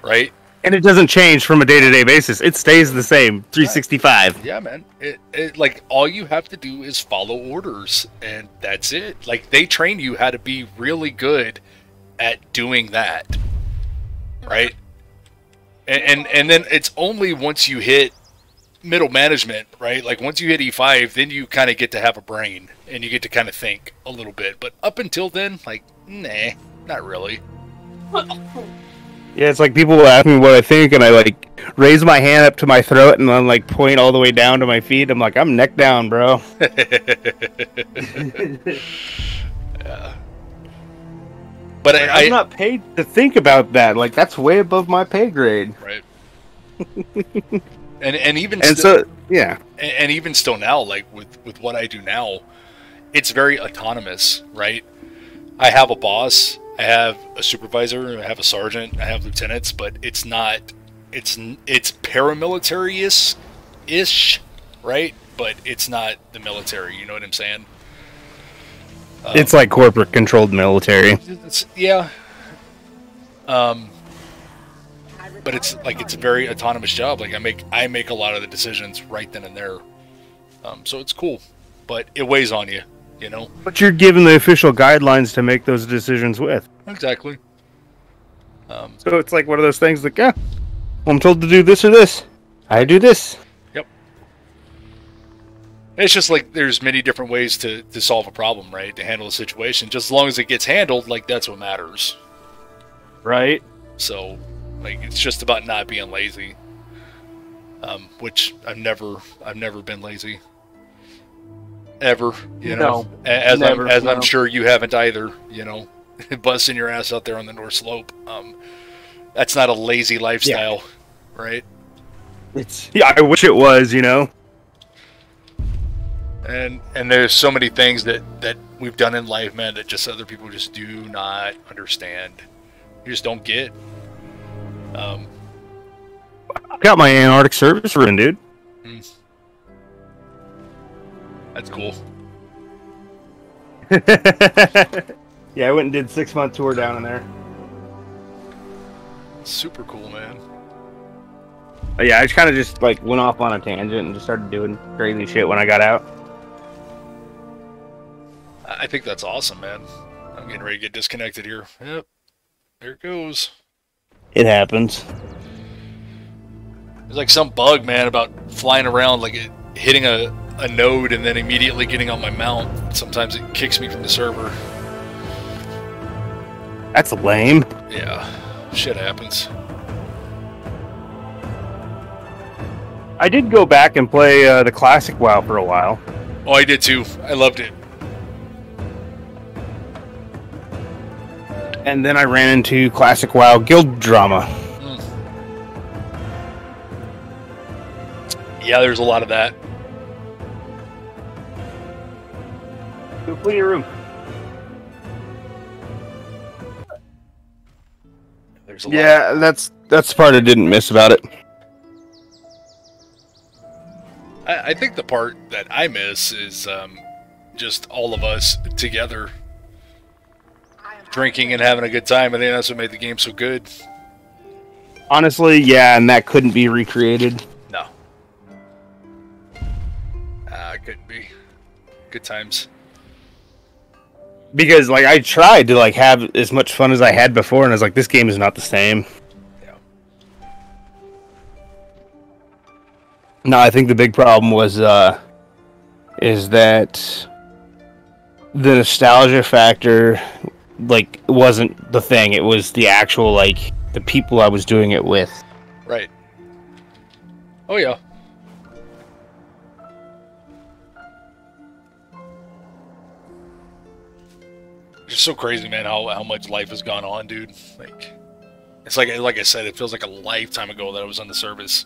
right? And it doesn't change from a day-to-day basis. It stays the same, 365. Yeah, man. It like, all you have to do is follow orders, and that's it. Like, they train you how to be really good at doing that, right? And then it's only once you hit middle management, right? Like, once you hit E5, then you kind of get to have a brain, and you get to kind of think a little bit. But up until then, like, nah, not really. Yeah, it's like people will ask me what I think, and I, like, raise my hand up to my throat and then, like, point all the way down to my feet. I'm like, I'm neck down, bro. Yeah. But I'm not paid to think about that. Like, that's way above my pay grade. Right. and even and so yeah. And even still now, like, with what I do now, it's very autonomous, right? I have a boss, I have a supervisor, I have a sergeant, I have lieutenants, but it's paramilitary-ish, right? But it's not the military, you know what I'm saying? It's like corporate controlled military. Yeah. But it's like, it's a very autonomous job. Like, I make a lot of the decisions right then and there. So it's cool, but it weighs on you, you know? But you're given the official guidelines to make those decisions with. Exactly. So it's like one of those things like, yeah, I'm told to do this or this. I do this. Yep. It's just like, there's many different ways to solve a problem, right? To handle a situation. Just as long as it gets handled, like, that's what matters. Right. So, like, it's just about not being lazy. Which I've never been lazy. Ever, you know. As I'm sure you haven't either, you know. Busting your ass out there on the North Slope. That's not a lazy lifestyle, right? Yeah, I wish it was, you know. And there's so many things that we've done in life, man, that just other people just do not understand. You just don't get. I got my Antarctic service ring, dude. That's cool. Yeah, I went and did 6-month tour down in there. Super cool, man. Yeah, I kind of just like went off on a tangent and just started doing crazy shit when I got out. I think that's awesome, man. I'm getting ready to get disconnected here. Yep. There it goes. It happens. There's like some bug, man, about flying around, like hitting a node and then immediately getting on my mount. Sometimes it kicks me from the server. That's lame. Yeah. Shit happens. I did go back and play the classic WoW for a while. Oh, I did too. I loved it. And then I ran into classic WoW guild drama. Yeah, there's a lot of that. Go clean your room. There's a lot. Yeah, that's the part I didn't miss about it. I think the part that I miss is just all of us together drinking and having a good time. I think that's what made the game so good. Honestly, yeah, and that couldn't be recreated. No. It couldn't be. Good times. Because, like, I tried to, like, have as much fun as I had before, and I was like, this game is not the same. Yeah. No, I think the big problem was, is that the nostalgia factor, like, wasn't the thing. It was the actual, like, the people I was doing it with. Right. Oh, yeah. It's just so crazy, man, how much life has gone on, dude. Like, it's like I said, it feels like a lifetime ago that I was on the service.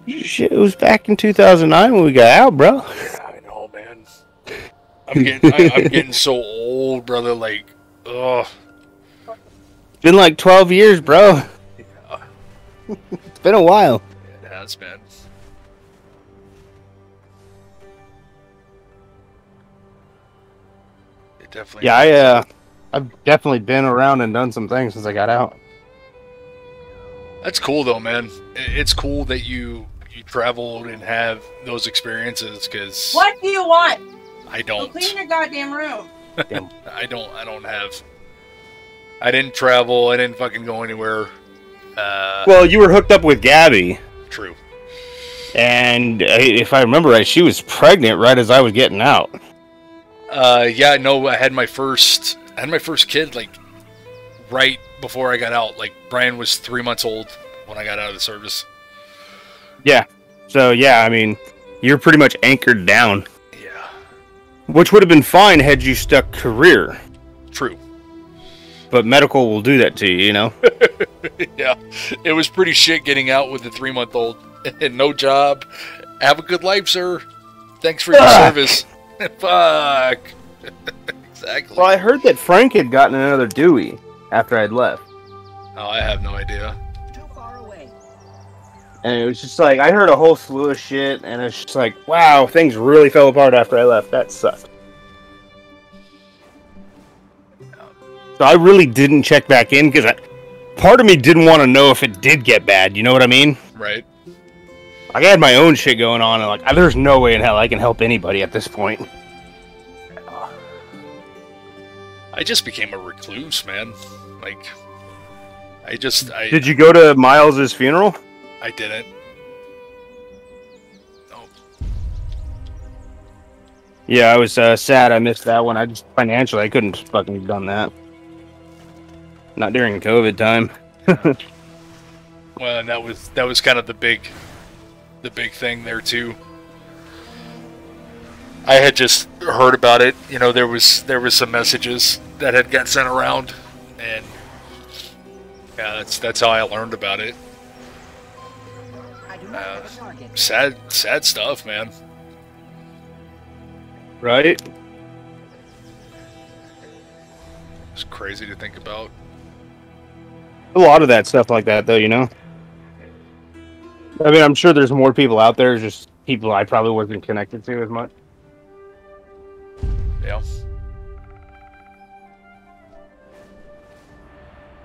Shit, it was back in 2009 when we got out, bro. I know, man. I'm getting so old, brother. Like, ugh. It's been like 12 years, bro. Yeah, It's been a while. it has been. It definitely. Yeah, I've definitely been around and done some things since I got out. That's cool though, man. It's cool that you traveled and have those experiences because What do you want? I Go don't. clean your goddamn room. I don't have. I didn't travel. I didn't fucking go anywhere. Well, you were hooked up with Gabby, True. and if I remember right, she was pregnant right as I was getting out. Yeah, no, I had my first kid like right before I got out. Like Brian was 3 months old when I got out of the service. Yeah. So, yeah, I mean, you're pretty much anchored down. Yeah, Which would have been fine had you stuck career. true. But medical will do that to you, you know? Yeah, it was pretty shit getting out with the 3-month-old and no job. Have a good life, sir. Thanks for your service. Fuck. Exactly. Well, I heard that Frank had gotten another Dewey after I'd left. Oh, I have no idea. Too far away. And it was just like, I heard a whole slew of shit, and it's just like, wow, things really fell apart after I left. That sucked. So I really didn't check back in, because part of me didn't want to know if it did get bad, you know what I mean? Right. Like, I had my own shit going on, and like, there's no way in hell I can help anybody at this point. I just became a recluse, man. Like, I Did you go to Miles's funeral? I didn't. No. Yeah, I was sad I missed that one. I just, financially, I couldn't fucking have done that. Not during COVID time. Well, and that was kind of the big thing there too. I had just heard about it. You know, there was some messages that had got sent around, and yeah, that's how I learned about it. I do not have a target. Sad stuff, man. Right? It's crazy to think about. A lot of that stuff like that, though, you know? I mean, I'm sure there's more people out there, just people I probably wasn't connected to as much. Yeah.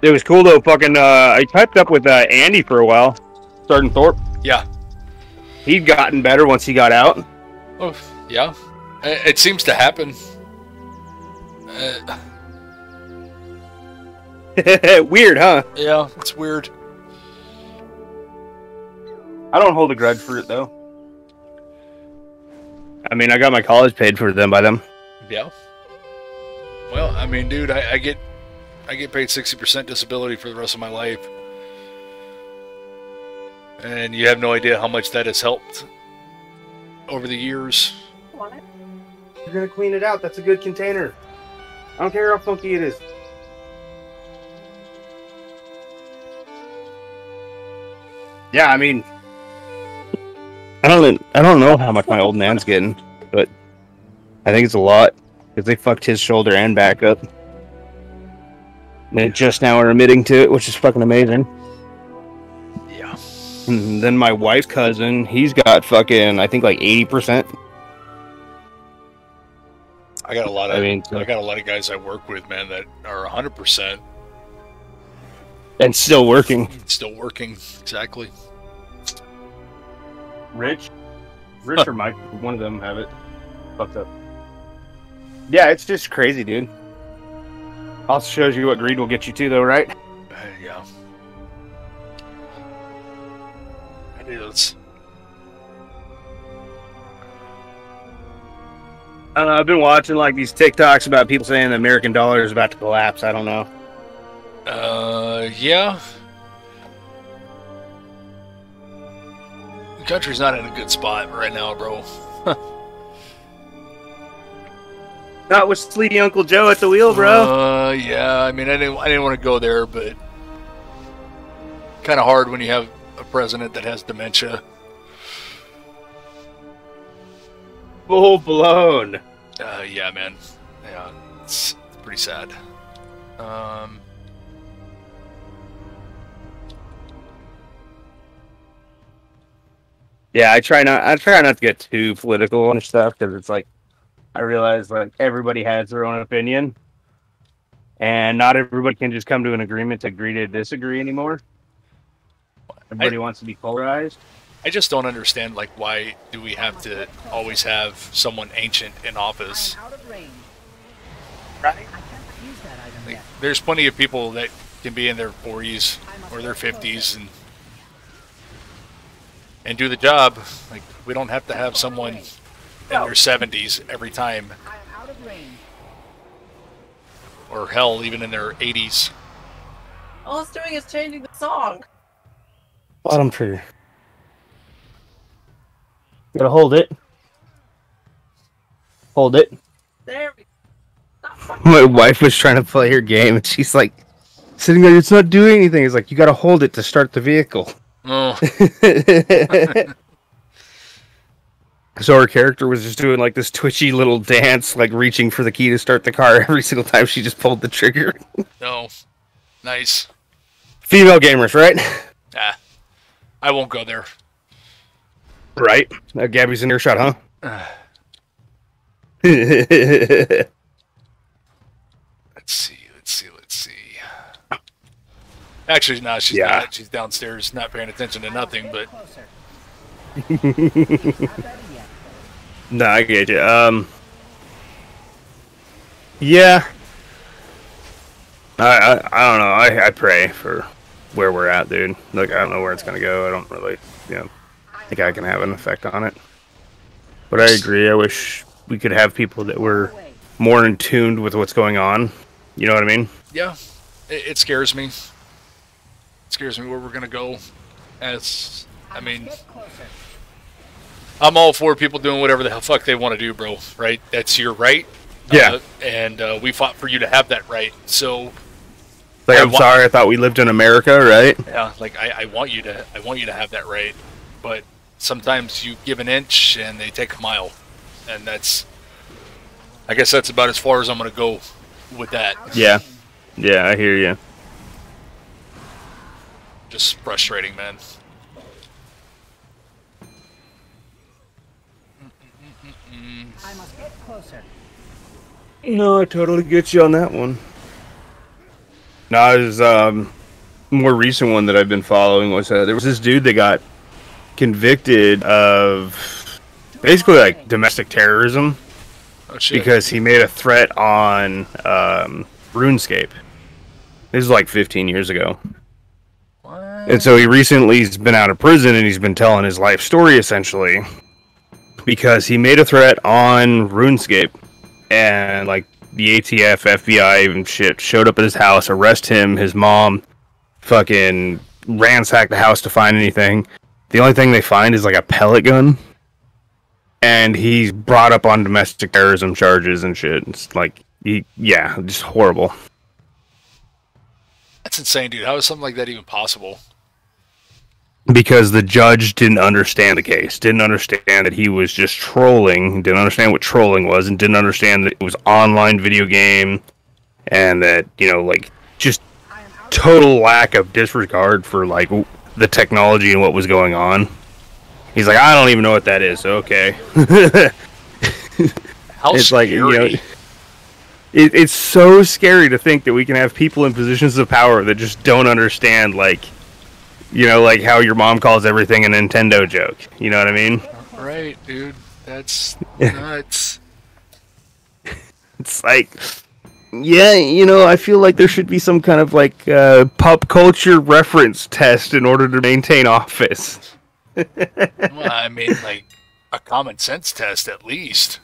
It was cool, though, fucking, I typed up with Andy for a while, starting Thorpe. Yeah. He'd gotten better once he got out. Oh, yeah. It seems to happen. Weird, huh? Yeah, it's weird. I don't hold a grudge for it, though. I mean, I got my college paid for them by them. Yeah. Well, I mean, dude, I get paid 60% disability for the rest of my life. And you have no idea how much that has helped over the years. You're gonna clean it out. That's a good container. I don't care how funky it is. Yeah, I mean, I don't know how much my old man's getting, but I think it's a lot because they fucked his shoulder and back up. And they just now are admitting to it, which is fucking amazing. Yeah. And then my wife's cousin, he's got fucking, I think like 80%. I got a lot of so- I got a lot of guys I work with, man, that are 100% And still working. still working. Exactly. Rich or Mike, one of them have it fucked up. Yeah, it's just crazy, dude. Also shows you what greed will get you to, though, right? Yeah. It is. I don't know, I've been watching like these TikToks about people saying the American dollar is about to collapse. I don't know. Yeah. The country's not in a good spot right now, bro. Not with sleepy Uncle Joe at the wheel, bro. Yeah. I mean, I didn't want to go there, but kind of hard when you have a president that has dementia. Full blown. Yeah, man. Yeah, it's pretty sad. Yeah, I try not to get too political and stuff because it's like I realize like everybody has their own opinion, and not everybody can just come to an agreement to agree to disagree anymore. Everybody wants to be polarized. I just don't understand, like, why do we have to always have someone ancient in office? I'm out of range. Right. I can't use that item Like, yet. there's plenty of people that can be in their 40s or their 50s and do the job. Like, we don't have to have someone in their 70s every time, I am out of range. or hell, even in their 80s. All it's doing is changing the song. Bottom tree. Gotta hold it. Hold it. There we go. My wife was trying to play her game, and she's like sitting there. It's not doing anything. It's like you gotta hold it to start the vehicle. Oh, So her character was just doing like this twitchy little dance, like reaching for the key to start the car every single time she just pulled the trigger. no. Nice. Female gamers, right? Ah, I won't go there. Right. Gabby's in earshot, huh? Let's see. Actually, no, she's Yeah. not. She's downstairs, not paying attention to nothing, but Closer. Not ready yet. No, I get you. Yeah. I don't know. I pray for where we're at, dude. Like, I don't know where it's gonna go. I don't really, think I can have an effect on it. But I agree. I wish we could have people that were more in tune with what's going on. You know what I mean? yeah, it scares me. It scares me where we're gonna go. I mean, Get closer. I'm all for people doing whatever the hell fuck they want to do, bro. Right? That's your right. Yeah. And we fought for you to have that right. So Like, I I'm wa- sorry. I thought we lived in America, right? yeah, like I want you to have that right. But sometimes you give an inch and they take a mile, and I guess that's about as far as I'm gonna go with that. Yeah. Yeah, I hear you. Just frustrating, man. I must get closer. No, I totally get you on that one. No, there's more recent one that I've been following was there was this dude that got convicted of basically like domestic terrorism Oh shit. because he made a threat on RuneScape. This is like 15 years ago. What? And so he recently's been out of prison and he's been telling his life story essentially because he made a threat on RuneScape and like the ATF, FBI and shit showed up at his house, arrest him, his mom, fucking ransack the house to find anything. The only thing they find is like a pellet gun. And he's brought up on domestic terrorism charges and shit. It's like, just horrible. That's insane, dude. How is something like that even possible? Because the judge didn't understand the case, didn't understand that he was just trolling, didn't understand what trolling was, and didn't understand that it was online video game, and that, like, just total lack of disregard for, like, the technology and what was going on. He's like, I don't even know what that is, okay. How It's like, scary. it's so scary to think that we can have people in positions of power that just don't understand, like, like how your mom calls everything a Nintendo joke. You know what I mean? Right, dude. That's nuts. It's like, I feel like there should be some kind of like pop culture reference test in order to maintain office. Well, I mean, like a common sense test at least.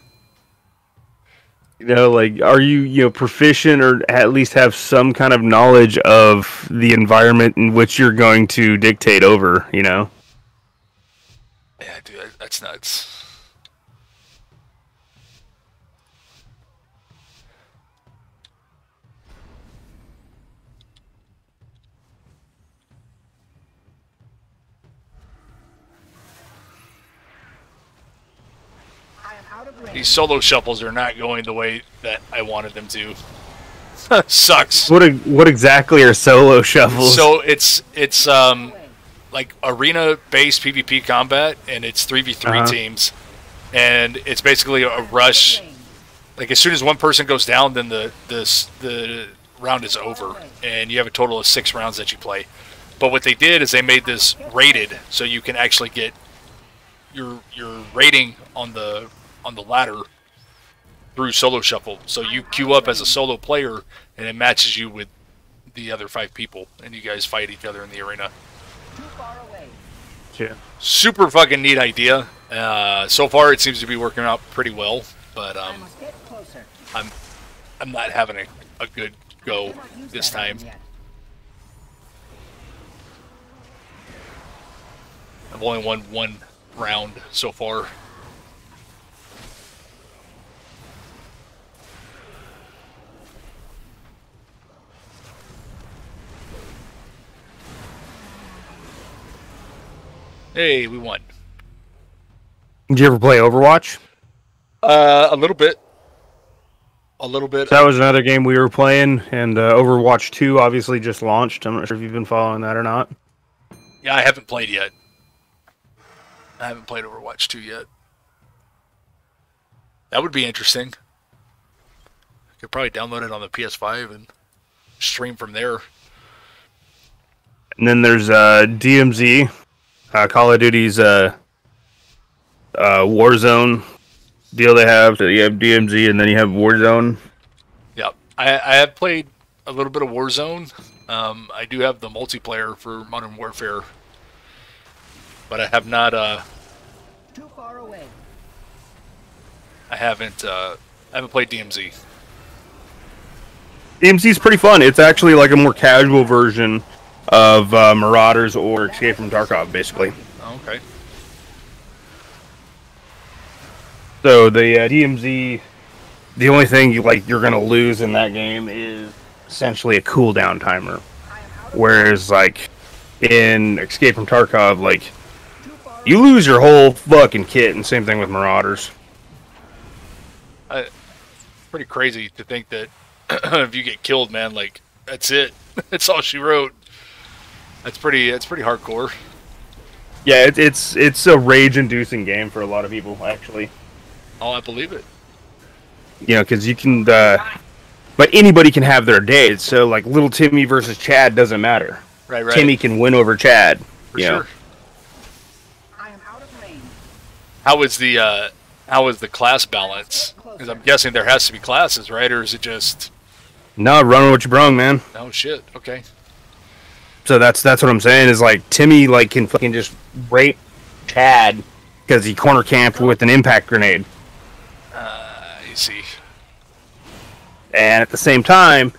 Like, are you, proficient or at least have some kind of knowledge of the environment in which you're going to dictate over, Yeah, dude, that's nuts. I am out of range. These solo shuffles are not going the way that I wanted them to. Sucks. What exactly are solo shuffles? So it's like arena-based PvP combat, and it's 3v3 teams, and it's basically a rush. Like as soon as one person goes down, then the round is over, and you have a total of 6 rounds that you play. But what they did is they made this rated, so you can actually get your rating on the ladder through solo shuffle. So you queue up as a solo player, and it matches you with the other 5 people, and you guys fight each other in the arena. Too far away. Yeah. Super fucking neat idea. So far, it seems to be working out pretty well, but I must get closer. I'm not having a good go Cannot use this that time. item yet. I've only won 1 round so far. Hey, we won. Did you ever play Overwatch? A little bit. A little bit. So that was another game we were playing, and Overwatch 2 obviously just launched. I'm not sure if you've been following that or not. Yeah, I haven't played yet. I haven't played Overwatch 2 yet. That would be interesting. Could probably download it on the PS5 and stream from there. And then there's DMZ, Call of Duty's Warzone deal they have. So you have DMZ and then you have Warzone. Yeah, I have played a little bit of Warzone. I do have the multiplayer for Modern Warfare, but I have not. Too far away. I haven't played DMZ. DMZ's pretty fun. It's actually like a more casual version of Marauders or Escape from Tarkov, basically. Oh, okay. So the DMZ, the only thing you're gonna lose in that game is essentially a cooldown timer, whereas like in Escape from Tarkov, like you lose your whole fucking kit, and same thing with Marauders. Pretty crazy to think that if you get killed, man, like that's it. That's all she wrote. That's pretty hardcore. Yeah, it's a rage-inducing game for a lot of people, actually. Oh, I believe it. You know, because you can, but anybody can have their day. So like little Timmy versus Chad doesn't matter. Right. Timmy can win over Chad. For sure. Know? I am out of range. How is the class balance? Because I'm guessing there has to be classes, right? Or is it just... No, run what you brung, man. Oh, shit. Okay. So that's what I'm saying is like Timmy like can fucking just rape Chad because he corner camped with an impact grenade. I see. And at the same time,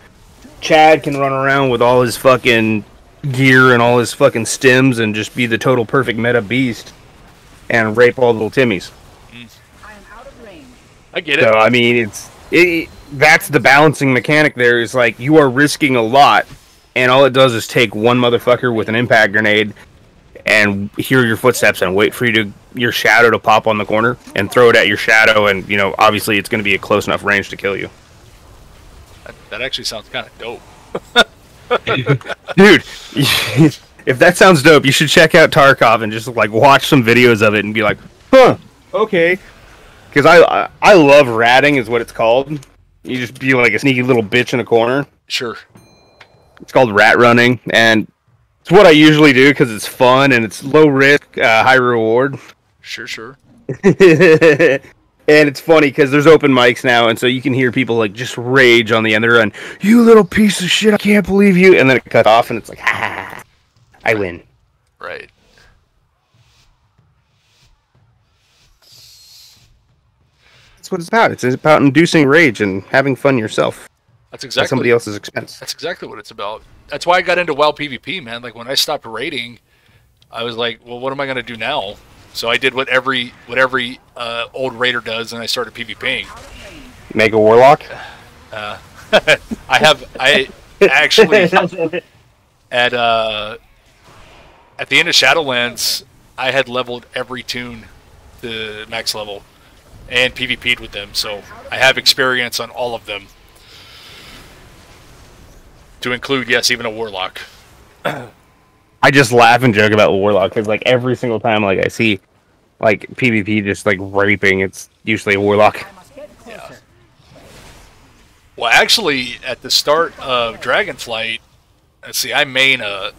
Chad can run around with all his fucking gear and all his fucking stims and just be the total perfect meta beast and rape all the little Timmys. I am out of range. I get it. So I mean, that's the balancing mechanic. There is like you are risking a lot, and all it does is take one motherfucker with an impact grenade and hear your footsteps and wait for your shadow to pop on the corner and throw it at your shadow, and you know obviously it's going to be a close enough range to kill you. That actually sounds kind of dope. Dude, if that sounds dope, you should check out Tarkov and just like watch some videos of it and be like, huh, okay. Because I love ratting is what it's called. You just be like a sneaky little bitch in a corner. Sure. It's called rat running, and it's what I usually do because it's fun and it's low risk, high reward. Sure. And it's funny because there's open mics now, and so you can hear people like just rage on the end of the run. You little piece of shit! I can't believe you! And then it cuts off, and it's like, ha! I win. Right. That's what it's about. It's about inducing rage and having fun yourself That's at exactly somebody else's expense. That's exactly what it's about. That's why I got into WoW PvP, man. Like when I stopped raiding, I was like, well, what am I going to do now? So I did what every old raider does, and I started PvPing. Make a warlock. I actually at the end of Shadowlands, I had leveled every tune to max level, and PvP'd with them, so I have experience on all of them. To include, yes, even a Warlock. I just laugh and joke about Warlock because like every single time like I see like PvP just like raping, it's usually a Warlock. I must get closer. Well, actually, at the start of Dragonflight, let's see, I main a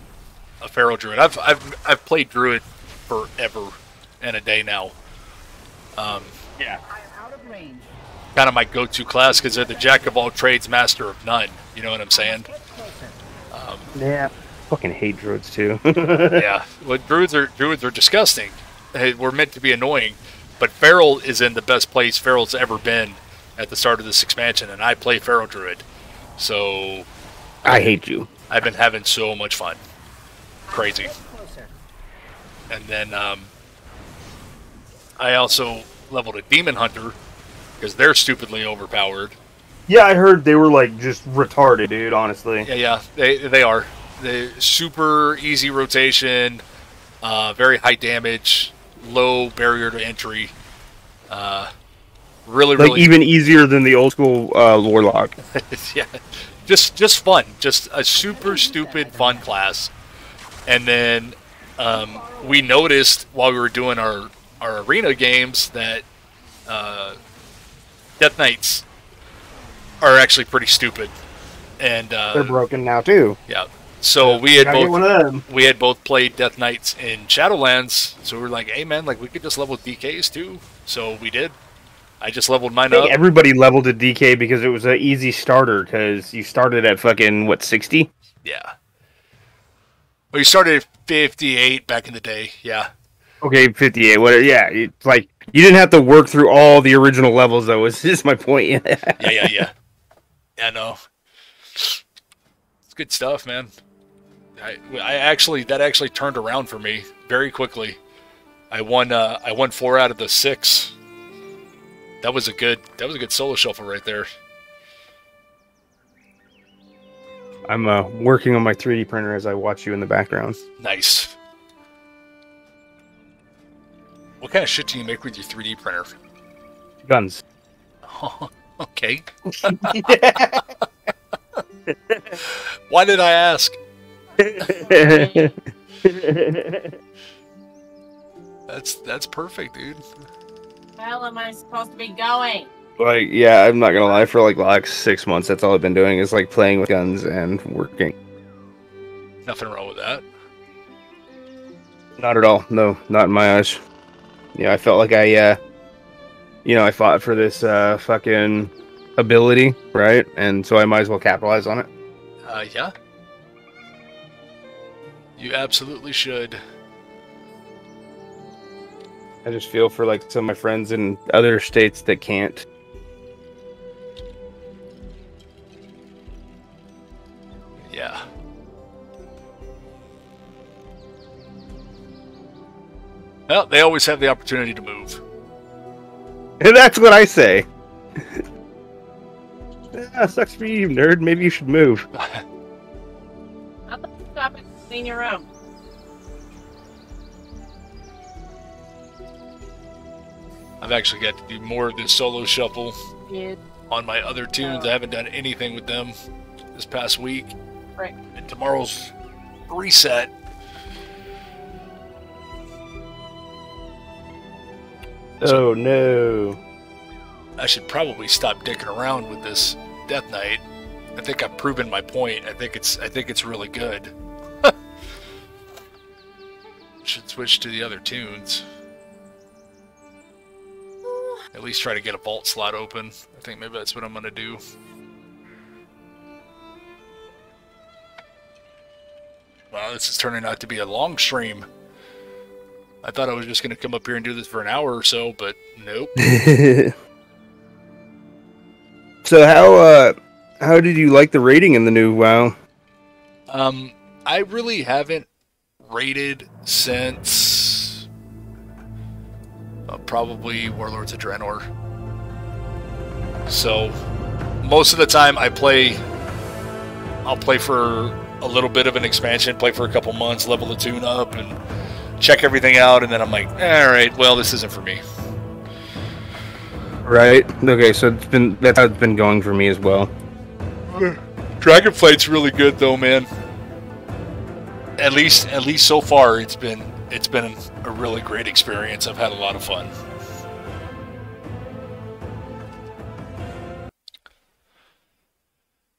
Feral Druid. I've played Druid forever and a day now. Yeah. I am out of range. Kind of my go-to class because they're the jack of all trades, master of none. You know what I'm saying? Get closer. Yeah. Fucking hate druids too. Yeah. Well, druids are disgusting. We're meant to be annoying, but Feral is in the best place Feral's ever been at the start of this expansion, and I play Feral Druid, so I hate you. I've been having so much fun. Crazy. Get closer. And then I also leveled a Demon Hunter because they're stupidly overpowered. Yeah, I heard they were like just retarded, dude. Honestly. Yeah, they are. They super easy rotation, very high damage, low barrier to entry. Really, Like really even easier than the old school Warlock. yeah, just fun, just a super stupid fun class. And then we noticed while we were doing our arena games that Death Knights are actually pretty stupid, and They're broken now too. yeah. So we had Gotta get one both of them. we had both played Death Knights in Shadowlands, so we were like, hey man, like we could just level DKs too. So we did. I just leveled mine I think up. everybody leveled to DK because it was an easy starter. Because you started at fucking what 60? Yeah. Well, you started at 58 back in the day. Yeah. Okay, 58. What? Yeah, it's like you didn't have to work through all the original levels. Though, is just my point. Yeah. Yeah, no. It's good stuff, man. That actually turned around for me very quickly. I won 4 out of the 6. That was a good solo shuffle right there. I'm working on my 3D printer as I watch you in the background. Nice. What kind of shit do you make with your 3D printer? Guns. Okay. Why did I ask? That's perfect, dude. Where am I supposed to be going? Like, yeah, I'm not gonna lie. For like 6 months, that's all I've been doing is like playing with guns and working. Nothing wrong with that. Not at all. No, not in my eyes. Yeah, I felt like I fought for this fucking ability, right? And so I might as well capitalize on it. Yeah. You absolutely should. I just feel for like some of my friends in other states that can't. Yeah. Well, they always have the opportunity to move. And that's what I say. Sucks for you, nerd. Maybe you should move. I'll stop and clean your room. I've actually got to do more of this solo shuffle Yeah. on my other tunes. I haven't done anything with them this past week. Right. And tomorrow's reset. Oh no. I should probably stop dicking around with this Death Knight. I think I've proven my point. I think it's really good. Should switch to the other tunes. At least try to get a vault slot open. I think maybe that's what I'm gonna do. Wow, this is turning out to be a long stream. I thought I was just gonna come up here and do this for an hour or so, but nope. So how did you like the rating in the new WoW? I really haven't rated since probably Warlords of Draenor. So most of the time I'll play for a little bit of an expansion, play for a couple months, level the tune up, and check everything out, and then I'm like, all right, well, this isn't for me. Right. Okay, so that's how it's been going for me as well. Dragonflight's really good though, man. At least so far, it's been a really great experience. I've had a lot of fun.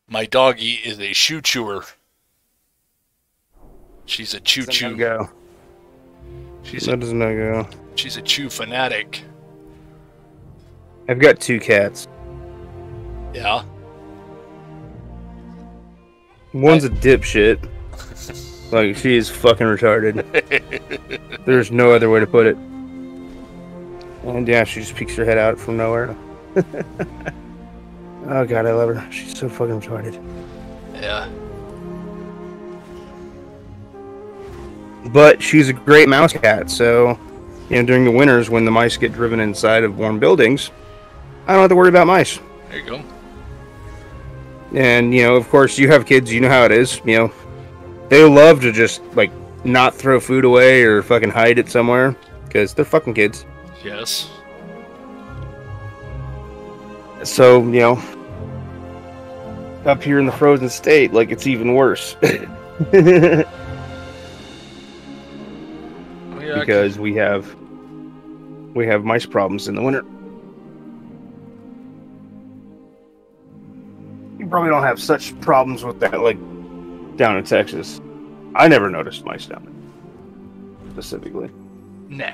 My doggy is a shoe chewer. She's a chew. Go. That does not go. She's a chew fanatic. I've got 2 cats. Yeah. One's a dipshit. Like, she is fucking retarded. There's no other way to put it. And yeah, she just peeks her head out from nowhere. Oh god, I love her. She's so fucking retarded. Yeah. But she's a great mouse cat, so, you know, during the winters when the mice get driven inside of warm buildings, I don't have to worry about mice. There you go. And, you know, of course, you have kids, you know how it is, you know. They love to just, like, not throw food away or fucking hide it somewhere, because they're fucking kids. Yes. So, you know, up here in the frozen state, like, it's even worse. Yeah, because we have mice problems in the winter. You probably don't have such problems with that, like, down in Texas. I never noticed mice down there, specifically. Nah.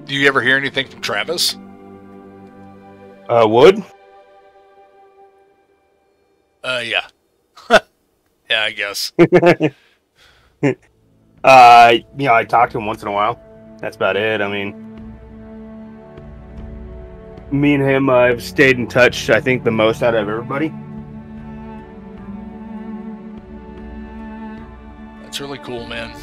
Do you ever hear anything from Travis? Wood? Yeah. Yeah, I guess. You know, I talk to him once in a while. That's about it. I mean, me and him have stayed in touch, I think, the most out of everybody. That's really cool, man.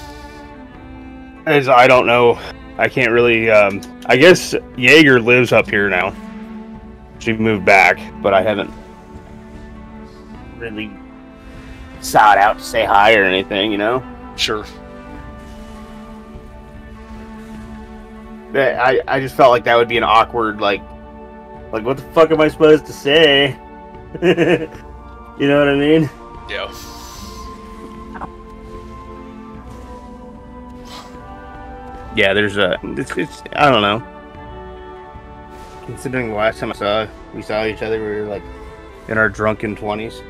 As I don't know, I can't really, I guess Jaeger lives up here now. She moved back, but I haven't really sought out to say hi or anything, you know? Sure. I just felt like that would be an awkward, like what the fuck am I supposed to say? You know what I mean? Yeah. Yeah, there's it's I don't know. Considering the last time we saw each other, we were like in our drunken 20s.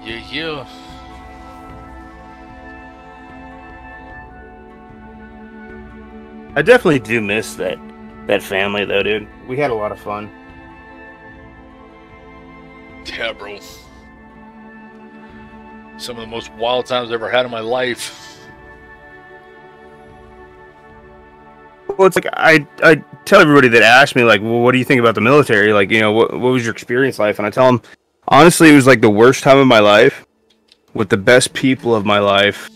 Yeah. I definitely do miss that family though, dude. We had a lot of fun. Yeah, bro. Some of the most wild times I've ever had in my life. Well, it's like I tell everybody that asks me, like, well, what do you think about the military? Like, you know, what was your experience like? And I tell them, honestly, it was like the worst time of my life with the best people of my life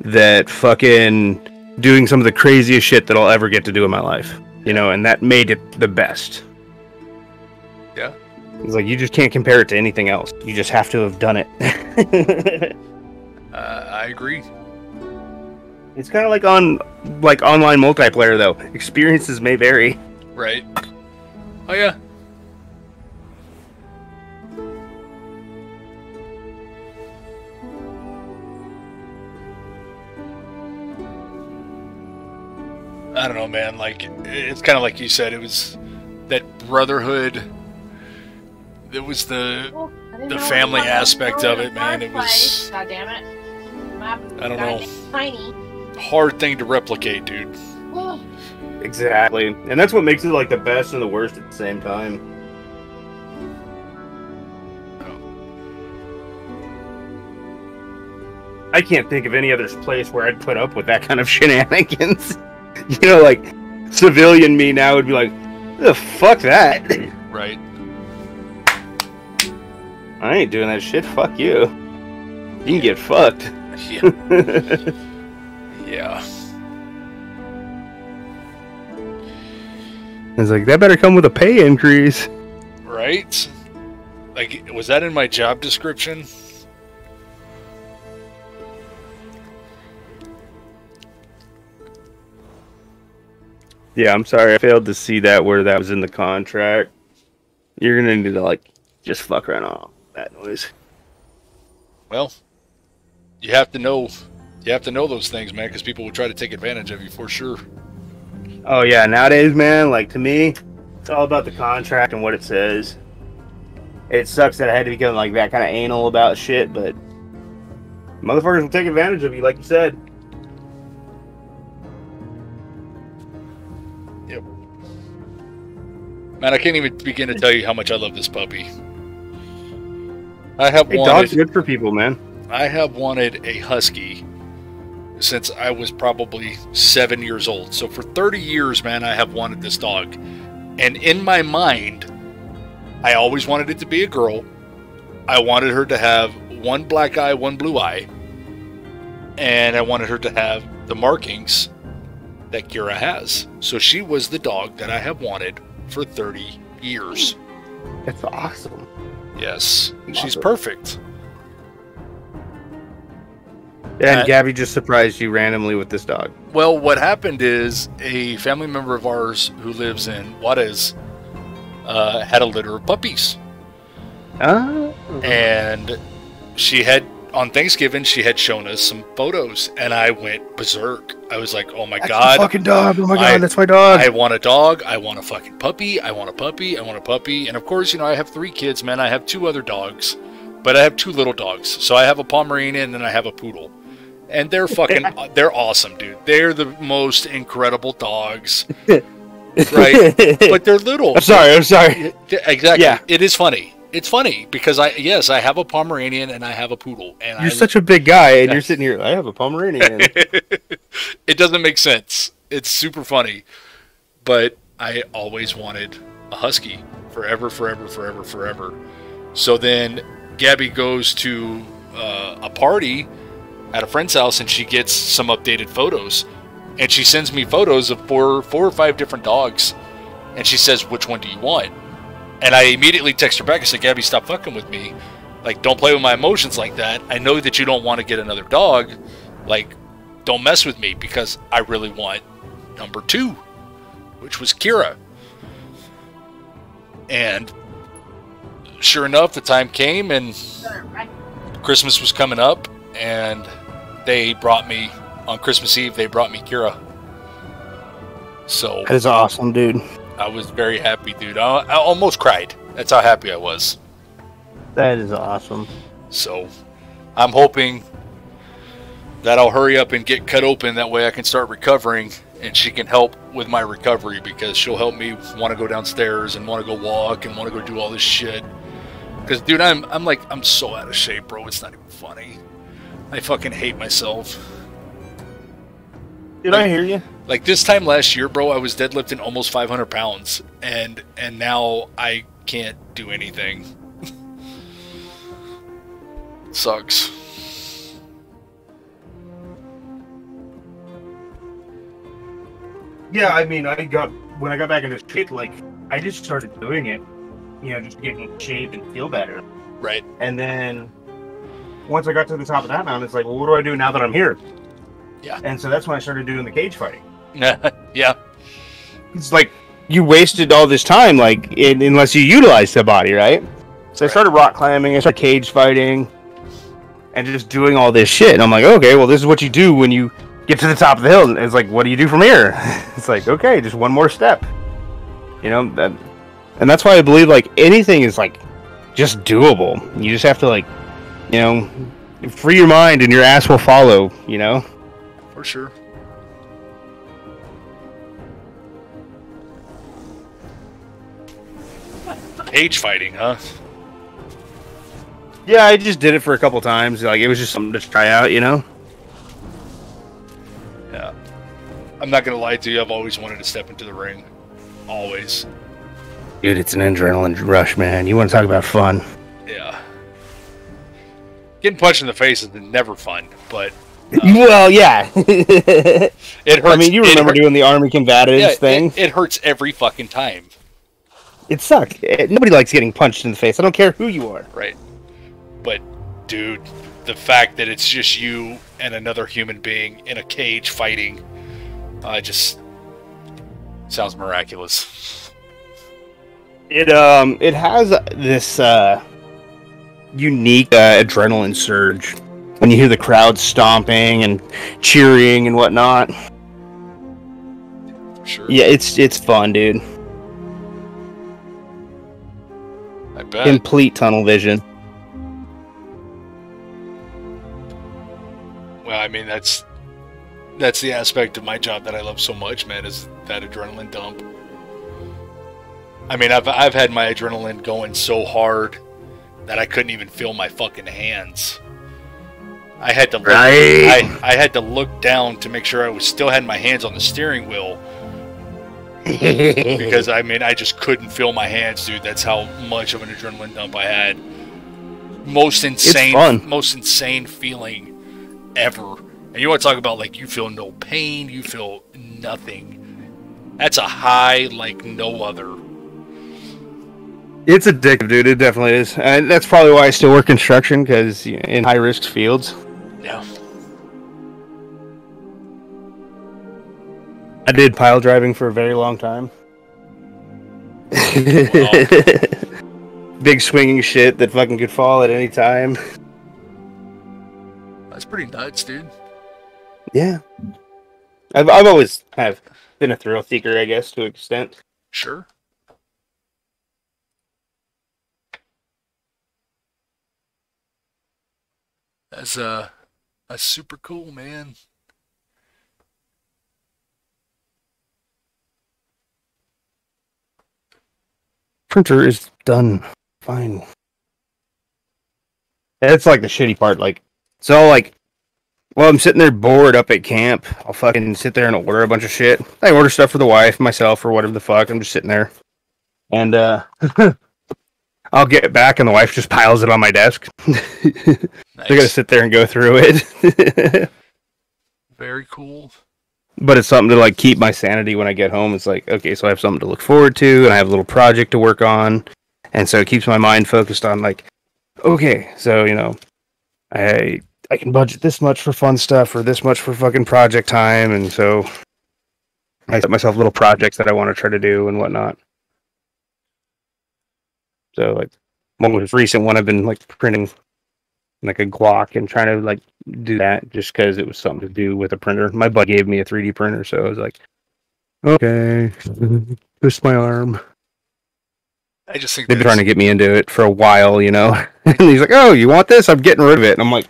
that fucking doing some of the craziest shit that I'll ever get to do in my life. You know, and that made it the best. Yeah. It's like, you just can't compare it to anything else. You just have to have done it. I agree. It's kind of like online multiplayer, though. Experiences may vary. Right. Oh, yeah. I don't know, man. Like, it's kind of like you said. It was that brotherhood. It was the family aspect of it, man. It was. God damn it. I don't know. Tiny. Hard thing to replicate, dude. Exactly. And that's what makes it like the best and the worst at the same time. I can't think of any other place where I'd put up with that kind of shenanigans. You know, like, civilian me now would be like, the fuck that? Right. I ain't doing that shit. Fuck you. You can get fucked. Yeah. Yeah. It's like, that better come with a pay increase. Right? Like, was that in my job description? Yeah, I'm sorry. I failed to see that where that was in the contract. You're going to need to, like, just fuck right off that noise. Well, you have to know those things, man, because people will try to take advantage of you for sure. Oh, yeah. Nowadays, man, like, to me, it's all about the contract and what it says. It sucks that I had to become, like, that kind of anal about shit, but motherfuckers will take advantage of you, like you said. Yep. Man, I can't even begin to tell you how much I love this puppy. I have Hey, wanted, dogs are good for people, man. I have wanted a husky since I was probably 7 years old. So for 30 years, man, I have wanted this dog. And in my mind, I always wanted it to be a girl. I wanted her to have one black eye, one blue eye. And I wanted her to have the markings that Kira has. So she was the dog that I have wanted for 30 years. That's awesome. Yes. She's perfect. And Gabby just surprised you randomly with this dog. Well, what happened is a family member of ours who lives in Juarez had a litter of puppies. And she had, on Thanksgiving, she had shown us some photos, and I went berserk. I was like, oh my God. Fucking dog. Oh my God, that's my dog. I want a dog. I want a fucking puppy. I want a puppy. I want a puppy. And of course, you know, I have 3 kids, man. I have 2 other dogs, but I have 2 little dogs. So I have a Pomeranian and then I have a poodle. And they're fucking, they're awesome, dude. They're the most incredible dogs. Right? But they're little. I'm sorry. Exactly. Yeah. It is funny. It's funny because I have a Pomeranian and I have a poodle. And You're such a big guy, and you're sitting here, I have a Pomeranian. It doesn't make sense. It's super funny. But I always wanted a husky. Forever. So then Gabby goes to a party at a friend's house, and she gets some updated photos. And she sends me photos of four or five different dogs. And she says, which one do you want? And I immediately text her back and said, Gabby, stop fucking with me. Like, don't play with my emotions like that. I know that you don't want to get another dog. Like, don't mess with me, because I really want number 2, which was Kira. And sure enough, the time came, and Christmas was coming up, and they brought me, on Christmas Eve, they brought me Kira. So That is awesome, dude. I was very happy, dude. I almost cried. That's how happy I was. That is awesome. So I'm hoping that I'll hurry up and get cut open. That way I can start recovering, and she can help with my recovery, because she'll help me want to go downstairs and want to go walk and want to go do all this shit. Because, dude, I'm so out of shape, bro. It's not even funny. I fucking hate myself. Did I hear you? Like, this time last year, bro, I was deadlifting almost 500 pounds, and now I can't do anything. Sucks. Yeah, I mean, when I got back into shape, like, I just started doing it, just to get in shape and feel better. Right. And then once I got to the top of that mountain, it's like, well, what do I do now that I'm here? Yeah. And so that's when I started doing the cage fighting. Yeah. It's like, you wasted all this time, like, unless you utilized the body, right? So I started rock climbing, I started cage fighting, and just doing all this shit. And I'm like, okay, well, this is what you do when you get to the top of the hill. And it's like, what do you do from here? It's like, okay, just one more step. And that's why I believe, like, anything is, like, just doable. You just have to, like, free your mind and your ass will follow, For sure. Cage fighting, huh? Yeah, I just did it for a couple times. Like, it was just something to try out, Yeah. I'm not gonna lie to you, I've always wanted to step into the ring. Always. Dude, it's an adrenaline rush, man. You want to talk about fun? Yeah. Getting punched in the face is never fun, but Well, yeah. It hurts. I mean, you remember doing the Army Combatives thing? It hurts every fucking time. It sucked. Nobody likes getting punched in the face. I don't care who you are. Right. But, dude, the fact that it's just you and another human being in a cage fighting, just sounds miraculous. It has this unique adrenaline surge when you hear the crowd stomping and cheering and whatnot. For sure. Yeah, it's fun, dude. I bet. Complete tunnel vision. Well, I mean, that's the aspect of my job that I love so much, man, is that adrenaline dump. I mean, I've had my adrenaline going so hard that I couldn't even feel my fucking hands. I had to look, I had to look down to make sure I still had my hands on the steering wheel. Because, I mean, I just couldn't feel my hands, dude. That's how much of an adrenaline dump I had. Most insane feeling ever. And you want to talk about, like, you feel no pain, you feel nothing. That's a high like no other. It's addictive, dude. It definitely is. And that's probably why I still work construction, because in high-risk fields. Yeah. I did pile driving for a very long time. Wow. Big swinging shit that fucking could fall at any time. That's pretty nuts, dude. Yeah. I've always have been a thrill seeker, I guess, to an extent. Sure. That's super cool, man. Printer is done fine. That's like the shitty part. Like, so like, well, I'm sitting there bored up at camp. I'll fucking sit there and order a bunch of shit. I order stuff for the wife, myself, or whatever the fuck. I'm just sitting there, and I'll get back, and the wife just piles it on my desk. Nice. I gotta sit there and go through it. Very cool. But it's something to like keep my sanity when I get home. It's like, okay, so I have something to look forward to, and I have a little project to work on, and so it keeps my mind focused on like, okay, so I can budget this much for fun stuff or this much for fucking project time, and so I set myself little projects that I want to try to do and whatnot. So like one was recent one I've been like printing like a Glock and trying to like do that just because it was something to do with a printer. My bud gave me a 3D printer, so I was like, okay, twist my arm. I just think They've been trying to get me into it for a while, And he's like, oh, you want this? I'm getting rid of it. And I'm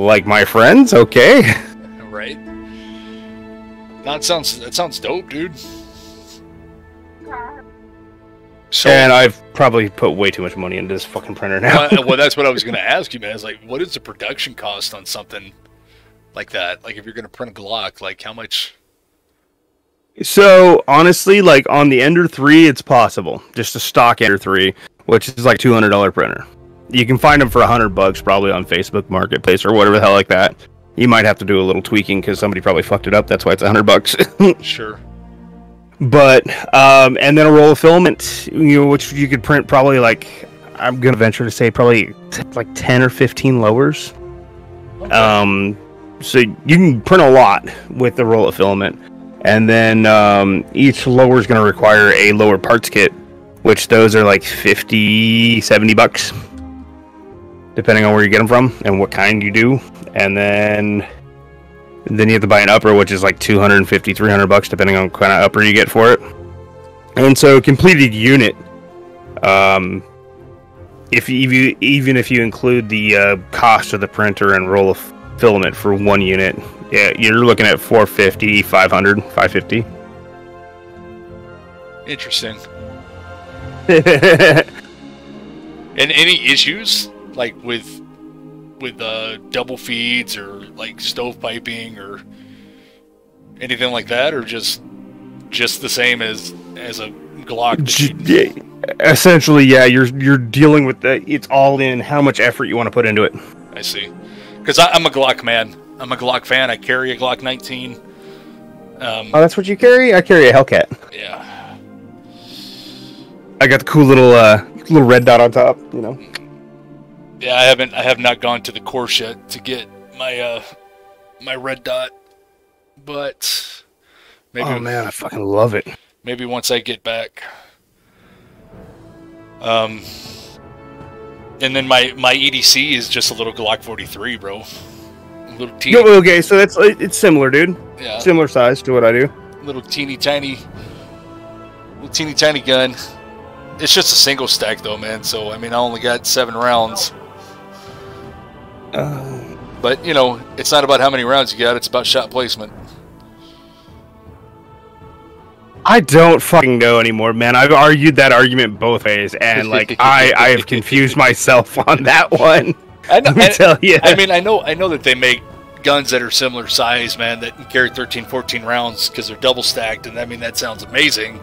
like my friends? Okay. Right. That sounds dope, dude. So, and I've probably put way too much money into this fucking printer now. well, that's what I was going to ask you, man. It's like, what is the production cost on something like that? Like, if you're going to print a Glock, like, how much? So, honestly, like, on the Ender 3, it's possible. Just a stock Ender 3, which is like $200 printer. You can find them for $100 probably on Facebook Marketplace or whatever the hell like that. You might have to do a little tweaking because somebody probably fucked it up. That's why it's $100. Sure. But, and then a roll of filament, which you could print probably like, I'm going to venture to say probably like 10 or 15 lowers. Okay. So you can print a lot with the roll of filament. And then each lower is going to require a lower parts kit, which those are like $50-$70, depending on where you get them from and what kind you do. And then you have to buy an upper, which is like $250-$300, depending on what kind of upper you get for it. And so, completed unit, even if you include the cost of the printer and roll of filament for one unit, yeah, you're looking at $450, $500, $550. Interesting. And any issues like with double feeds or like stovepiping or anything like that, or just the same as a Glock? Essentially, yeah. You're dealing with it's all in how much effort you want to put into it. I see. Because I'm a Glock man. I'm a Glock fan. I carry a Glock 19. Oh, that's what you carry? I carry a Hellcat. Yeah. I got the cool little red dot on top, you know. Yeah, I have not gone to the course yet to get my my red dot, but maybe. Oh man, I fucking love it. Maybe once I get back. And then my EDC is just a little Glock 43, bro. A little teeny. No, okay, so it's similar, dude. Yeah. Similar size to what I do. Little teeny tiny gun. It's just a single stack though, man. So I mean, I only got 7 rounds. But you know, it's not about how many rounds you got. It's about shot placement. I don't fucking know anymore, man. I've argued that argument both ways, and like I have confused myself on that one. I know. Tell you. I mean, I know that they make guns that are similar size, man, that can carry 13, 14 rounds because they're double stacked, and I mean that sounds amazing.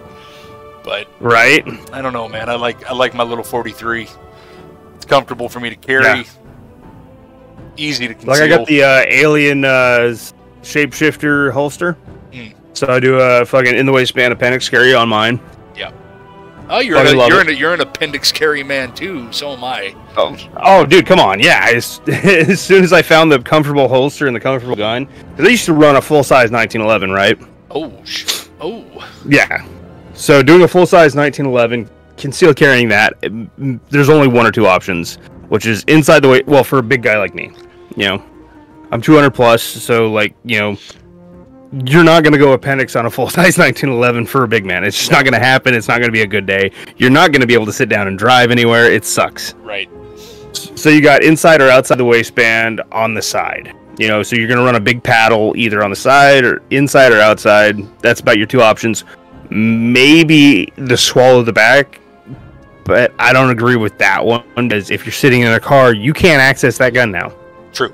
But right? I don't know, man. I like my little 43. It's comfortable for me to carry. Yeah. Easy to conceal. Like I got the Alien shapeshifter holster. So I do a fucking in the waistband appendix carry on mine. Yeah. Oh, you're an appendix carry man too. So am I. Oh, dude, come on. Yeah, as soon as I found the comfortable holster and the comfortable gun, because I used to run a full size 1911, right? Oh. Yeah. So doing a full size 1911, conceal carrying that, there's only one or two options, which is inside the weight. Well, for a big guy like me, you know, I'm 200 plus, so like, you know. You're not going to go appendix on a full-size 1911 for a big man. It's just not going to happen. It's not going to be a good day. You're not going to be able to sit down and drive anywhere. It sucks. Right. So you got inside or outside the waistband on the side. You know, so you're going to run a big paddle either on the side or inside or outside. That's about your two options. Maybe the swallow the back, but I don't agree with that one, because if you're sitting in a car, you can't access that gun now. True.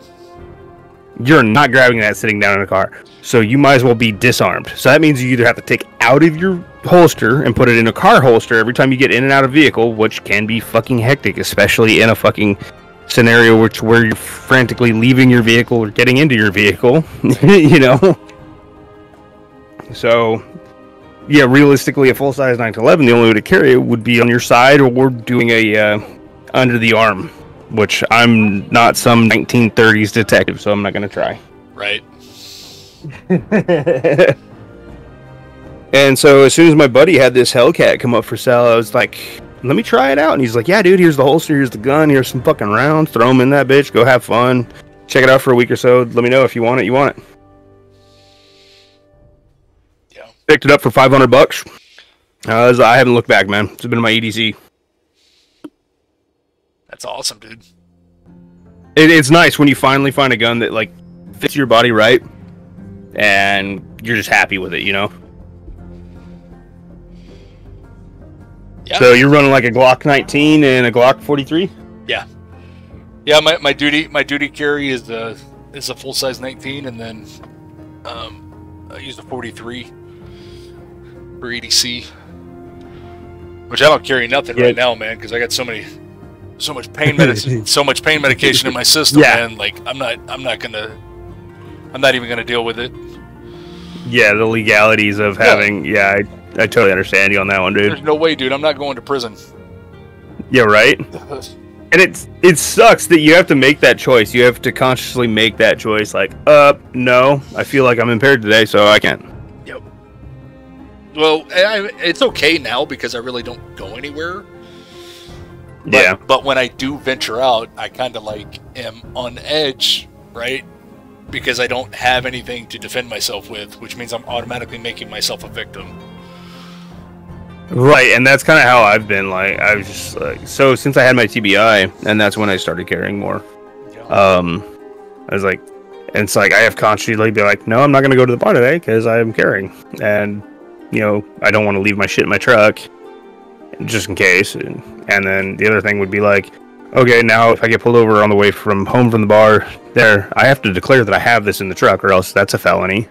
You're not grabbing that sitting down in a car. So you might as well be disarmed. So that means you either have to take out of your holster and put it in a car holster every time you get in and out of vehicle, which can be fucking hectic, especially in a fucking scenario where you're frantically leaving your vehicle or getting into your vehicle, you know? So, yeah, realistically, a full-size 1911, the only way to carry it would be on your side or doing a under the arm, which I'm not some 1930s detective, so I'm not going to try. Right. And so as soon as my buddy had this Hellcat come up for sale, I was like, let me try it out. And he's like, yeah, dude, here's the holster, here's the gun, here's some fucking rounds, throw them in that bitch, go have fun, check it out for a week or so, let me know if you want it, Yeah. Picked it up for $500. I haven't looked back, man. It's been my EDC. That's awesome, dude. It's nice when you finally find a gun that like fits your body right, and you're just happy with it, you know? Yeah. So you're running like a Glock 19 and a Glock 43? Yeah. Yeah, my duty carry is a full-size 19, and then I use the 43 for EDC. Which I don't carry nothing right now, man, because I got so much pain medication in my system, man. Like I'm not even gonna deal with it. Yeah, the legalities of having. Yeah, I totally understand you on that one, dude. There's no way, dude. I'm not going to prison. Yeah, right. And it sucks that you have to make that choice. You have to consciously make that choice. Like, no, I feel like I'm impaired today, so I can't. Yep. Well, it's okay now because I really don't go anywhere. But when I do venture out, I kind of like am on edge, right? Because I don't have anything to defend myself with, which means I'm automatically making myself a victim. Right, and that's kind of how I've been. Like, I was just like, so since I had my TBI, and that's when I started carrying more. Yeah. I was like, and it's like I have consciously be like, no, I'm not going to go to the bar today because I'm carrying, and you know, I don't want to leave my shit in my truck, just in case. And then the other thing would be like, okay, now if I get pulled over on the way from home from the bar, I have to declare that I have this in the truck, or else that's a felony.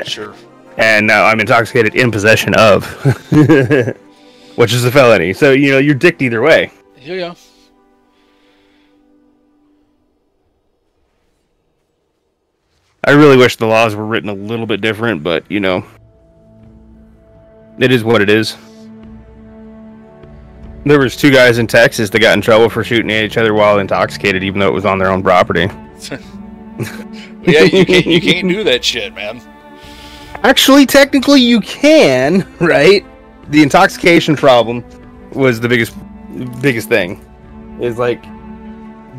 Sure. And now I'm intoxicated in possession of, which is a felony. So, you know, you're dicked either way. Yeah. I really wish the laws were written a little bit different, but you know, it is what it is. There was 2 guys in Texas that got in trouble for shooting at each other while intoxicated, even though it was on their own property. Yeah, you can't do that shit, man. Actually, technically, you can, right? The intoxication problem was the biggest thing. Is like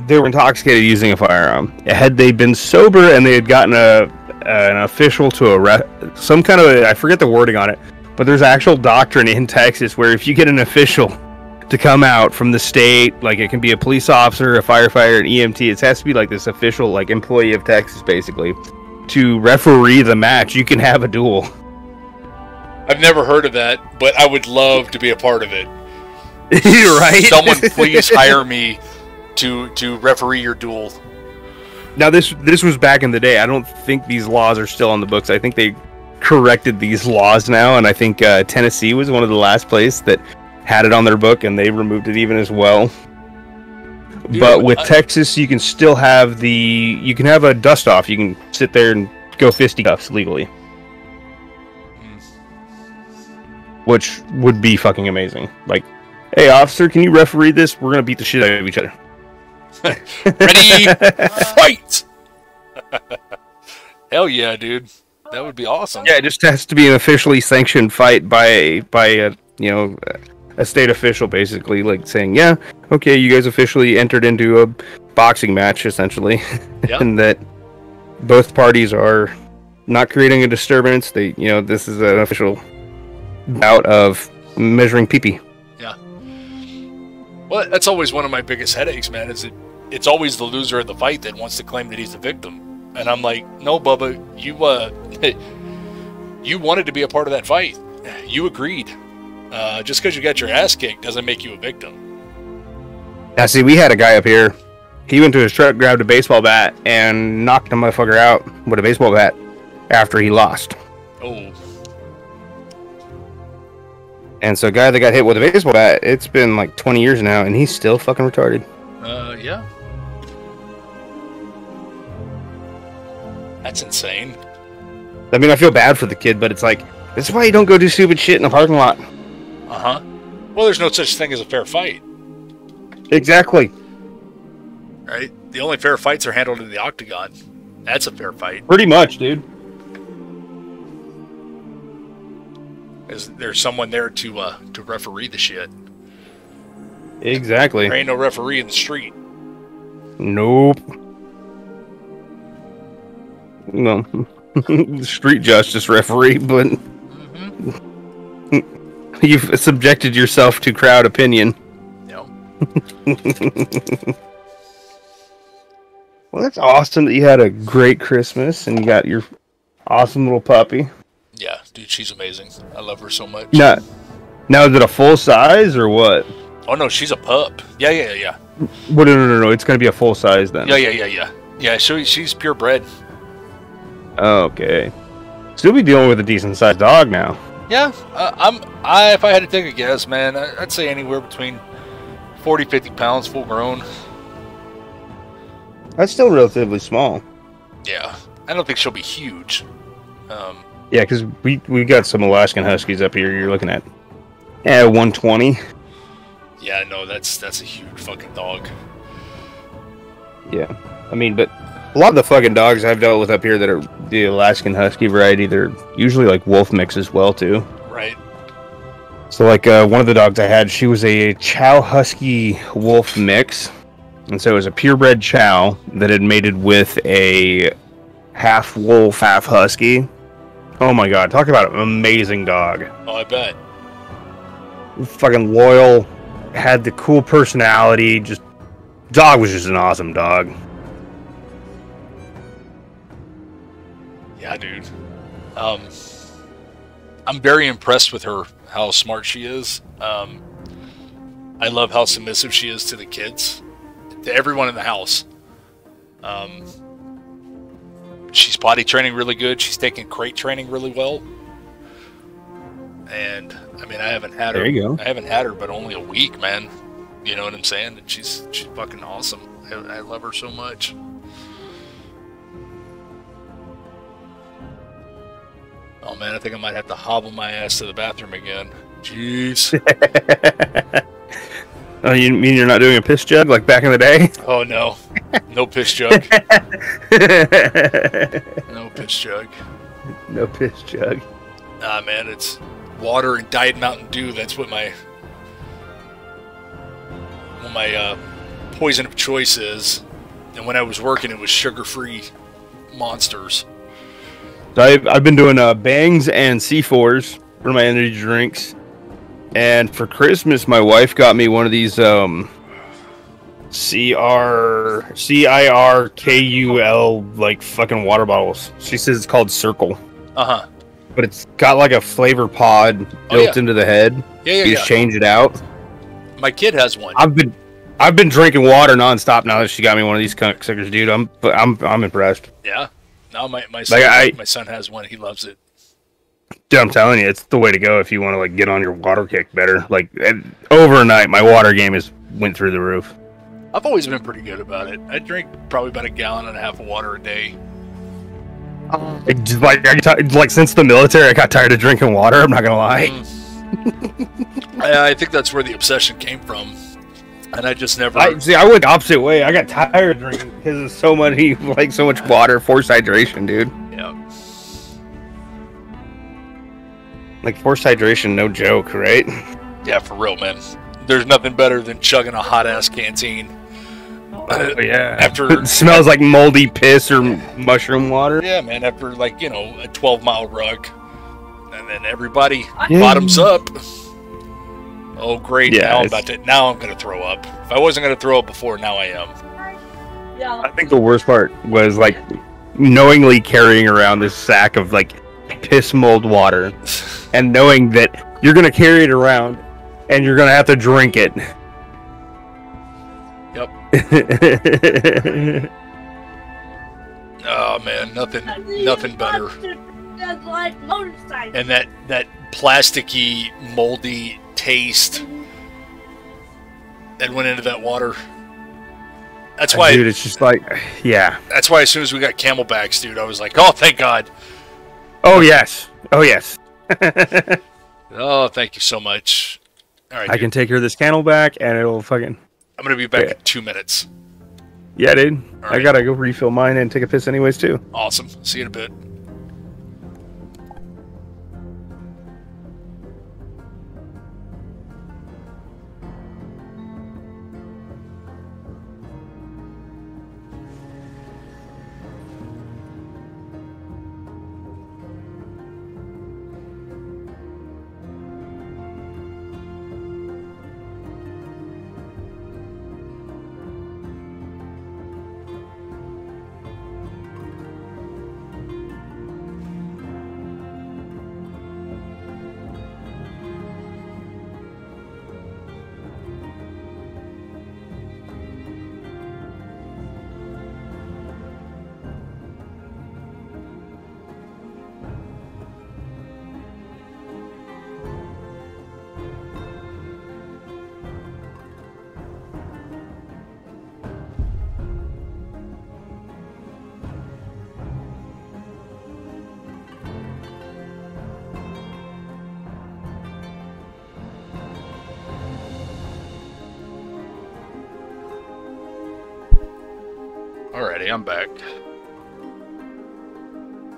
they were intoxicated using a firearm. Had they been sober and they had gotten an official to arrest some kind of I forget the wording on it, but there's actual doctrine in Texas where if you get an official to come out from the state, like it can be a police officer, a firefighter, an EMT, it has to be like this official like employee of Texas basically to referee the match. You can have a duel. I've never heard of that, but I would love to be a part of it. You're right. Someone please hire me to referee your duel. Now this was back in the day. I don't think these laws are still on the books. I think they corrected these laws now, and I think Tennessee was one of the last place that had it on their book, and they removed it even as well. Dude, but with Texas, you can still have you can have a dust off. You can sit there and go fisticuffs legally, which would be fucking amazing. Like, hey, officer, can you referee this? We're gonna beat the shit out of each other. Ready, fight! Hell yeah, dude. That would be awesome. Yeah, it just has to be an officially sanctioned fight by a you know, a state official, basically, like saying, yeah, okay, you guys officially entered into a boxing match, essentially, yep. And that both parties are not creating a disturbance. They, you know, this is an official bout of measuring pee-pee. Yeah. Well, that's always one of my biggest headaches, man, is it's always the loser of the fight that wants to claim that he's the victim. And I'm like, no, Bubba, you wanted to be a part of that fight. You agreed. Just because you got your ass kicked doesn't make you a victim. Now, see, we had a guy up here. He went to his truck, grabbed a baseball bat, and knocked a motherfucker out with a baseball bat after he lost. Oh. And so, a guy that got hit with a baseball bat, it's been like 20 years now, and he's still fucking retarded. Yeah. That's insane. I mean, I feel bad for the kid, but it's like, that's why you don't go do stupid shit in a parking lot. Uh-huh. Well, there's no such thing as a fair fight. Exactly. Right? The only fair fights are handled in the octagon. That's a fair fight. Pretty much, dude. There's someone there to referee the shit. Exactly. There ain't no referee in the street. Nope. No. Street justice referee, but you've subjected yourself to crowd opinion. No. Well, that's awesome that you had a great Christmas and you got your awesome little puppy. Yeah, dude, she's amazing. I love her so much. Now is it a full size or what? Oh no, she's a pup. Yeah. Well, no. It's gonna be a full size then. Yeah. Yeah, she's purebred. Okay. Still be dealing with a decent sized dog now. Yeah, if I had to take a guess, man, I'd say anywhere between 40, 50 pounds, full grown. That's still relatively small. Yeah, I don't think she'll be huge. Yeah, because we got some Alaskan Huskies up here. You're looking at 120. Yeah, no, that's a huge fucking dog. Yeah, I mean, but a lot of the fucking dogs I've dealt with up here that are the Alaskan Husky variety, they're usually like wolf mix as well too. Right. So like one of the dogs I had, she was a Chow Husky wolf mix, and so it was a purebred Chow that had mated with a half wolf, half husky. Oh my god, talk about an amazing dog. Oh, I bet. Fucking loyal, had the cool personality, dog was just an awesome dog. Yeah, dude. I'm very impressed with her, how smart she is. I love how submissive she is to the kids, to everyone in the house. She's potty training really good. She's taking crate training really well. And I mean, I haven't had her. There you go. I haven't had her, but only a week, man. You know what I'm saying? And she's fucking awesome. I love her so much. man, I think I might have to hobble my ass to the bathroom again. Jeez. Oh, you mean you're not doing a piss jug like back in the day? Oh no, no piss jug. No piss jug. No piss jug. Nah, man, it's water and Diet Mountain Dew. That's what my poison of choice is. And when I was working, it was sugar-free Monsters. So I've been doing Bangs and C4s for my energy drinks. And for Christmas, my wife got me one of these CIRKUL like fucking water bottles. She says it's called Circle. Uh-huh. But it's got like a flavor pod built into the head. Yeah. You just change it out. My kid has one. I've been drinking water nonstop now that she got me one of these suckers, dude. I'm impressed. Yeah. Now my son, my son has one. He loves it. Dude, I'm telling you, it's the way to go if you want to like get on your water kick better. Like overnight, my water game went through the roof. I've always been pretty good about it. I drink probably about 1.5 gallons of water a day. Like since the military, I got tired of drinking water. I'm not gonna lie. I think that's where the obsession came from, and I just never. I went the opposite way. I got tired of drinking because of so much water, forced hydration, dude. Yeah. Like forced hydration, no joke, right? Yeah, for real, man. There's nothing better than chugging a hot ass canteen. Oh, yeah. After it smells like moldy piss or mushroom water. Yeah, man. After a 12-mile rug, and then everybody bottoms up. Oh, great! Yeah, now I'm gonna throw up. If I wasn't gonna throw up before, now I am. Yeah. I think the worst part was like knowingly carrying around this sack of like piss mold water, and knowing that you're gonna carry it around, and you're gonna have to drink it. Yep. Oh man, nothing better. And that plasticky, moldy taste that went into that water. That's why, dude. It's just like, yeah. That's why as soon as we got Camelbacks, dude, I was like, oh, thank God. Oh yes. Oh yes. Oh, thank you so much. All right, I can take her this Camelback, and it'll fucking. I'm gonna be back in 2 minutes. Yeah, dude. All right. I gotta go refill mine and take a piss anyways too. Awesome. See you in a bit. Alrighty, I'm back.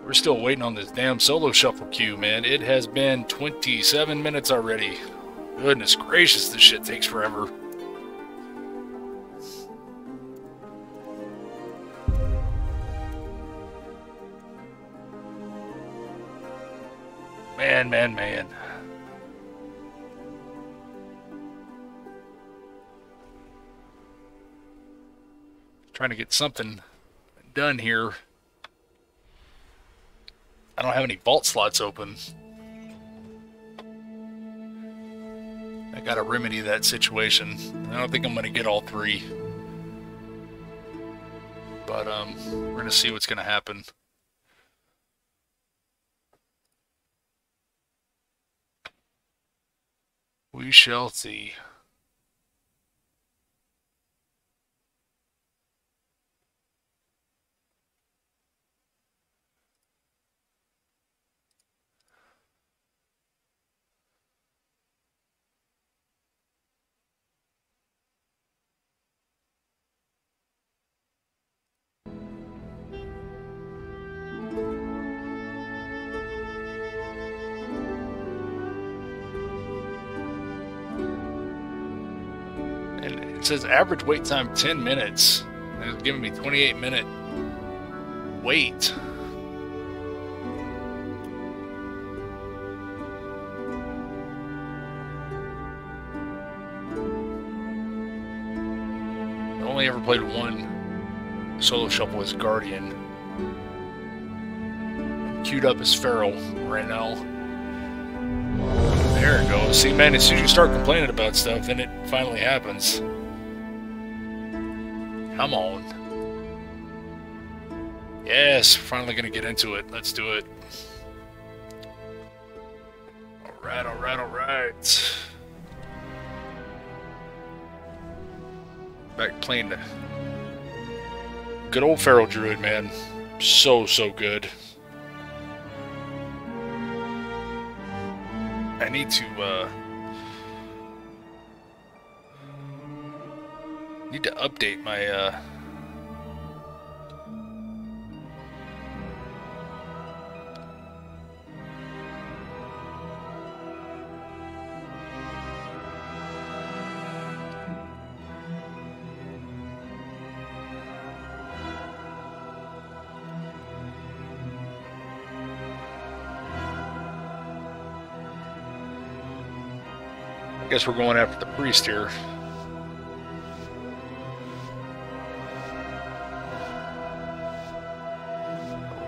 We're still waiting on this damn solo shuffle queue, man. It has been 27 minutes already. Goodness gracious, this shit takes forever. Man. Trying to get something done here. I don't have any vault slots open. I gotta remedy that situation. I don't think I'm gonna get all 3. But we're gonna see what's gonna happen. We shall see. says average wait time 10 minutes. And it's giving me 28-minute wait. I only ever played one solo shuffle as Guardian. Queued up as Feral right now. There it goes. See, man, as soon as you start complaining about stuff, then it finally happens. Come on. Yes, finally gonna get into it. Let's do it. Alright, alright, alright. Back playing the good old Feral Druid, man. So good. I need to update my I guess we're going after the priest here.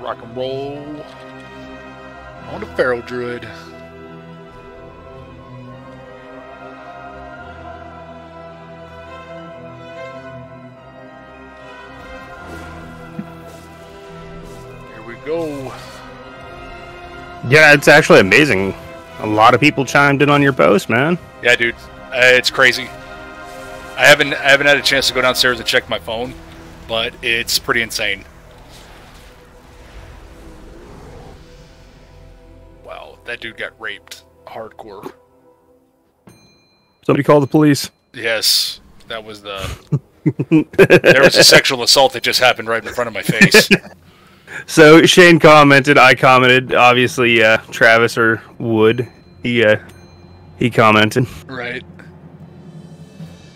Rock and roll. On the Feral Druid. Here we go. Yeah, it's actually amazing. A lot of people chimed in on your post, man. Yeah, dude, it's crazy. I haven't had a chance to go downstairs and check my phone, but it's pretty insane. Wow, that dude got raped hardcore. Somebody call the police. Yes, that was the. There was a sexual assault that just happened right in front of my face. So Shane commented, I commented, obviously Travis or Wood, he commented. Right.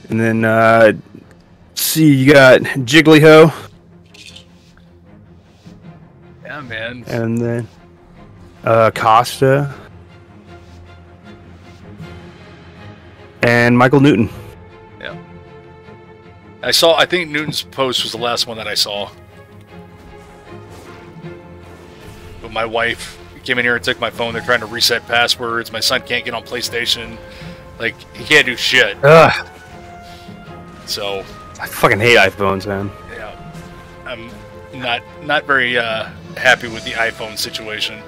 And then see, you got Jigglyho. Yeah, man. And then Costa. And Michael Newton. Yeah. I think Newton's post was the last one that I saw. But my wife came in here and took my phone. They're trying to reset passwords. My son can't get on PlayStation. Like, he can't do shit. Ugh. So I fucking hate iPhones, man. yeah, I'm not very happy with the iPhone situation.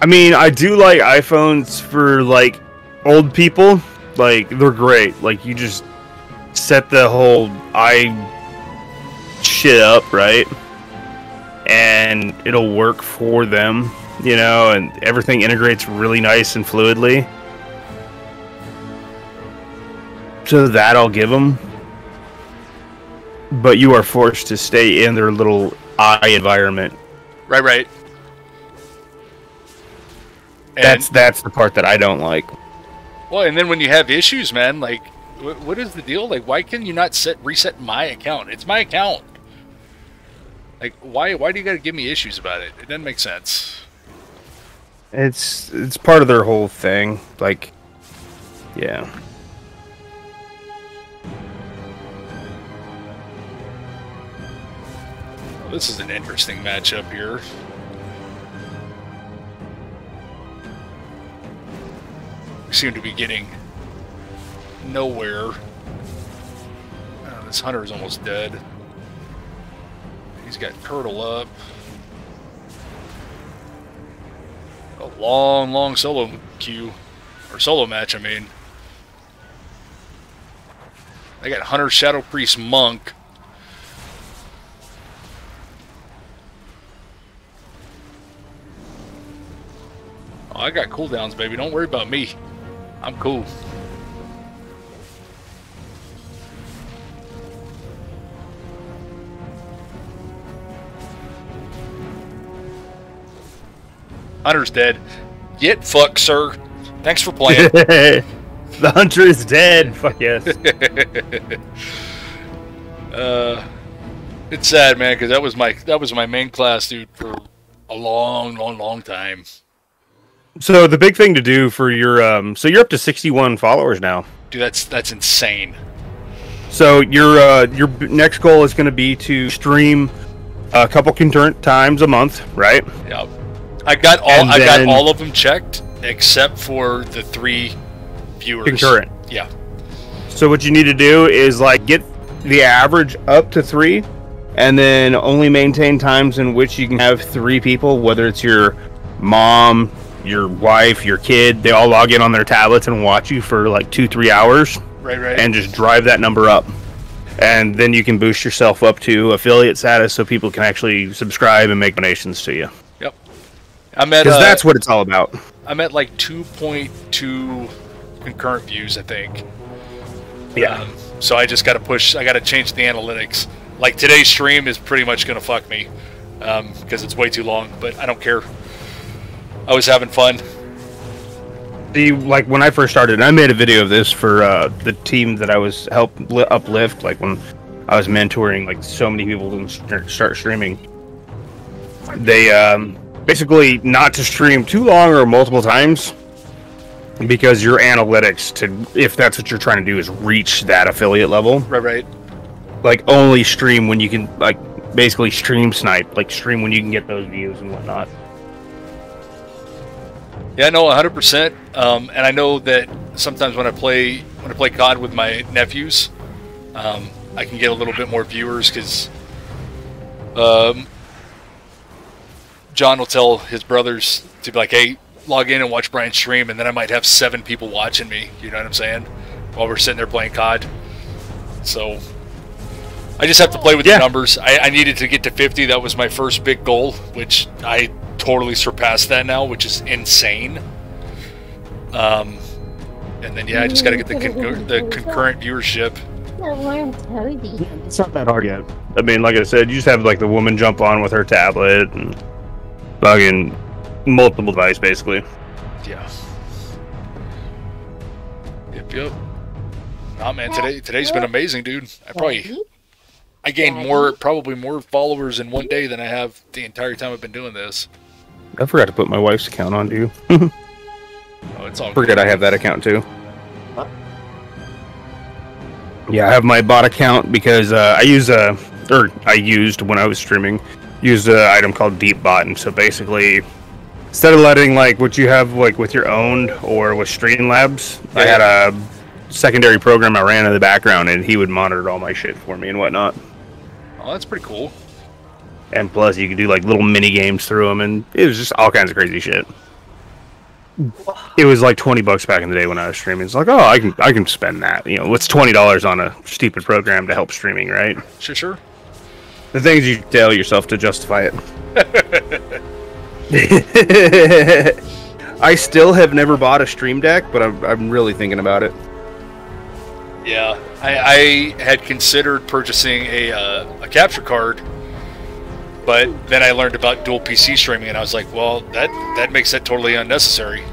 I mean, I do like iPhones for, like, old people. Like, they're great. Like, you just set the whole shit up, right? And it'll work for them, you know, and everything integrates really nice and fluidly. So that I'll give them. But you are forced to stay in their little environment. Right. And, That's the part that I don't like. well, and then when you have issues, man, like, what is the deal? Like, why can you not reset my account? It's my account. Like, why do you gotta give me issues about it? It doesn't make sense. It's part of their whole thing. Like, yeah. Well, this is an interesting matchup here. We seem to be getting nowhere. This hunter is almost dead. He's got Turtle up. A long solo queue. Or solo match, I mean. They got Hunter, Shadow Priest, Monk. Oh, I got cooldowns, baby. Don't worry about me. I'm cool. Hunter's dead. Get fucked, sir. Thanks for playing. The hunter is dead. Fuck yes. It's sad, man, because that was my main class, dude, for a long time. So the big thing to do for your so you're up to 61 followers now. Dude, that's insane. So your next goal is going to be to stream a couple concurrent times a month, right? Yeah, I got all of them checked except for the 3 viewers. Concurrent. Yeah. So what you need to do is like get the average up to 3, and then only maintain times in which you can have 3 people, whether it's your mom, your wife, your kid. They all log in on their tablets and watch you for like 2-3 hours. Right. And just drive that number up. And then you can boost yourself up to affiliate status so people can actually subscribe and make donations to you. Yep. I'm at because that's what it's all about. I'm at like 2.2 concurrent views, I think. Yeah. So I just got to push. I got to change the analytics. Like today's stream is pretty much gonna fuck me because it's way too long. But I don't care. I was having fun. See, like when I first started, I made a video of this for the team that I was uplift. Like when I was mentoring, like so many people to start streaming. They basically not to stream too long or multiple times, because your analytics if that's what you're trying to do is reach that affiliate level. Right. Like only stream when you can, like basically stream snipe, like stream when you can get those views and whatnot. Yeah, no, 100%. And I know that sometimes when I play COD with my nephews, I can get a little bit more viewers because John will tell his brothers to be like, "Hey, log in and watch Brian stream," and then I might have 7 people watching me. You know what I'm saying? While we're sitting there playing COD. So I just have to play with the numbers. I needed to get to 50. That was my first big goal, which I totally surpassed that now, which is insane. And then I just got to get the concurrent viewership. It's not that hard yet. I mean, like I said, you just have like the woman jump on with her tablet and fucking multiple device, basically. Yeah. Yep. Nah, man, today's been amazing, dude. I gained probably more followers in one day than I have the entire time I've been doing this. I forgot to put my wife's account on, too. Oh, it's all Forget I have that account, too. Yeah, I have my bot account because I used when I was streaming, used an item called DeepBot, and so basically, instead of letting like what you have like with your owned or with Streamlabs, I had a secondary program I ran in the background, and he would monitor all my shit for me and whatnot. Oh, that's pretty cool. And plus, you could do like little mini games through them, and it was just all kinds of crazy shit. It was like $20 back in the day when I was streaming. It's like, oh, I can spend that. You know, what's $20 on a stupid program to help streaming, right? Sure. The things you tell yourself to justify it. I still have never bought a Stream Deck, but I'm really thinking about it. Yeah, I had considered purchasing a capture card, but then I learned about dual PC streaming, and I was like, well, that makes that totally unnecessary.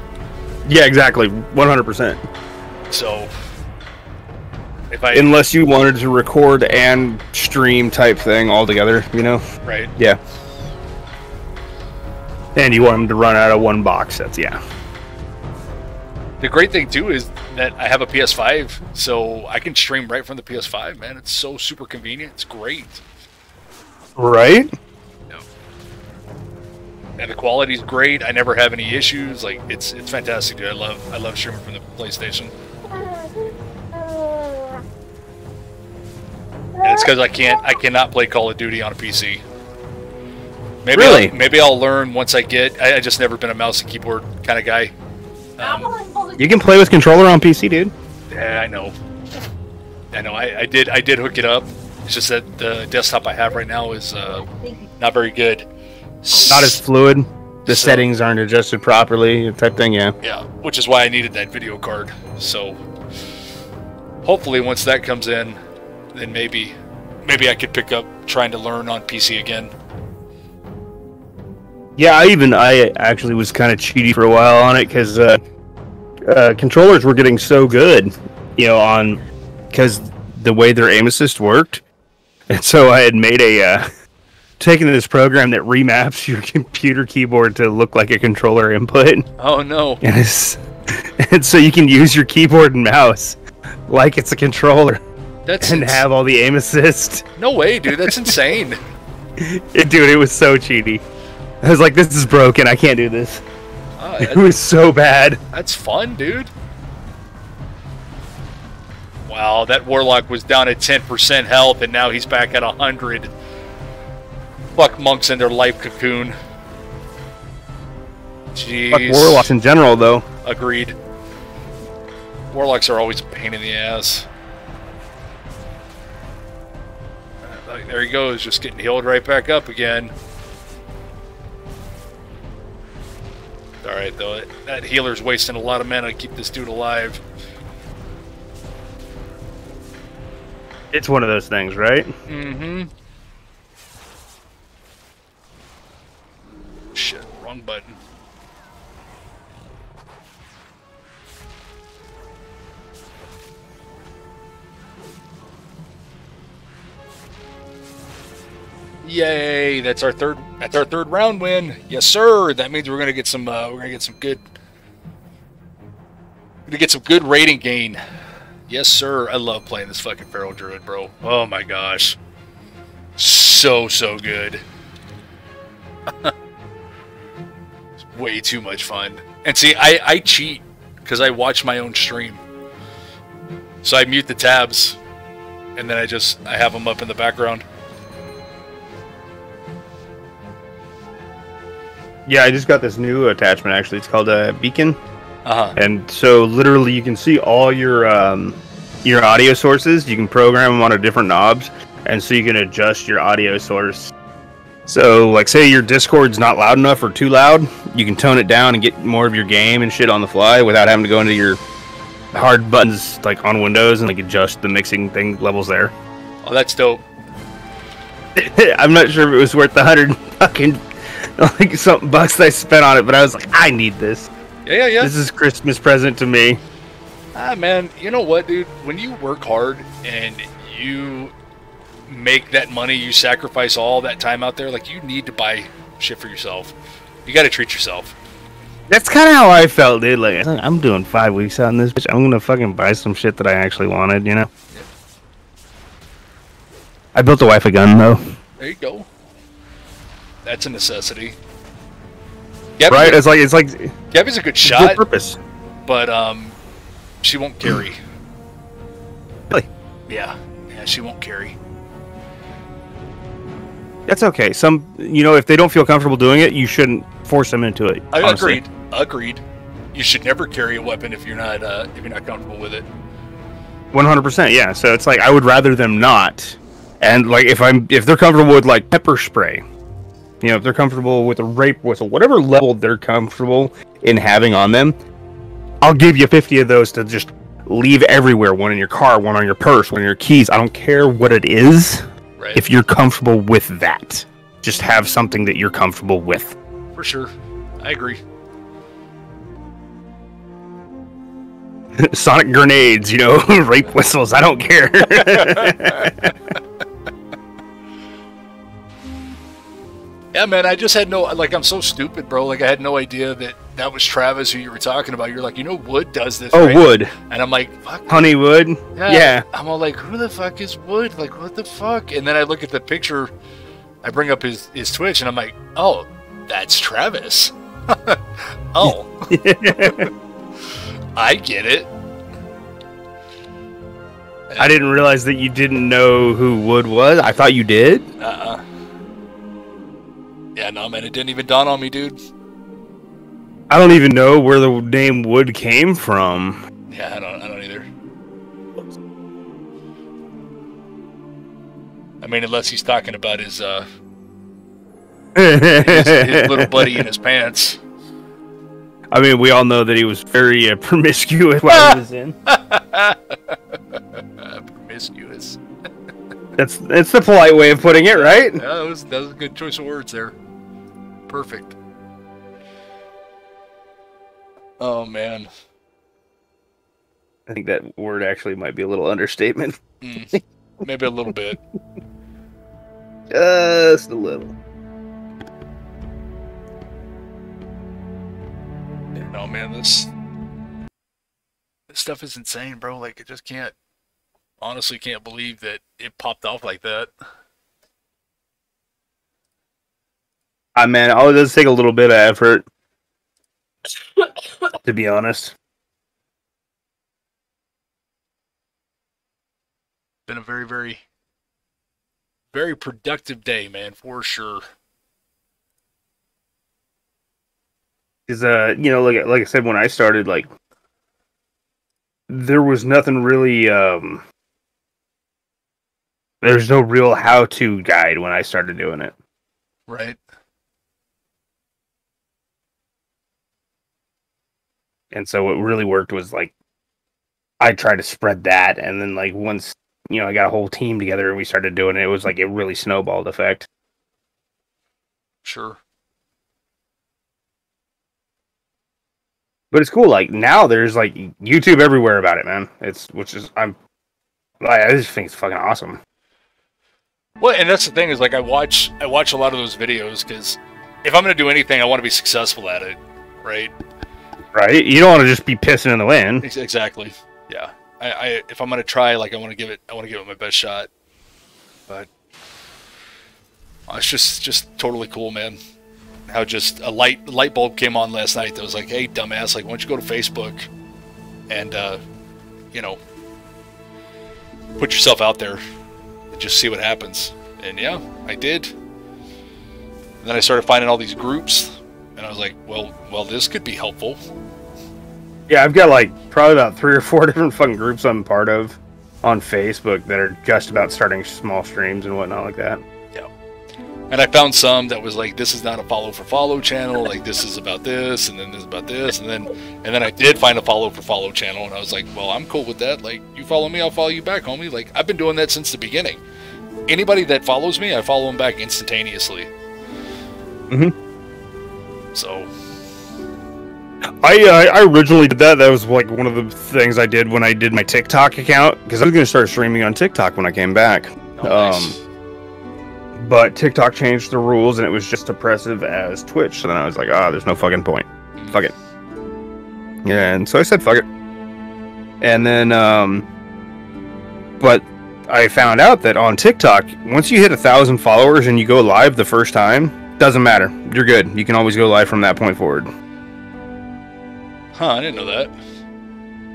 Yeah, exactly, 100%. So, unless you wanted to record and stream type thing all together, you know? Right. Yeah. And you want them to run out of one box. Yeah. The great thing too is that I have a PS5, so I can stream right from the PS5. Man, it's so super convenient. It's great. Right. Yeah. And the quality's great. I never have any issues. Like it's fantastic, dude. I love streaming from the PlayStation. And it's because I cannot play Call of Duty on a PC. Maybe I'll learn once I just never been a mouse and keyboard kind of guy. You can play with controller on PC, dude. Yeah, I know. I did hook it up. It's just that the desktop I have right now is not very good. Not as fluid. The settings aren't adjusted properly, type thing. Yeah. Yeah, which is why I needed that video card. So hopefully, once that comes in, then maybe I could pick up trying to learn on PC again. Yeah, I actually was kind of cheaty for a while on it because controllers were getting so good, you know, on because the way their aim assist worked, and so I had made taken this program that remaps your computer keyboard to look like a controller input. Oh no! And so you can use your keyboard and mouse like it's a controller. Have all the aim assist. No way, dude. That's insane. Dude, it was so cheaty. I was like, this is broken. I can't do this. It was so bad. That's fun, dude. Wow, that Warlock was down at 10% health, and now he's back at 100. Fuck monks and their life cocoon. Jeez. Fuck Warlocks in general, though. Agreed. Warlocks are always a pain in the ass. There he goes, just getting healed right back up again. Alright, though, that healer's wasting a lot of mana to keep this dude alive. It's one of those things, right? Mm-hmm. Shit, wrong button. Yay! That's our third round win. Yes, sir. That means we're gonna get some good rating gain. Yes, sir. I love playing this fucking Feral Druid, bro. Oh my gosh, so good. It's way too much fun. And see, I cheat because I watch my own stream, so I mute the tabs, and then I have them up in the background. Yeah, I just got this new attachment, actually. It's called a Beacon. Uh-huh. And so, literally, you can see all your audio sources. You can program them on different knobs. And so you can adjust your audio source. So, like, say your Discord's not loud enough or too loud, you can tone it down and get more of your game and shit on the fly without having to go into your hard buttons, like, on Windows and, like, adjust the mixing thing levels there. Oh, that's dope. I'm not sure if it was worth the like something bucks that I spent on it, but I was like, I need this. Yeah. This is Christmas present to me. Ah, man, you know what, dude? When you work hard and you make that money, you sacrifice all that time out there, like, you need to buy shit for yourself. You gotta treat yourself. That's kind of how I felt, dude. Like, I'm doing 5 weeks on this bitch. I'm gonna fucking buy some shit that I actually wanted, you know? Yeah. I built the wife a gun, though. There you go. That's a necessity. Right? It's like Gabby's a good shot. Good purpose. But she won't carry. Really? Yeah, she won't carry. That's okay. Some, if they don't feel comfortable doing it, you shouldn't force them into it. Honestly. Agreed. You should never carry a weapon if you're not comfortable with it. 100%. Yeah. So it's like I would rather them not. And like if they're comfortable with like pepper spray. If they're comfortable with a rape whistle, whatever level they're comfortable in having on them, I'll give you 50 of those to just leave everywhere. One in your car, one on your purse, one in your keys. I don't care what it is. Right. If you're comfortable with that, just have something that you're comfortable with. For sure. I agree. Sonic grenades, rape whistles. I don't care. Yeah, man, I just had I'm so stupid, bro. Like, I had no idea that was Travis who you were talking about. You're like, Wood does this, Oh, right? Wood. And I'm like, fuck. Honeywood? Yeah. I'm all like, who the fuck is Wood? Like, what the fuck? And then I look at the picture, I bring up his Twitch, and I'm like, oh, that's Travis. Oh. I get it. I didn't realize that you didn't know who Wood was. I thought you did. Yeah, no, man, it didn't even dawn on me, dude. I don't even know where the name Wood came from. Yeah, I don't either. I mean, unless he's talking about his little buddy in his pants. I mean, we all know that he was very promiscuous while he was in. Promiscuous. That's the polite way of putting it, right? Yeah, that was a good choice of words there. Perfect. Oh, man. I think that word actually might be a little understatement. Maybe a little bit. Just a little. No, man, this stuff is insane, bro. Like, I just honestly can't believe that it popped off like that. Man, it does take a little bit of effort, to be honest. Been a very, very, very productive day, man, for sure. Is like I said, when I started, like, there was nothing really. There's no real how-to guide when I started doing it. Right. And so what really worked was, like, I tried to spread that, and then, like, once I got a whole team together and we started doing it, it was like a really snowballed effect. Sure. But it's cool. Like, now there's, like, YouTube everywhere about it, man. I just think it's fucking awesome. Well, and that's the thing is, like, I watch a lot of those videos because if I'm going to do anything, I want to be successful at it, right? Right? You don't want to just be pissing in the wind. Exactly. Yeah. If I'm going to try, like, I want to give it my best shot. But it's just totally cool, man. How just a light bulb came on last night that was like, hey, dumbass, like, why don't you go to Facebook and, put yourself out there and just see what happens. And yeah, I did. And then I started finding all these groups, and I was like, well, this could be helpful. Yeah, I've got, like, probably about 3 or 4 different fucking groups I'm part of on Facebook that are just about starting small streams and whatnot like that. Yeah. And I found some that was like, this is not a follow for follow channel, like, this is about this, and then this is about this, and then I did find a follow for follow channel, and I was like, well, I'm cool with that. Like, you follow me, I'll follow you back, homie. Like, I've been doing that since the beginning. Anybody that follows me, I follow them back instantaneously. So I originally did that. That was, like, one of the things I did when I did my TikTok account, because I was going to start streaming on TikTok when I came back. nice. But TikTok changed the rules, and it was just oppressive as Twitch. So then I was like, there's no fucking point. Fuck it. Yeah, and so I said, fuck it. And then, but I found out that on TikTok, once you hit 1,000 followers and you go live the first time, doesn't matter. You're good. You can always go live from that point forward. Huh, I didn't know that.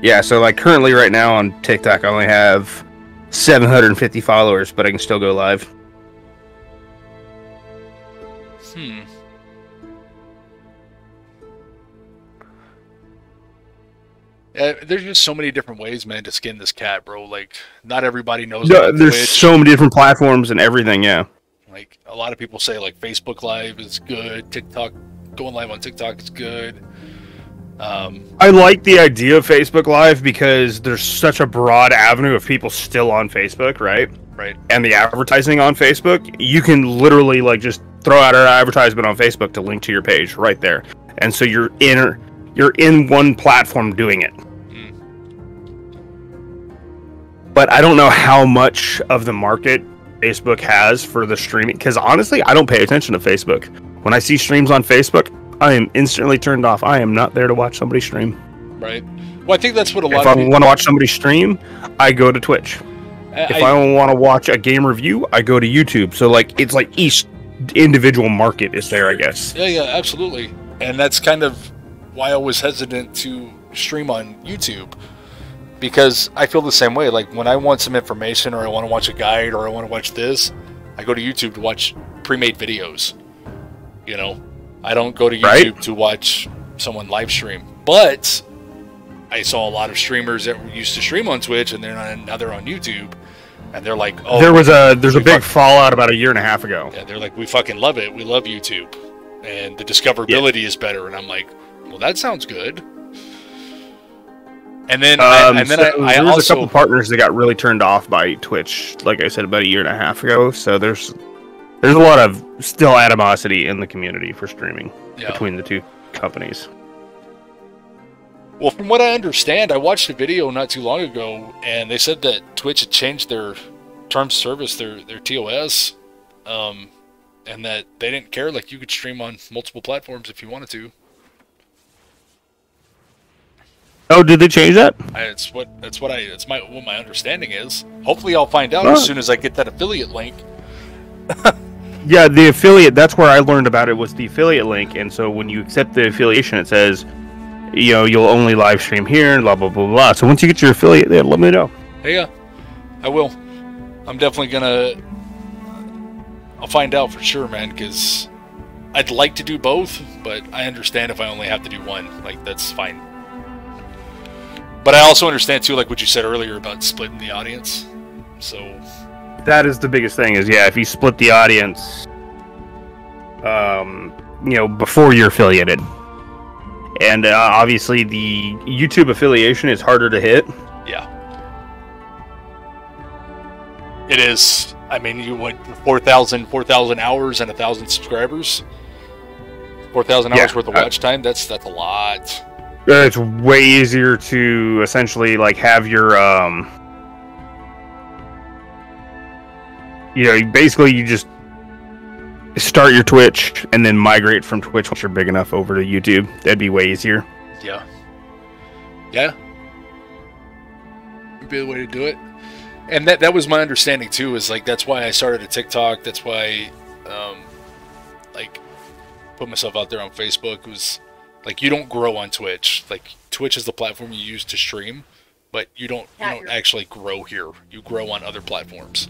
Yeah, so, like, currently right now on TikTok, I only have 750 followers, but I can still go live. There's just so many different ways, man, to skin this cat, bro. Like, not everybody knows No, about there's Twitch. so many different platforms and everything, yeah. Like, a lot of people say, like, Facebook Live is good, TikTok, going live on TikTok is good. I like the idea of Facebook Live because there's such a broad avenue of people still on Facebook, right? Right. And the advertising on Facebook, you can literally, like, just throw out an advertisement on Facebook to link to your page right there. And so you're in one platform doing it. But I don't know how much of the market Facebook has for the streaming, because honestly, I don't pay attention to Facebook. When I see streams on Facebook, I am instantly turned off. I am not there to watch somebody stream. Right. Well, I think that's what a lot If of I people... want to watch somebody stream, I go to Twitch. If I want to watch a game review, I go to YouTube. So, like, it's like each individual market is there, I guess. Yeah, absolutely. And that's kind of why I was hesitant to stream on YouTube. Because I feel the same way. Like, when I want some information, or I want to watch a guide, or I want to watch this, I go to YouTube to watch pre-made videos. You know? I don't go to YouTube to watch someone live stream. But I saw a lot of streamers that used to stream on Twitch, and now they're on YouTube, and they're like, "Oh, there's a big fallout about a year and a half ago." Yeah, they're like, "We fucking love it. We love YouTube, and the discoverability is better." And I'm like, "Well, that sounds good." And then, I there's also a couple partners that got really turned off by Twitch, like I said, about a year and a half ago. So there's a lot of still animosity in the community for streaming between the two companies. Well, from what I understand, I watched a video not too long ago, and they said that Twitch had changed their terms of service, their TOS, and that they didn't care. Like, you could stream on multiple platforms if you wanted to. Oh, did they change that? That's what my understanding is. Hopefully, I'll find out as soon as I get that affiliate link. Yeah, the affiliate. That's where I learned about it, was the affiliate link. And so when you accept the affiliation, it says, you know, you'll only live stream here and blah blah blah blah. So once you get your affiliate, yeah, let me know. Hey, yeah, I will. I'm definitely gonna. I'll find out for sure, man. Because I'd like to do both, but I understand if I only have to do one. Like, that's fine. But I also understand too, like what you said earlier about splitting the audience. So that is the biggest thing. Is if you split the audience, you know, before you're affiliated, and obviously the YouTube affiliation is harder to hit. Yeah, it is. I mean, you want 4,000 hours and 1,000 subscribers, 4,000 hours worth of watch time. That's a lot. It's way easier to essentially like have your you know, basically you just start your Twitch and then migrate from Twitch once you're big enough over to YouTube. That'd be way easier. Yeah. Yeah. Would be the way to do it. And that was my understanding too, is like that's why I started a TikTok, that's why like put myself out there on Facebook. Was like, you don't grow on Twitch. Like, Twitch is the platform you use to stream, but you don't actually grow here. You grow on other platforms.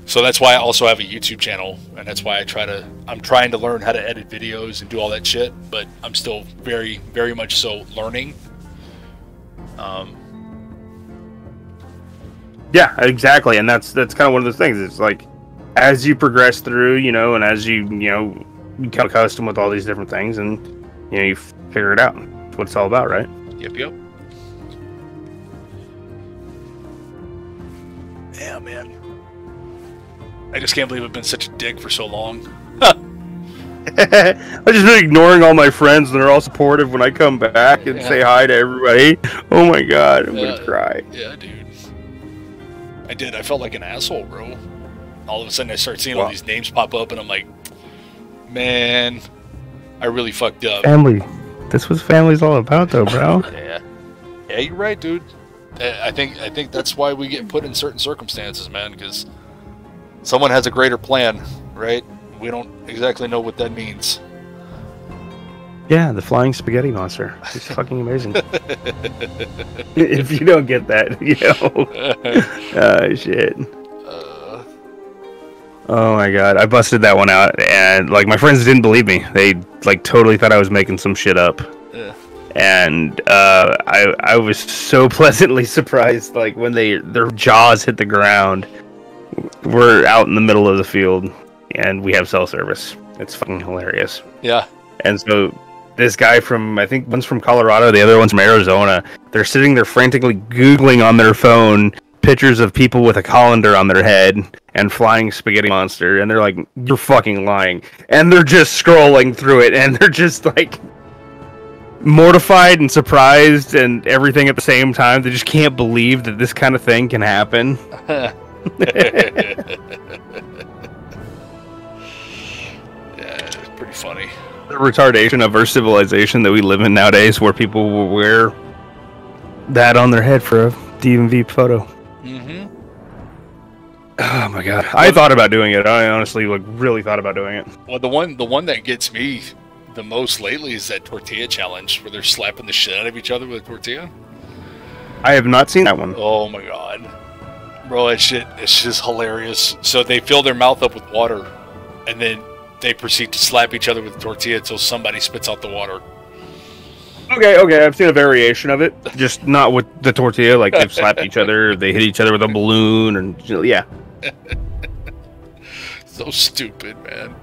So that's why I also have a YouTube channel, and that's why I'm trying to learn how to edit videos and do all that shit, but I'm still very, very much so learning. Yeah, exactly, and that's kind of one of those things. It's like, as you progress through, you know, and as you become accustomed with all these different things, and you know, you figure it out. That's what it's all about, right? Yep. Yeah, man. I just can't believe I've been such a dick for so long. I've just been ignoring all my friends, and they're all supportive when I come back and say hi to everybody. Oh my god, I'm gonna cry. Yeah, dude. I did. I felt like an asshole, bro. All of a sudden, I start seeing all these names pop up, and I'm like, man, I really fucked up. Family. This was family's all about, though, bro. Yeah, you're right, dude. I think that's why we get put in certain circumstances, man, because someone has a greater plan, right? We don't exactly know what that means. Yeah, the flying spaghetti monster. He's fucking amazing. If you don't get that, you know. Shit. Oh my god, I busted that one out, and like my friends didn't believe me. They like totally thought I was making some shit up. Yeah. And I was so pleasantly surprised, like when their jaws hit the ground. We're out in the middle of the field, and we have cell service. It's fucking hilarious. Yeah. And so this guy from, I think one's from Colorado, the other one's from Arizona. They're sitting there frantically Googling on their phone pictures of people with a colander on their head and flying spaghetti monster, and they're like, you're fucking lying. And they're just scrolling through it, and they're just like mortified and surprised and everything at the same time. They just can't believe that this kind of thing can happen. Yeah, it's pretty funny. The retardation of our civilization that we live in nowadays, where people will wear that on their head for a DMV photo. Mm-hmm. Oh my god, I thought about doing it. I honestly really thought about doing it. Well, the one that gets me the most lately is that tortilla challenge, where they're slapping the shit out of each other with a tortilla. I have not seen that one. Oh my god, bro, that shit, it's just hilarious. So they fill their mouth up with water, and then they proceed to slap each other with a tortilla until somebody spits out the water. Okay, I've seen a variation of it, just not with the tortilla. Like they've slapped each other, they hit each other with a balloon, and yeah. So stupid, man.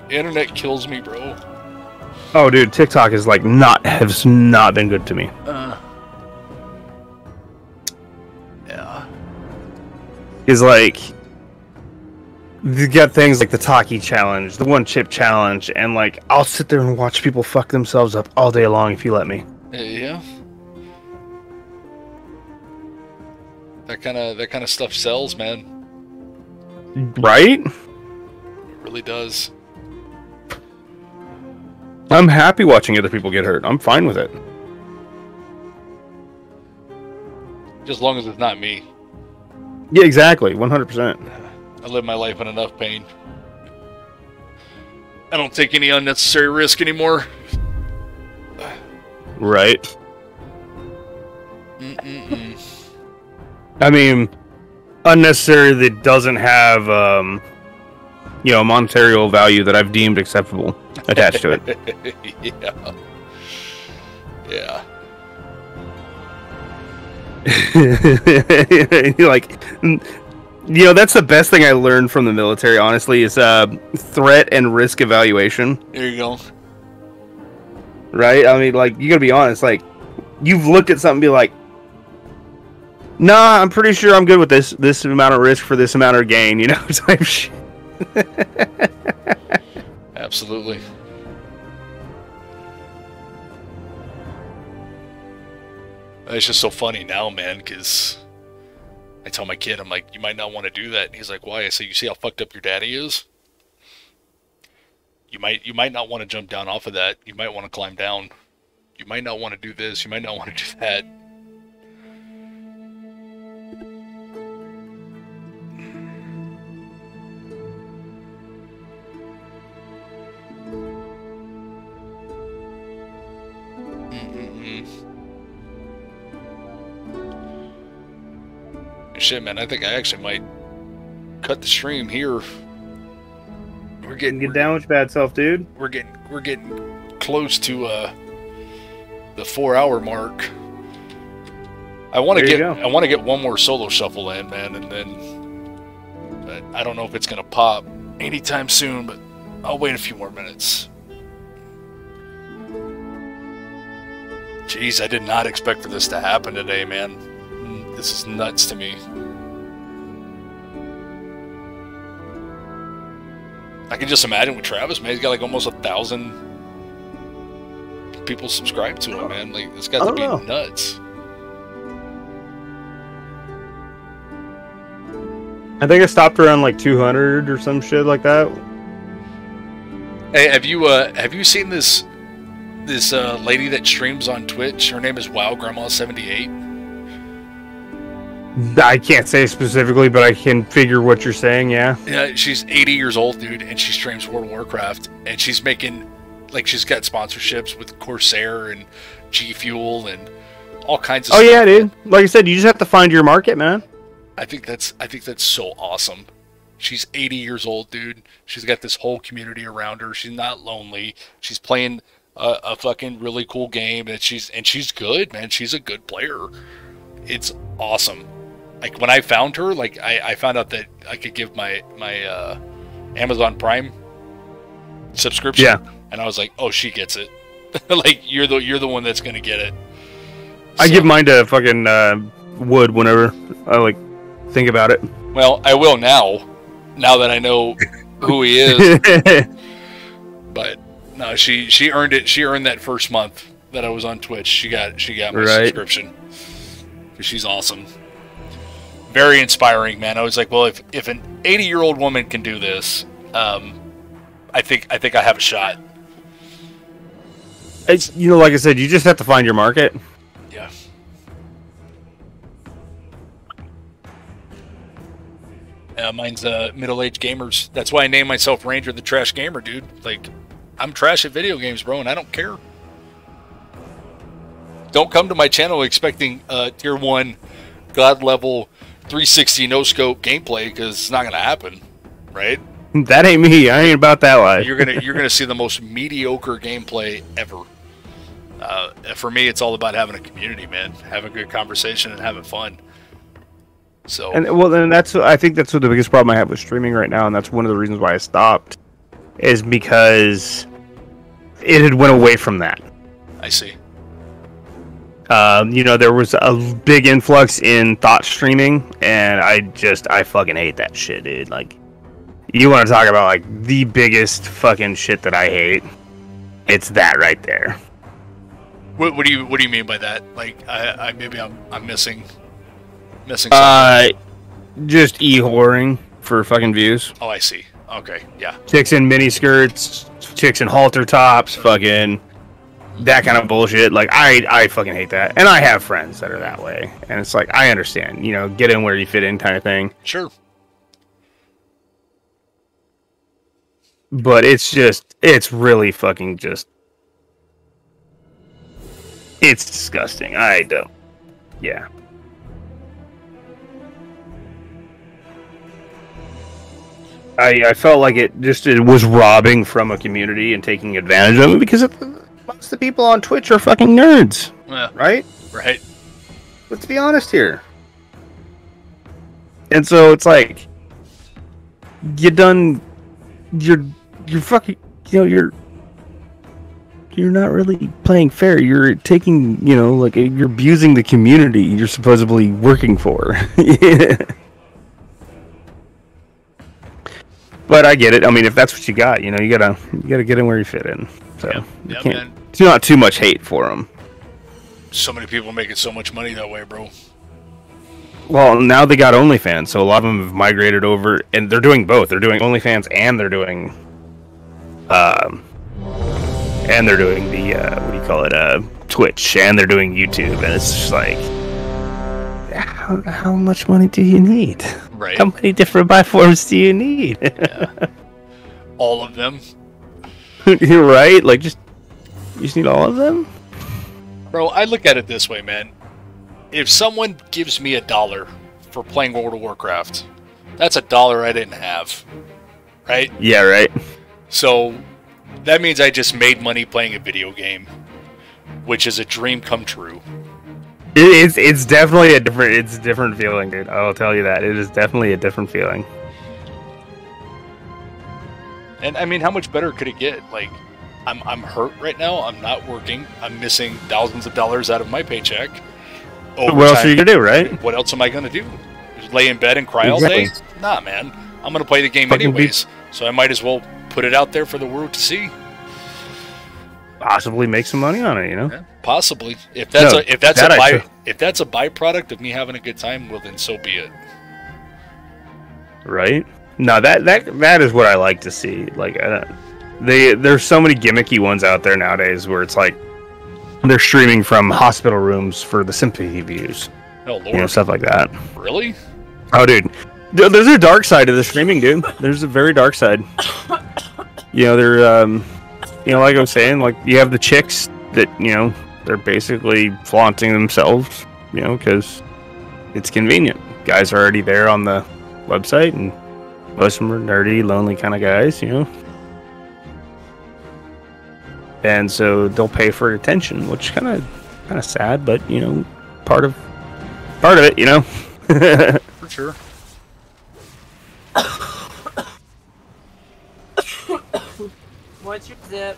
The internet kills me, bro. Oh, dude, TikTok is has not been good to me. Yeah. Is like, you got things like the Taki challenge, the one chip challenge, and like I'll sit there and watch people fuck themselves up all day long if you let me. Yeah. That kind of stuff sells, man. Right? It really does. I'm happy watching other people get hurt. I'm fine with it. Just as long as it's not me. Yeah, exactly. 100%. I live my life in enough pain. I don't take any unnecessary risk anymore. Right. Mm-mm-mm. I mean, unnecessary that doesn't have, you know, monetary value that I've deemed acceptable attached to it. Yeah. Yeah. Like, you know, that's the best thing I learned from the military, honestly, is threat and risk evaluation. There you go. Right? I mean, like, you gotta be honest, like, you've looked at something and be like, nah, I'm pretty sure I'm good with this amount of risk for this amount of gain, you know, type shit. Absolutely. It's just so funny now, man, because I tell my kid, I'm like, you might not want to do that. And he's like, why? I say, you see how fucked up your daddy is? You might not want to jump down off of that. You might want to climb down. You might not want to do this. You might not want to do that. Shit, man, I think I actually might cut the stream here. We're getting Get down with your bad self, dude. We're getting close to the 4-hour mark. I want to get one more solo shuffle in, man, and then but I don't know if it's gonna pop anytime soon, but I'll wait a few more minutes. Jeez, I did not expect for this to happen today, man. This is nuts to me. I can just imagine with Travis, man. He's got like almost 1,000 people subscribed to him, man. Like, it's got to be nuts. I think I stopped around like 200 or some shit like that. Hey, have you seen this lady that streams on Twitch? Her name is WowGrandma78. I can't say specifically, but I can figure what you're saying, yeah. Yeah, she's 80 years old, dude, and she streams World of Warcraft, and she's making, like, she's got sponsorships with Corsair and G Fuel and all kinds of stuff. Oh yeah, dude. Like I said, you just have to find your market, man. I think that's so awesome. She's 80 years old, dude. She's got this whole community around her. She's not lonely. She's playing a fucking really cool game, and she's good, man. She's a good player. It's awesome. Like, when I found her, like, I found out that I could give my Amazon Prime subscription, yeah, and I was like, oh, she gets it. Like, you're the one that's gonna get it. I give mine to fucking Wood whenever I like think about it. Well, I will now that I know who he is. But no, she earned it. She earned that first month that I was on Twitch. She got my subscription. She's awesome. Very inspiring, man. I was like, well, if an 80-year-old woman can do this, I think I have a shot. It's, you know, like I said, you just have to find your market. Yeah. Mine's middle-aged gamers. That's why I named myself Ranger the Trash Gamer, dude. Like, I'm trash at video games, bro, and I don't care. Don't come to my channel expecting tier 1 god level 360 no scope gameplay, because it's not gonna happen, right? That ain't me. I ain't about that life. You're gonna see the most mediocre gameplay ever. For me, it's all about having a community, man, having a good conversation and having fun. So, and well, then I think that's what the biggest problem I have with streaming right now, and that's one of the reasons why I stopped, is because it had went away from that. I see. You know, there was a big influx in thought streaming, and I fucking hate that shit, dude. Like, you want to talk about, like, the biggest fucking shit that I hate? It's that right there. What do you mean by that? Like, I maybe I'm missing something. Just e-whoring for fucking views. Oh, I see. Okay, yeah. Chicks in mini skirts, chicks in halter tops, fucking that kind of bullshit. Like, I fucking hate that. And I have friends that are that way. And it's like, I understand, you know, get in where you fit in kind of thing. Sure. But it's really fucking just, it's disgusting. Yeah. I felt like it was robbing from a community and taking advantage of it because most of the people on Twitch are fucking nerds. Yeah. Right? Right. Let's be honest here. And so it's like, you're fucking, you know, you're not really playing fair. You're taking, you know, like, you're abusing the community you're supposedly working for. But I get it. I mean, if that's what you got, you know, you gotta get in where you fit in. So you can't. Man. It's not too much hate for them. So many people making so much money that way, bro. Well, now they got OnlyFans, so a lot of them have migrated over, and they're doing both. They're doing OnlyFans and they're doing, the what do you call it, Twitch, and they're doing YouTube, and it's just like, how much money do you need? Right. How many different platforms do you need? Yeah. All of them. You're right. Like, you just need all of them. Bro, I look at it this way, man. If someone gives me $1 for playing World of Warcraft, that's $1 I didn't have. Right? Yeah, right. So that means I just made money playing a video game, which is a dream come true. It's definitely a different feeling, dude. I'll tell you that. It is definitely a different feeling. And I mean, how much better could it get? Like, I'm hurt right now. I'm not working. I'm missing thousands of dollars out of my paycheck. What else are you gonna do, right? What else am I gonna do? Just lay in bed and cry all day? Nah, man. I'm gonna play the game anyways. So I might as well put it out there for the world to see. Possibly make some money on it, you know? Yeah, possibly. If that's a byproduct of me having a good time, well then so be it. Right? No, that is what I like to see. Like, there's so many gimmicky ones out there nowadays where it's like they're streaming from hospital rooms for the sympathy views. Oh Lord. You know, stuff like that. Really? Oh, dude. There's a dark side to the streaming, dude. There's a very dark side. You know, you know, like I was saying, like, you have the chicks that, you know, they're basically flaunting themselves, you know, because it's convenient. Guys are already there on the website, and most of them are nerdy, lonely kind of guys, you know. And so they'll pay for attention, which kind of sad, but, you know, part of it, you know. For sure. What's your zip?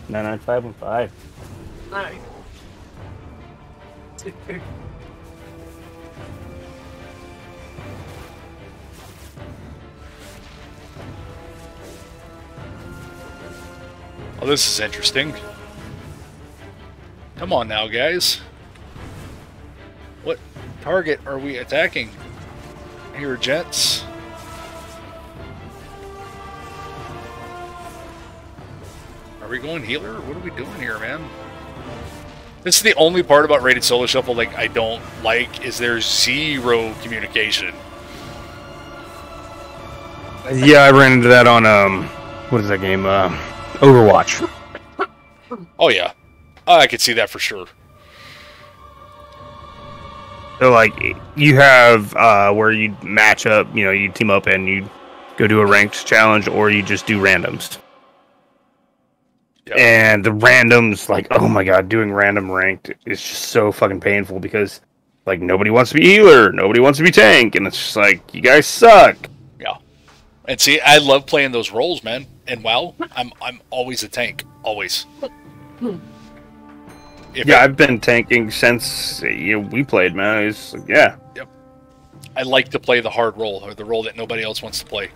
99515. Alright. Oh, this is interesting. Come on now, guys. What target are we attacking here, gents? Are we going healer? What are we doing here, man? This is the only part about Rated Solo Shuffle like I don't like, is there's zero communication. Yeah, I ran into that on what is that game? Overwatch. Oh yeah, I could see that for sure. So like, you have where you match up, you know, you team up and you go do a ranked challenge, or you just do randoms. Yep. And the randoms, like, oh my god, doing random ranked is just so fucking painful because, like, nobody wants to be healer, nobody wants to be tank, and it's just like, you guys suck. Yeah. And see, I love playing those roles, man. And WoW, I'm always a tank, always. I've been tanking since we played, man. Yeah. Yep. I like to play the hard role, or the role that nobody else wants to play.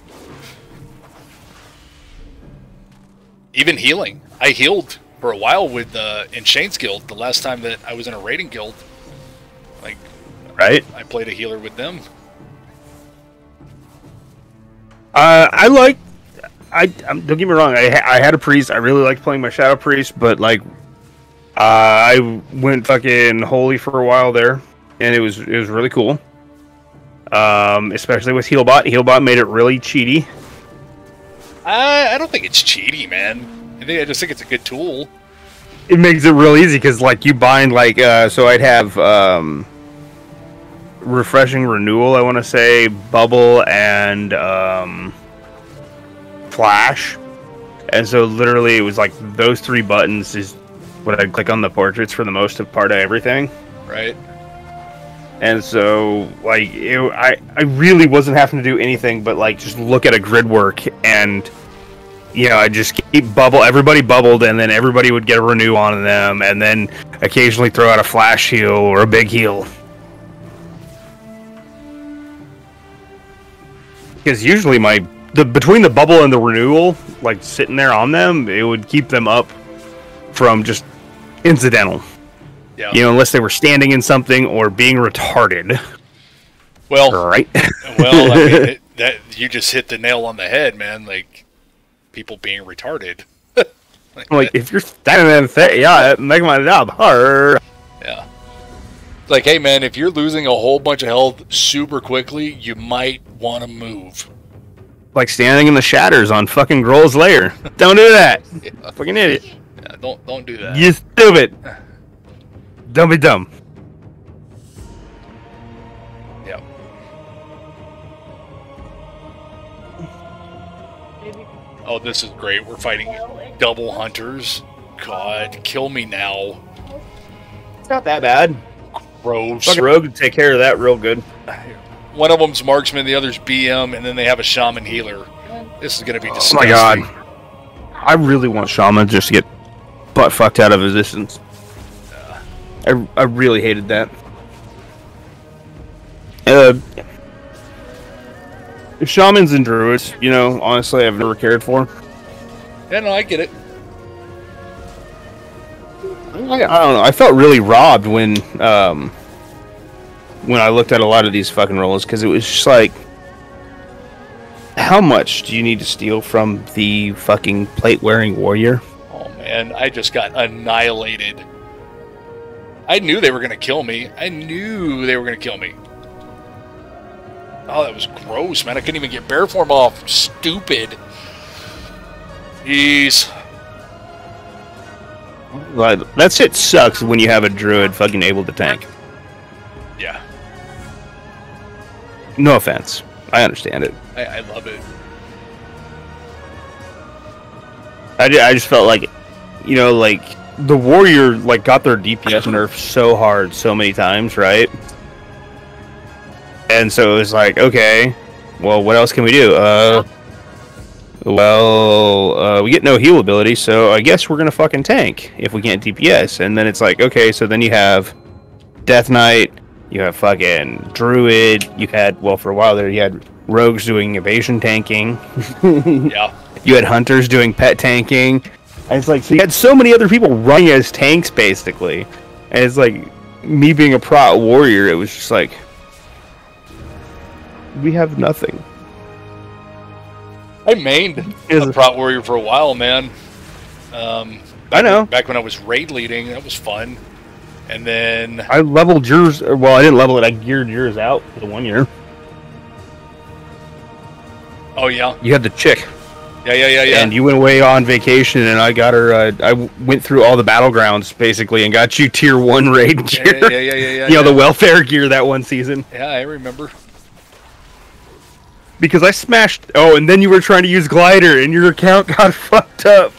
Even healing. I healed for a while with in Shane's guild. The last time that I was in a raiding guild, like, right? I played a healer with them. Don't get me wrong. I had a priest. I really liked playing my shadow priest, but like, I went fucking holy for a while there, and it was really cool. Especially with Healbot. Healbot made it really cheaty. I don't think it's cheaty, man. I just think it's a good tool. It makes it real easy because like you bind like so I'd have refreshing renewal. I want to say bubble and flash, and so literally it was like those 3 buttons is what I'd click on the portraits for the most part of everything. Right. And so, like, I really wasn't having to do anything but, like, just look at a grid work and, you know, I just keep everybody bubbled, and then everybody would get a renew on them, and then occasionally throw out a flash heal or a big heal. Because usually between the bubble and the renewal, like, sitting there on them, it would keep them up from just incidental. Yeah. You know, unless they were standing in something or being retarded. Well, right. Well, I mean, that you just hit the nail on the head, man. Like, people being retarded. like if you're standing there, yeah, make my job hard. Yeah. Like, hey, man, if you're losing a whole bunch of health super quickly, you might want to move. Like standing in the shatters on fucking Grohl's lair. Don't do that. Yeah. Fucking idiot. Yeah, don't do that. You stupid. Don't be dumb. Yep. Oh, this is great. We're fighting double hunters. God, kill me now. It's not that bad. Gross. Fucking Rogue would take care of that real good. One of them's marksman, the other's BM, and then they have a shaman healer. This is going to be disgusting. Oh my god. I really want shaman just to get butt fucked out of existence. I really hated that. Shamans and druids, you know, honestly, I've never cared for. Yeah, no, I get it. I don't know. I felt really robbed when I looked at a lot of these fucking roles, because it was just like, how much do you need to steal from the fucking plate-wearing warrior? Oh man, I just got annihilated. I knew they were going to kill me. Oh, that was gross, man. I couldn't even get bear form off. Stupid. Jeez. Like, that shit sucks when you have a druid fucking able to tank. Yeah. No offense. I understand it. I love it. I just felt like, you know, like, the warrior, like, got their DPS nerfed so hard so many times, right? And so it was like, okay, well, what else can we do? We get no heal ability, so I guess we're gonna fucking tank if we can't DPS. And then it's like, okay, so then you have Death Knight, you have fucking Druid, you had, well, for a while there, you had Rogues doing evasion tanking. Yeah. You had Hunters doing pet tanking. And it's like, so you had so many other people running as tanks, basically. And it's like, me being a prot warrior, it was just like, we have nothing. I mained a prot warrior for a while, man. I know. Back when I was raid leading, that was fun. And then I leveled yours. Well, I didn't level it. I geared yours out for the 1 year. Oh yeah. You had the chick. Yeah. And you went away on vacation, and I got her. I went through all the battlegrounds basically, and got you tier 1 raid gear. Yeah. You know, the welfare gear that one season. Yeah, I remember. Because I smashed. Oh, and then you were trying to use glider, and your account got fucked up.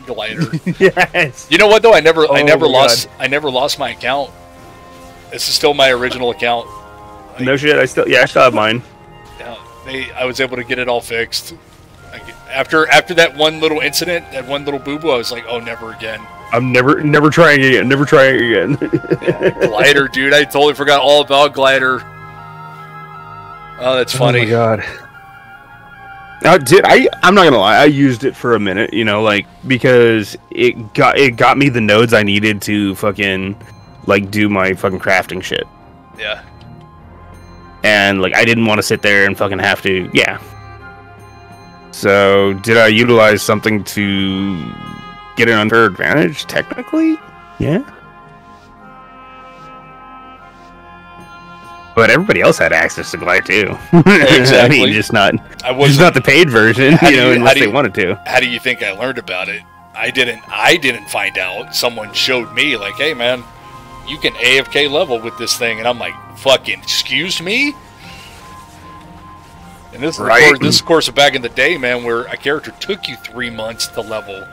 Glider. Yes. You know what though? I never lost my account. This is still my original account. No shit. I still have mine. Yeah, I was able to get it all fixed. After that one little incident, that one little boo boo, I was like, oh, never again. I'm never trying again. Never trying again. Yeah, glider, dude. I totally forgot all about glider. Oh, that's funny. Oh my god. I'm not gonna lie. I used it for a minute, you know, like because it got me the nodes I needed to fucking like do my fucking crafting shit. Yeah. And like I didn't want to sit there and fucking have to. Yeah. So did I utilize something to get an unfair advantage? Technically, yeah. But everybody else had access to Glide too. Exactly. I mean, just not the paid version, unless they wanted to. How do you think I learned about it? I didn't find out. Someone showed me, like, hey man, you can AFK level with this thing, and I'm like, fucking excuse me? And this is of course back in the day, man, where a character took you 3 months to level.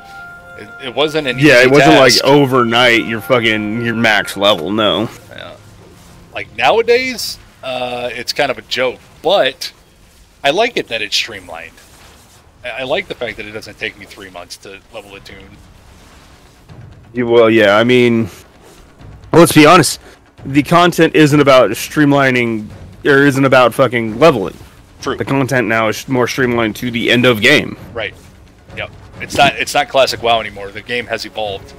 It wasn't an easy it wasn't task. like overnight your max level, no. Yeah. Like nowadays, it's kind of a joke, but I like it that it's streamlined. I like the fact that it doesn't take me 3 months to level a tune. Well, yeah, I mean, let's be honest. The content isn't about streamlining, or isn't about fucking leveling. True. The content now is more streamlined to the end of game. Right. Yep. It's not classic WoW anymore. The game has evolved.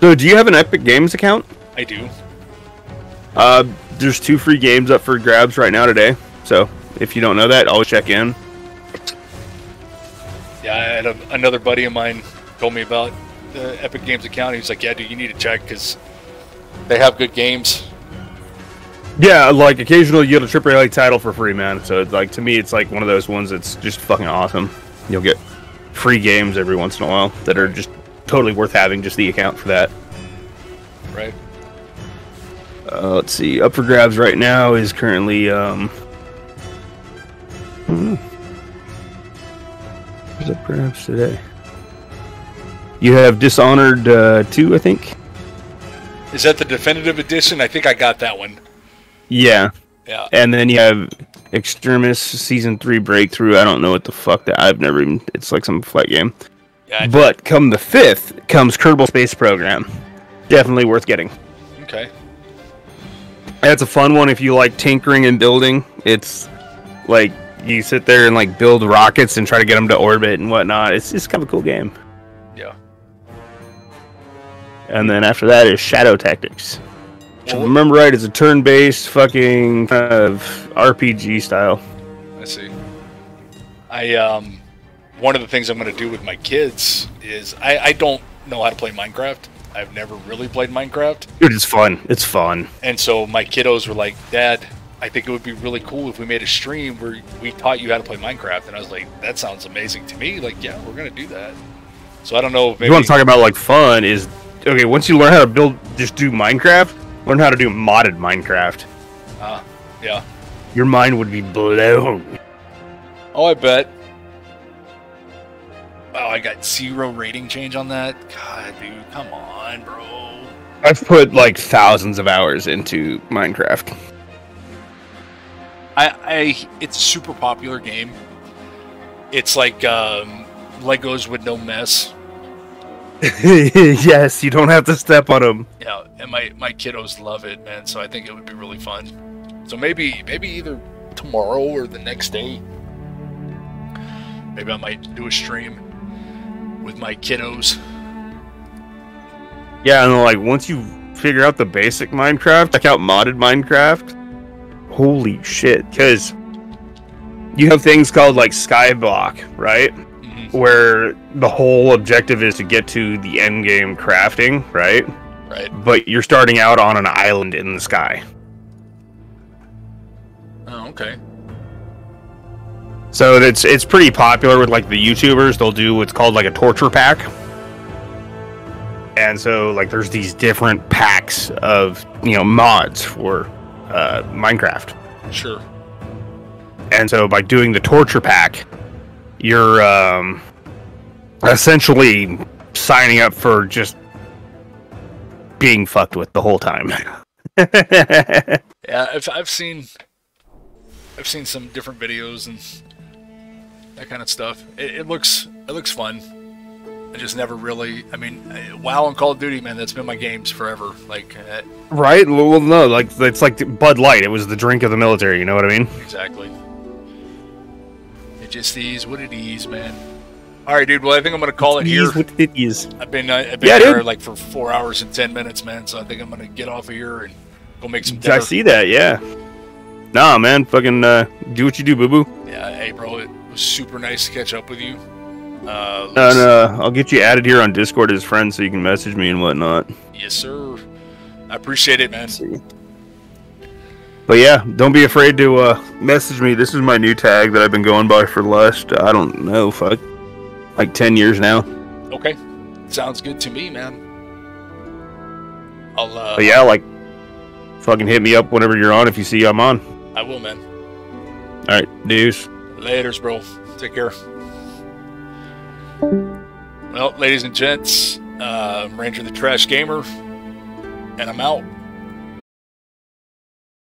So, do you have an Epic Games account? I do. There's 2 free games up for grabs right now today. So, if you don't know that, always check in. Yeah, I had another buddy of mine told me about the Epic Games account. He was like, yeah, dude, you need to check because they have good games. Yeah, like occasionally you get a AAA title for free, man. So like to me, it's like one of those ones that's just fucking awesome. You'll get free games every once in a while that are just totally worth having just the account for that. Right. Let's see. Up for grabs right now is currently what's up for grabs today? You have Dishonored 2, I think. Is that the definitive edition? I think I got that one. Yeah. Yeah. And then you have Extremis Season 3 Breakthrough. I don't know what the fuck that... I've never even... It's like some flight game. Yeah, but come the 5th comes Kerbal Space Program. Definitely worth getting. Okay. That's a fun one if you like tinkering and building. It's like you sit there and like build rockets and try to get them to orbit and whatnot. It's just kind of a cool game. Yeah. And then after that is Shadow Tactics. If I remember right, it's a turn-based fucking kind of RPG style. I see. One of the things I'm going to do with my kids is I don't know how to play Minecraft. I've never really played Minecraft. Dude, it's fun. It's fun. And so my kiddos were like, Dad, I think it would be really cool if we made a stream where we taught you how to play Minecraft. And I was like, that sounds amazing to me. Like, yeah, we're going to do that. So I don't know if maybe... You want to talk about like fun is... Okay, once you learn how to just do Minecraft, learn how to do modded Minecraft. Yeah. Your mind would be blown. Oh, I bet. Wow, I got 0 rating change on that. God, dude, come on, bro. I've put like thousands of hours into Minecraft. It's a super popular game. It's like Legos with no mess. Yes, you don't have to step on them. Yeah, and my kiddos love it, man. So I think it would be really fun. So maybe either tomorrow or the next day, maybe I might do a stream with my kiddos. Yeah, and like once you figure out the basic Minecraft, check out modded Minecraft. Holy shit! Because you have things called like Skyblock, right? Where the whole objective is to get to the end game crafting, right? Right. But you're starting out on an island in the sky. Oh, okay. So it's pretty popular with like the YouTubers. They'll do what's called like a torture pack. And so like there's these different packs of, mods for Minecraft. Sure. And so by doing the torture pack, you're essentially signing up for just being fucked with the whole time. Yeah, I've seen some different videos and that kind of stuff. It looks fun. I just never really. I mean, WoW and Call of Duty, man, that's been my games forever. Like, right? Well, no, like it's like Bud Light. It was the drink of the military. You know what I mean? Exactly. just ease. What it is, man. All right, dude. Well, I think I'm gonna call it here. What it is. I've been here dude. like for 4 hours and 10 minutes, man. So I think I'm gonna get off of here and go make some I dinner. see that, yeah. Nah, man, fucking do what you do, boo boo. Yeah, hey, bro. It was super nice to catch up with you. And I'll get you added here on Discord as friends so you can message me and whatnot. Yes, sir. I appreciate it, man. But yeah, don't be afraid to message me. This is my new tag that I've been going by for the last, I don't know, fuck, like 10 years now. Okay. Sounds good to me, man. But yeah, like, fucking hit me up whenever you're on if you see I'm on. I will, man. Alright, deuce. Laters, bro. Take care. Well, ladies and gents, I'm Ranger the Trash Gamer, and I'm out.